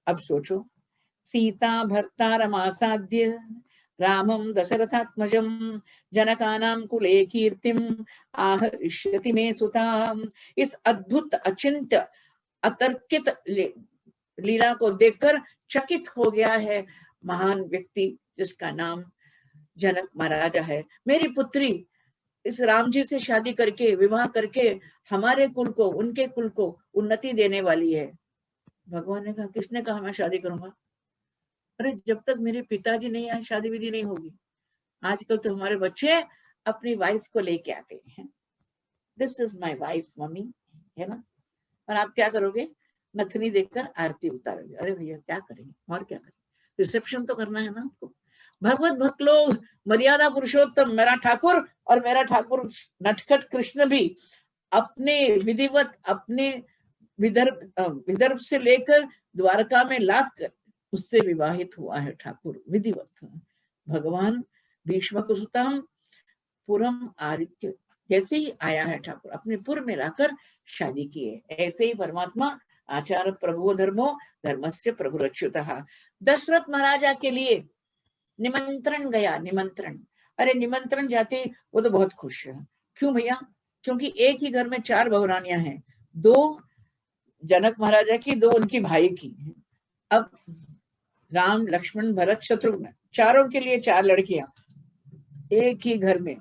अब सोचो, सीता भर्तारमासाद्य रामं दशरथात्मजं जनकानां कुले कीर्तिम आहरिष्यति मे सुताम। इस अद्भुत अचिंत्य अतर्कित लीला को देखकर चकित हो गया है महान व्यक्ति जिसका नाम जनक महाराजा है। मेरी पुत्री इस राम जी से शादी करके, विवाह करके हमारे कुल को, उनके कुल को उन्नति देने वाली है। भगवान ने कहा, किसने कहा मैं शादी करूंगा? अरे जब तक मेरे पिताजी नहीं आए शादी विधि नहीं होगी। आजकल तो हमारे बच्चे अपनी वाइफ को लेके आते हैं, this is my wife mummy, है ना? और आप क्या करोगे? नथनी देखकर आरती उतारोगे। अरे भैया क्या करेंगे, और क्या करेंगे? रिसेप्शन तो करना है ना आपको। भगवत भक्त लोग, मर्यादा पुरुषोत्तम मेरा ठाकुर और मेरा ठाकुर नटखट कृष्ण भी अपने विधिवत, अपने विदर्भ से लेकर द्वारका में लाकर उससे विवाहित हुआ है ठाकुर विधिवत। भगवान भीष्म कुसुताम पुरम आदित्य जैसे ही आया है ठाकुर, अपने पुर में लाकर शादी की है। ऐसे ही परमात्मा आचार प्रभु धर्मो धर्मस्य प्रभुरच्युतः। दशरथ महाराजा के लिए निमंत्रण गया, निमंत्रण। अरे निमंत्रण जाते वो तो बहुत खुश है। क्यों भैया? क्योंकि एक ही घर में 4 बहुरानियां हैं, 2 जनक महाराजा की, 2 उनकी भाई की। अब राम लक्ष्मण भरत शत्रुघ्न, चारों के लिए 4 लड़कियां एक ही घर में।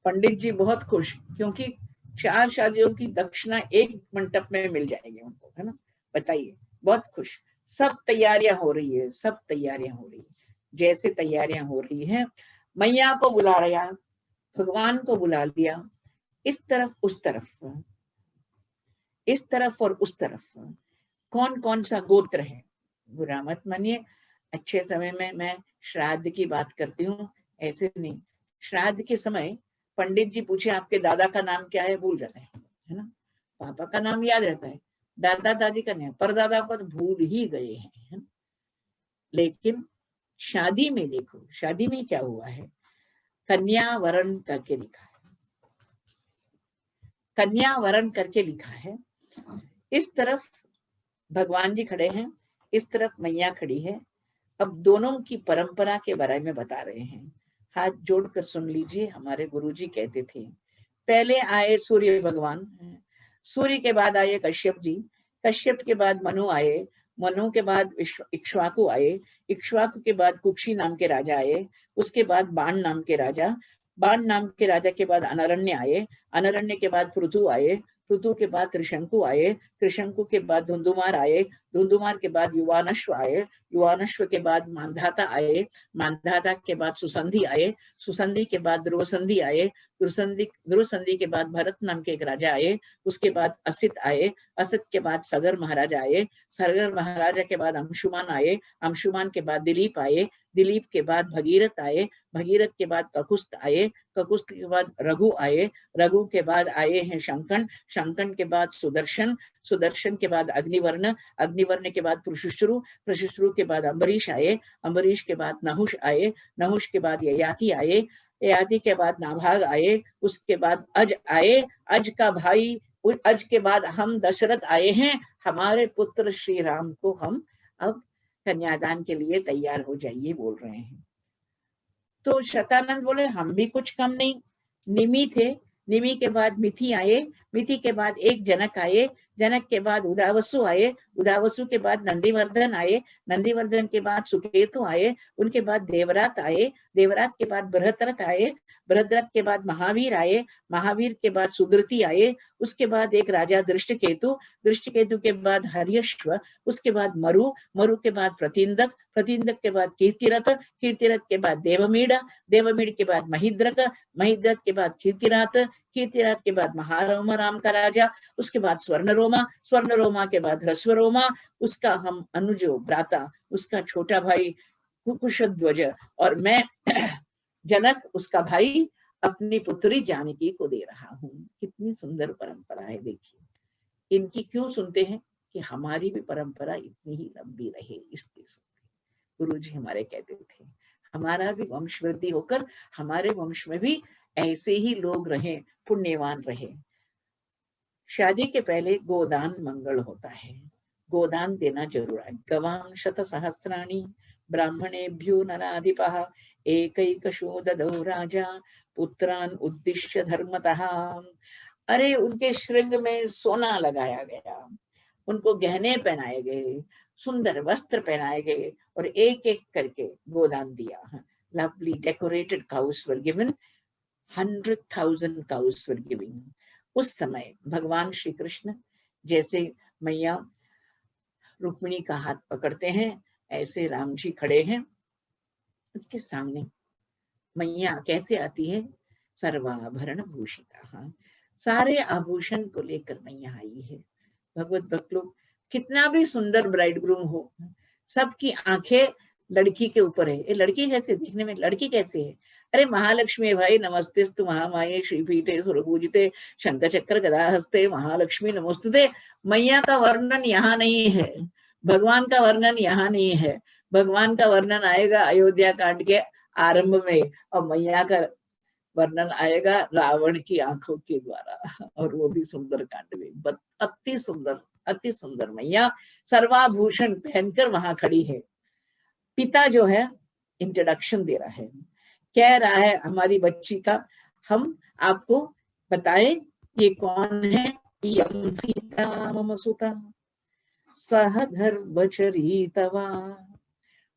पंडित जी बहुत खुश, क्योंकि 4 शादियों की दक्षिणा एक मंडप में मिल जाएगी उनको, है ना? बताइए, बहुत खुश। सब तैयारियां हो रही है, सब तैयारियां हो रही है। जैसे तैयारियां हो रही है, मैया को बुला रहा, भगवान को बुला लिया, इस तरफ उस तरफ, इस तरफ और उस तरफ। कौन कौन सा गोत्र है बुरा मत मानिए, अच्छे समय में मैं श्राद्ध की बात करती हूँ, ऐसे नहीं। श्राद्ध के समय पंडित जी पूछे आपके दादा का नाम क्या है, भूल जाते हैं, है ना। पापा का नाम याद रहता है, दादा दादी का नहीं, परदादा को तो भूल ही गए हैं, है ना? लेकिन शादी में देखो, शादी में क्या हुआ है, कन्या वरण करके लिखा है, कन्या वरण करके लिखा है। इस तरफ भगवान जी खड़े हैं, इस तरफ मैया खड़ी है। अब दोनों की परंपरा के बारे में बता रहे हैं। हाथ जोड़कर सुन लीजिए, हमारे गुरुजी कहते थे, पहले आए सूर्य भगवान, सूर्य के बाद आए कश्यप जी, कश्यप के बाद मनु आए, मनु के बाद इक्ष्वाकु आए, इक्ष्वाकु के बाद कुक्षी नाम के राजा आए, उसके बाद बाण नाम के राजा, बाण नाम के राजा के बाद अनरण्य आए, अनरण्य के बाद पृथु आए, पृथु के बाद त्रिशंकु आए, त्रिशंकु के बाद धुंधुमार आए, धुंधुमार के बाद युवानश्व आए, युवानश्व के बाद मांधाता आए, मांधाता के बाद सुसंधि आए, सुसंधि के बाद ध्रुवसंधि आए, ध्रुवसंधि के बाद भरत नाम के एक राजा आए, उसके बाद असित आए, असित के बाद सगर महाराजा आए, सगर महाराजा के बाद अंशुमान आए, अंशुमान के बाद दिलीप आए, दिलीप के बाद भगीरथ आए, भगीरथ के बाद ककुस्त आए, ककुस्त के बाद रघु आए, रघु के बाद आए हैं शंकन, शंकन के बाद सुदर्शन, सुदर्शन के बाद अग्निवर्ण, अग्निवर्ण के बाद प्रशुश्रु, प्रशुश्रु के बाद अम्बरीश आए, अम्बरीश के बाद नहुष आए, नहुष के बाद ययाति आए, ययाति के बाद नाभाग आए, उसके बाद अज आए, अज का भाई, अज के बाद हम दशरथ आए हैं, हमारे पुत्र श्री राम को हम अब कन्यादान के लिए तैयार हो जाइए बोल रहे हैं। तो शतानंद बोले हम भी कुछ कम नहीं, निमि थे, निमि के बाद मिथि आए, मिथि के बाद एक जनक आए, जनक के बाद उदावसु आए, उदावसु के बाद नंदीवर्धन आए, नंदीवर्धन के बाद सुकेतु आए, उनके बाद देवरात आए, देवरात के बाद बृहद्रथ आए, बृहद्रथ के बाद महावीर आए, महावीर के बाद सुदृति आए, उसके बाद एक राजा दृष्टकेतु, दृष्टकेतु के बाद हर्यश्व, उसके बाद मरु, मरु के बाद प्रतिंदक, प्रतिंदक के बाद कीर्तिरथ, कीर्तिरथ के बाद देवमीड़, देवमीड़ के बाद महिद्रक, महिद्रक के बाद कीर्तिरात, कीर्तिरात के बाद महारोमा राम का राजा, उसके बाद स्वर्णरोमा, स्वर्णरोमा के बाद ह्रस्वरोमा, उसका हम अनुजो भ्राता, उसका छोटा भाई कुकुशध्वज, और मैं जनक उसका भाई अपनी पुत्री जानकी को दे रहा हूँ। कितनी सुंदर परंपरा है, देखिए। इनकी क्यों सुनते हैं कि हमारी भी परंपरा इतनी ही लंबी रहे, इसलिए सुनते। गुरु जी हमारे कहते थे हमारा भी वंश वृद्धि होकर हमारे वंश में भी ऐसे ही लोग रहे, पुण्यवान रहे। शादी के पहले गोदान मंगल होता है, गोदान देना जरूर है। गवां शत सहस्राणि ब्राह्मणेभ्यो नराधिपः एकैकशो ददौ राजा पुत्रान उद्दिश्य धर्मतः। अरे उनके श्रृंग में सोना लगाया गया, उनको गहने पहनाए गए, सुंदर वस्त्र पहनाए गए, और एक एक करके गोदान दिया। Lovely decorated cows were given, 100,000 cows were giving. उस समय भगवान श्री कृष्ण जैसे मैया रुक्मिणी का हाथ पकड़ते हैं, ऐसे राम जी खड़े हैं उसके सामने। मैया कैसे आती है, सर्वाभरण भूषिता, सारे आभूषण को लेकर मैया आई है। भगवत भक्त लोग, कितना भी सुंदर ब्राइड ग्रूम हो, सबकी आंखें लड़की के ऊपर है। ये लड़की कैसे दिखने में, लड़की कैसे है? अरे महालक्ष्मी भाई, नमस्तेस्तु महामाये श्रीपीठे सुरपूजिते शंख चक्र गदा हस्ते महालक्ष्मी नमोस्तुते। मैया का वर्णन यहाँ नहीं है, भगवान का वर्णन यहाँ नहीं है। भगवान का वर्णन आएगा अयोध्या कांड के आरंभ में, और मैया का वर्णन आएगा रावण की आंखों के द्वारा, और वो भी सुंदर कांड में। अति सुंदर, अति सुंदर मैया सर्वाभूषण पहनकर वहां खड़ी है। पिता जो है इंट्रोडक्शन दे रहा है, कह रहा है हमारी बच्ची का हम आपको बताएं ये कौन है। यम सीता मम सुता सह धर्मचरितवा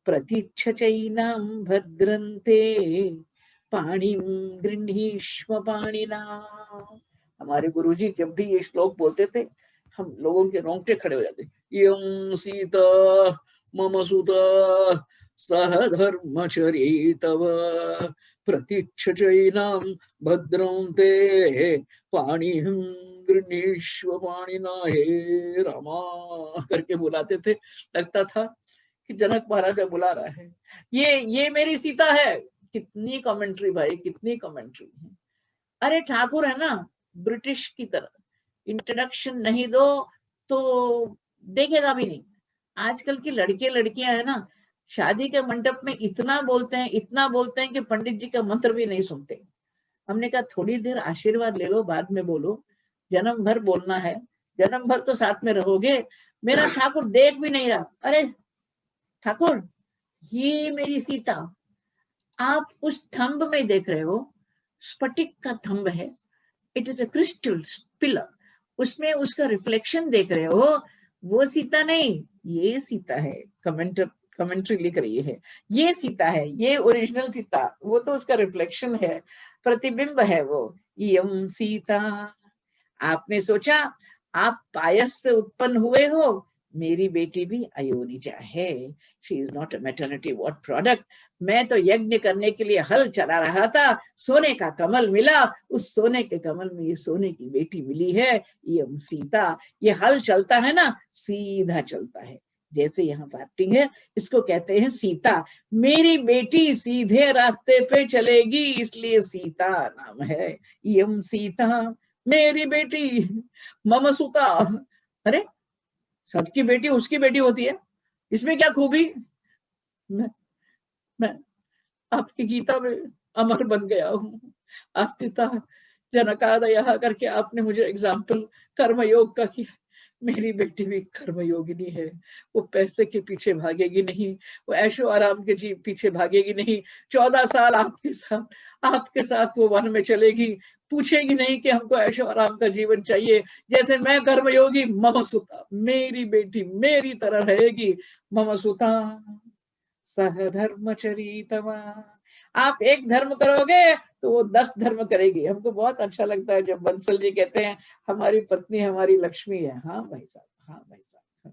प्रतीक्षचैनां भद्रन्ते पाणिं गृह्णीष्व पाणिना। हमारे गुरुजी जब भी ये श्लोक बोलते थे, हम लोगों के रोंगटे खड़े हो जाते। यं सीता मम सुता सह धर्मचरितव प्रतीक्षचैनां भद्रन्ते पाणिं गृह्णीष्व पाणिना। हे रामा करके बुलाते थे। लगता था कि जनक महाराजा बुला रहा है, ये मेरी सीता है। कितनी कमेंट्री भाई, कितनी कमेंट्री। अरे ठाकुर है ना ब्रिटिश की तरह, इंट्रोडक्शन नहीं दो तो देखेगा भी नहीं। आजकल की लड़के लड़कियां है ना, शादी के मंडप में इतना बोलते हैं, इतना बोलते हैं कि पंडित जी का मंत्र भी नहीं सुनते। हमने कहा थोड़ी देर आशीर्वाद ले लो, बाद में बोलो, जन्म भर बोलना है, जन्म भर तो साथ में रहोगे। मेरा ठाकुर देख भी नहीं रहा। अरे ठाकुर, ये मेरी सीता, आप उस थंब में देख रहे हो, स्फटिक का थंब है, it is a crystal pillar, उसमें उसका रिफ्लेक्शन देख रहे हो, वो सीता नहीं, ये सीता है। कमेंट्री लिख रही है, ये सीता है, ये ओरिजिनल सीता, वो तो उसका रिफ्लेक्शन है, प्रतिबिंब है वो। यम सीता। आपने सोचा आप पायस से उत्पन्न हुए हो, मेरी बेटी भी अयोनिजा है, she is not a maternity what product. मैं तो यज्ञ करने के लिए हल चला रहा था, सोने का कमल मिला, उस सोने के कमल में ये सोने की बेटी मिली है, ये सीता। ये हल चलता है ना, सीधा चलता है, जैसे यहाँ पार्टिंग है, इसको कहते हैं सीता। मेरी बेटी सीधे रास्ते पे चलेगी, इसलिए सीता नाम है। यम सीता, मेरी बेटी, मम सुता। अरे सबकी बेटी उसकी बेटी होती है, इसमें क्या खूबी। मैं मैं आपकी गीता में अमर बन गया हूँ। आस्तिता जनकादयः करके आपने मुझे एग्जाम्पल कर्मयोग का किया। मेरी बेटी भी कर्मयोगिनी है, वो पैसे के पीछे भागेगी नहीं, वो ऐशो आराम के जी पीछे भागेगी नहीं। 14 साल आपके साथ वो वन में चलेगी, पूछेगी नहीं कि हमको ऐशो आराम का जीवन चाहिए। जैसे मैं कर्मयोगी, मम सुता, मेरी बेटी मेरी तरह रहेगी। मम सुता सह धर्मचरितवा। आप एक धर्म करोगे तो वो 10 धर्म करेगी। हमको बहुत अच्छा लगता है जब बंसल जी कहते हैं हमारी पत्नी हमारी लक्ष्मी है। हाँ भाई साहब, हाँ भाई साहब,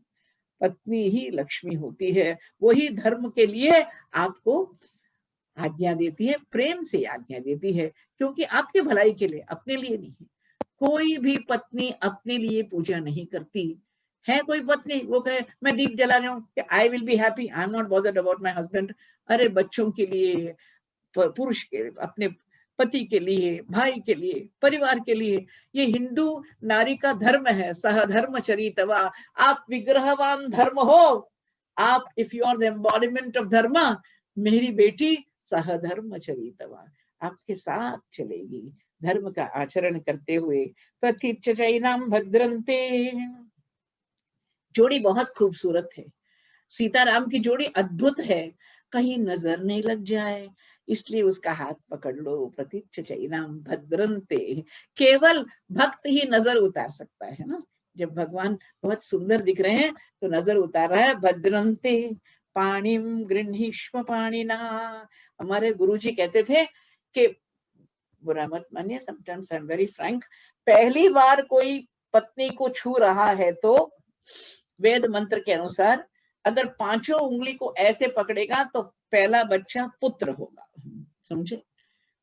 पत्नी ही लक्ष्मी होती है। वही धर्म के लिए आपको आज्ञा देती है, प्रेम से आज्ञा देती है, क्योंकि आपके भलाई के लिए, अपने लिए नहीं। कोई भी पत्नी अपने लिए पूजा नहीं करती है। कोई पत्नी वो कहे मैं दीप जला रही हूँ, I will be happy, I am not bothered about my husband. अरे बच्चों के लिए, पुरुष के, अपने पति के लिए, भाई के लिए, परिवार के लिए, ये हिंदू नारी का धर्म है, सहधर्म चरितवा। आप विग्रहवान धर्म हो, आप if you are the embodiment of dharma, मेरी बेटी सहधर्म चरितवा आपके साथ चलेगी, धर्म का आचरण करते हुए। प्रथिचैनाम भद्रंते। जोड़ी बहुत खूबसूरत है, सीताराम की जोड़ी अद्भुत है, कहीं नजर नहीं लग जाए इसलिए उसका हाथ पकड़ लो। प्रतीक्षाम भद्रंते, केवल भक्त ही नजर उतार सकता है ना। जब भगवान बहुत सुंदर दिख रहे हैं तो नजर उतार रहा है। भद्रंते पाणिम गृह्णीष्व पाणिना। हमारे गुरुजी कहते थे कि, बुरा मत मानिए, sometimes I am very Frank, पहली बार कोई पत्नी को छू रहा है तो वेद मंत्र के अनुसार अगर 5 उंगली को ऐसे पकड़ेगा तो पहला बच्चा पुत्र होगा। समझे।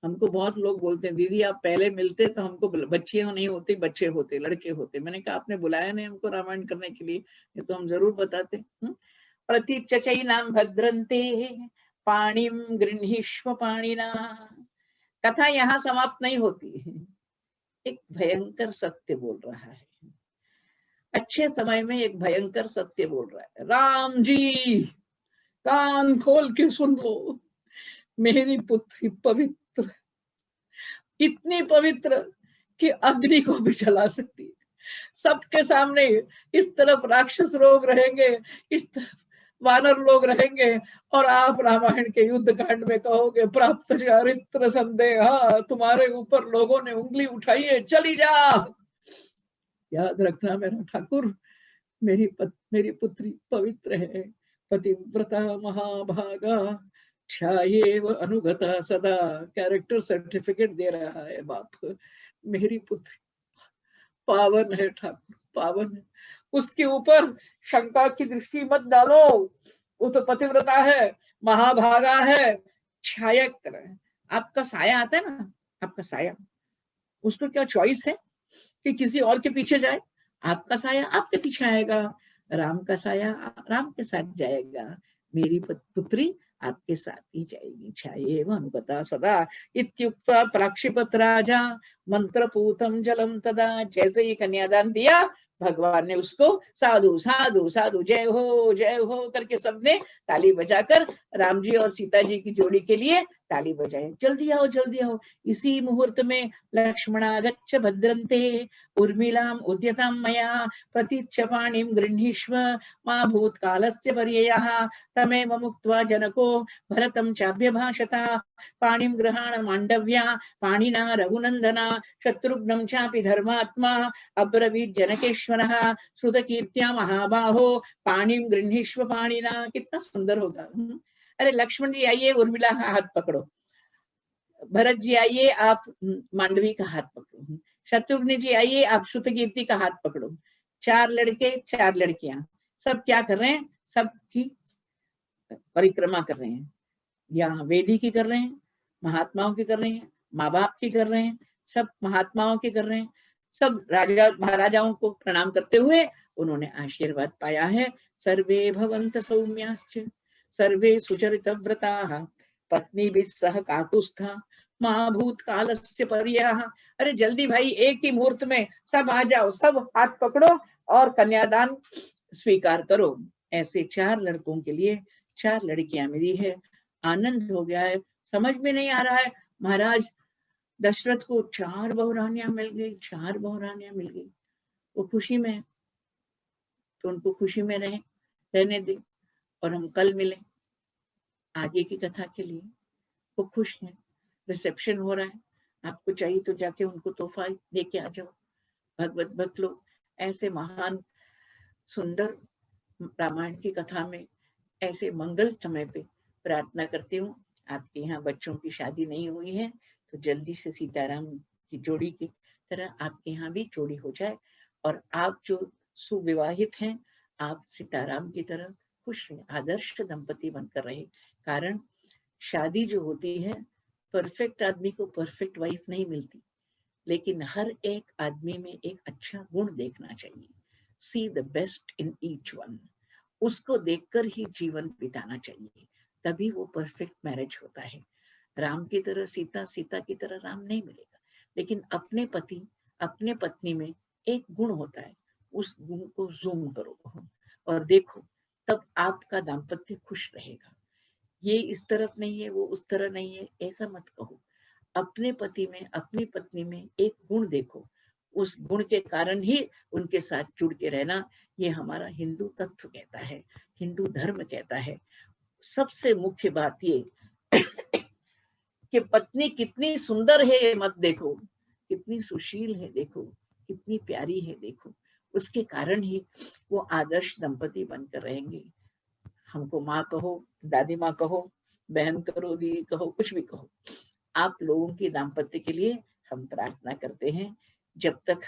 हमको बहुत लोग बोलते हैं दीदी आप पहले मिलते तो हमको बच्चियां नहीं होती, बच्चे होते, लड़के होते। मैंने कहा आपने बुलाया नहीं हमको रामायण करने के लिए, ये तो हम जरूर बताते। प्रतीचैनाम भद्रंते पाणिम गृह्णीष्व पाणिना। कथा यहाँ समाप्त नहीं होती, एक भयंकर सत्य बोल रहा है। अच्छे समय में एक भयंकर सत्य बोल रहा है। राम जी कान खोल के सुन लो, मेरी पुत्री पवित्र, इतनी पवित्र कि अग्नि को भी जला सकती है। सबके सामने इस तरफ राक्षस लोग रहेंगे, इस तरफ वानर लोग रहेंगे, और आप रामायण के युद्ध कांड में कहोगे प्राप्त चारित्र संदेह, तुम्हारे ऊपर लोगों ने उंगली उठाई है, चली जा। याद रखना मेरा ठाकुर, मेरी पुत्री पवित्र है, पतिव्रता महाभागा, छायेव अनुगता सदा। कैरेक्टर सर्टिफिकेट दे रहा है बाप। मेरी पुत्री पावन है ठाकुर, पावन है। उसके ऊपर शंका की दृष्टि मत डालो, वो तो पतिव्रता है, महाभागा है, छाया की तरह है। आपका साया आता है ना, आपका साया, उसको क्या चॉइस है कि किसी और के पीछे जाए? आपका साया आपके पीछे आएगा, राम का साया राम के साथ जाएगा। मेरी पुत्री आपके साथ ही जाएगी। छाये अनुगता सदा इत्युक्त्वा प्राक्षिपत राजा मंत्रपूतम जलम तदा। जैसे ही कन्यादान दिया, भगवान ने उसको साधु साधु साधु जय हो करके सबने ताली बजाकर राम जी और सीता जी की जोड़ी के लिए ताली बजाए। जल्दी आओ जल्दी आओ। इसी मुहूर्त में लक्ष्मणा गच्छ भद्रन्ते उर्मिलाम उद्यताम मया प्रतीच्छ पाणिम गृह्णीष्व मा भूतकालस्य पर्ययः तमेव मुक्त्वा जनको भरतं चाभ्यभाषता पाणिम गृहाण मांडव्या पाणिना रघुनंदना शत्रुघ्नं चापि धर्मात्मा अब्रवीत जनकेश्वरः श्रुतकीर्त्या महाबाहो पाणिम गृह्णीष्व पाणिना। कितना सुंदर होगा। अरे लक्ष्मण जी आइए, उर्मिला का हाथ पकड़ो। भरत जी आइए, आप मांडवी का हाथ पकड़ो। शत्रुघ्न जी आइए, आप श्रुतकीर्ति का हाथ पकड़ो। 4 लड़के 4 लड़कियां, सब क्या कर रहे हैं? सबकी परिक्रमा कर रहे हैं। यहाँ वेदी की कर रहे हैं, महात्माओं की कर रहे हैं, माँ बाप की कर रहे हैं, सब महात्माओं की कर रहे हैं। सब राजा महाराजाओं को प्रणाम करते हुए उन्होंने आशीर्वाद पाया है। सर्वे भवन्त सौम्याश्च सर्वे सुचरित व्रता पत्नी भी सह काकुस्था माँ भूतकालस्य पर्ययः। अरे जल्दी भाई, एक ही मुहूर्त में सब आ जाओ, सब हाथ पकड़ो और कन्यादान स्वीकार करो। ऐसे 4 लड़कों के लिए 4 लड़कियां मिली है। आनंद हो गया है। समझ में नहीं आ रहा है, महाराज दशरथ को 4 बहुरानियां मिल गई, 4 बहुरानियां मिल गई। वो खुशी में, तो उनको खुशी में रहने दे और हम कल मिले आगे की कथा के लिए। वो खुश हैं, रिसेप्शन हो रहा है, आपको चाहिए तो जाके उनको तोहफा लेके आ जाओ। भगवत भक्त लोग ऐसे महान सुंदर रामायण की कथा में ऐसे मंगल समय पे प्रार्थना करती हूँ, आपके यहाँ बच्चों की शादी नहीं हुई है तो जल्दी से सीताराम की जोड़ी की तरह आपके यहाँ भी जोड़ी हो जाए, और आप जो सुविवाहित हैं आप सीताराम की तरह खुश रहे, आदर्श दंपति बनकर रहे। कारण शादी जो होती है, परफेक्ट आदमी को परफेक्ट वाइफ नहीं मिलती, लेकिन हर एक आदमी में एक अच्छा गुण देखना चाहिए। See the best in each one, उसको देखकर ही जीवन बिताना चाहिए, तभी वो परफेक्ट मैरिज होता है। राम की तरह सीता, सीता की तरह राम नहीं मिलेगा, लेकिन अपने पति अपने पत्नी में एक गुण होता है, उस गुण को जूम करो और देखो, तब आपका दाम्पत्य खुश रहेगा। ये इस तरफ नहीं है, वो उस तरह नहीं है, ऐसा मत कहो। अपने पति में अपनी पत्नी में एक गुण देखो, उस गुण के कारण ही उनके साथ जुड़ के रहना, ये हमारा हिंदू तत्व कहता है, हिंदू धर्म कहता है। सबसे मुख्य बात ये कि पत्नी कितनी सुंदर है ये मत देखो, कितनी सुशील है देखो, कितनी प्यारी है देखो, उसके कारण ही वो आदर्श दंपति बनकर रहेंगे। हमको माँ कहो, दादी माँ कहो, बहन करो, दीदी कहो, कुछ भी कहो, आप लोगों की दाम्पत्य के लिए हम प्रार्थना करते हैं। जब तक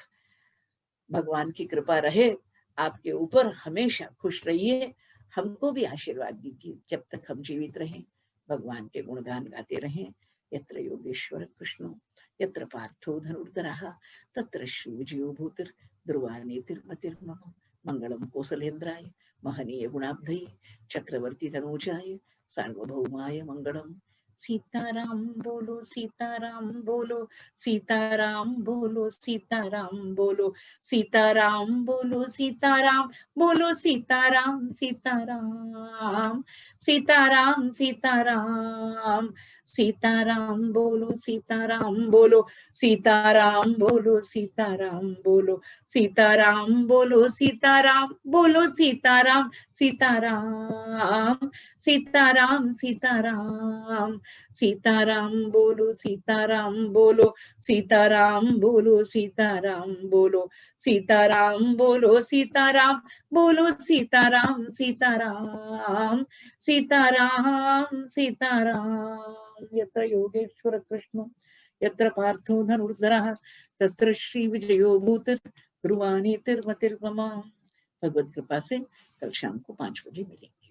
भगवान की कृपा रहे आपके ऊपर, हमेशा खुश रहिए, हमको भी आशीर्वाद दीजिए। जब तक हम जीवित रहें, भगवान के गुणगान गाते रहें। यत्र योगेश्वर कृष्णो यत्र पार्थो धनुर्धरः तत्र श्री विजयो भूतिर् ध्रुवा नीतिर्मतिर्मम। मंगलम कौसलेन्द्राय महनीय गुणाब्धये चक्रवर्ती तनूजाय सार्वभौमाय मंगलम। सीताराम बोलो सीताराम बोलो सीताराम बोलो सीताराम बोलो सीताराम बोलो सीताराम बोलो सीताराम सीताराम सीताराम सीताराम सीताराम बोलो सीताराम बोलो सीताराम बोलो सीताराम बोलो सीताराम बोलो सीताराम बोलो सीताराम सीताराम सीताराम सीताराम सीताराम बोलो सीताराम बोलो सीताराम बोलो सीताराम बोलो सीताराम बोलो सीताराम बोलो सीताराम सीताराम सीताराम सीताराम। यत्र योगेश्वर कृष्ण यत्र पार्थो धनुर्धरः तत्र श्री विजयो भूतिर् ध्रुवा नीतिर्मतिर्मम। भगवत कृपा से कल शाम को 5 बजे मिलेंगे।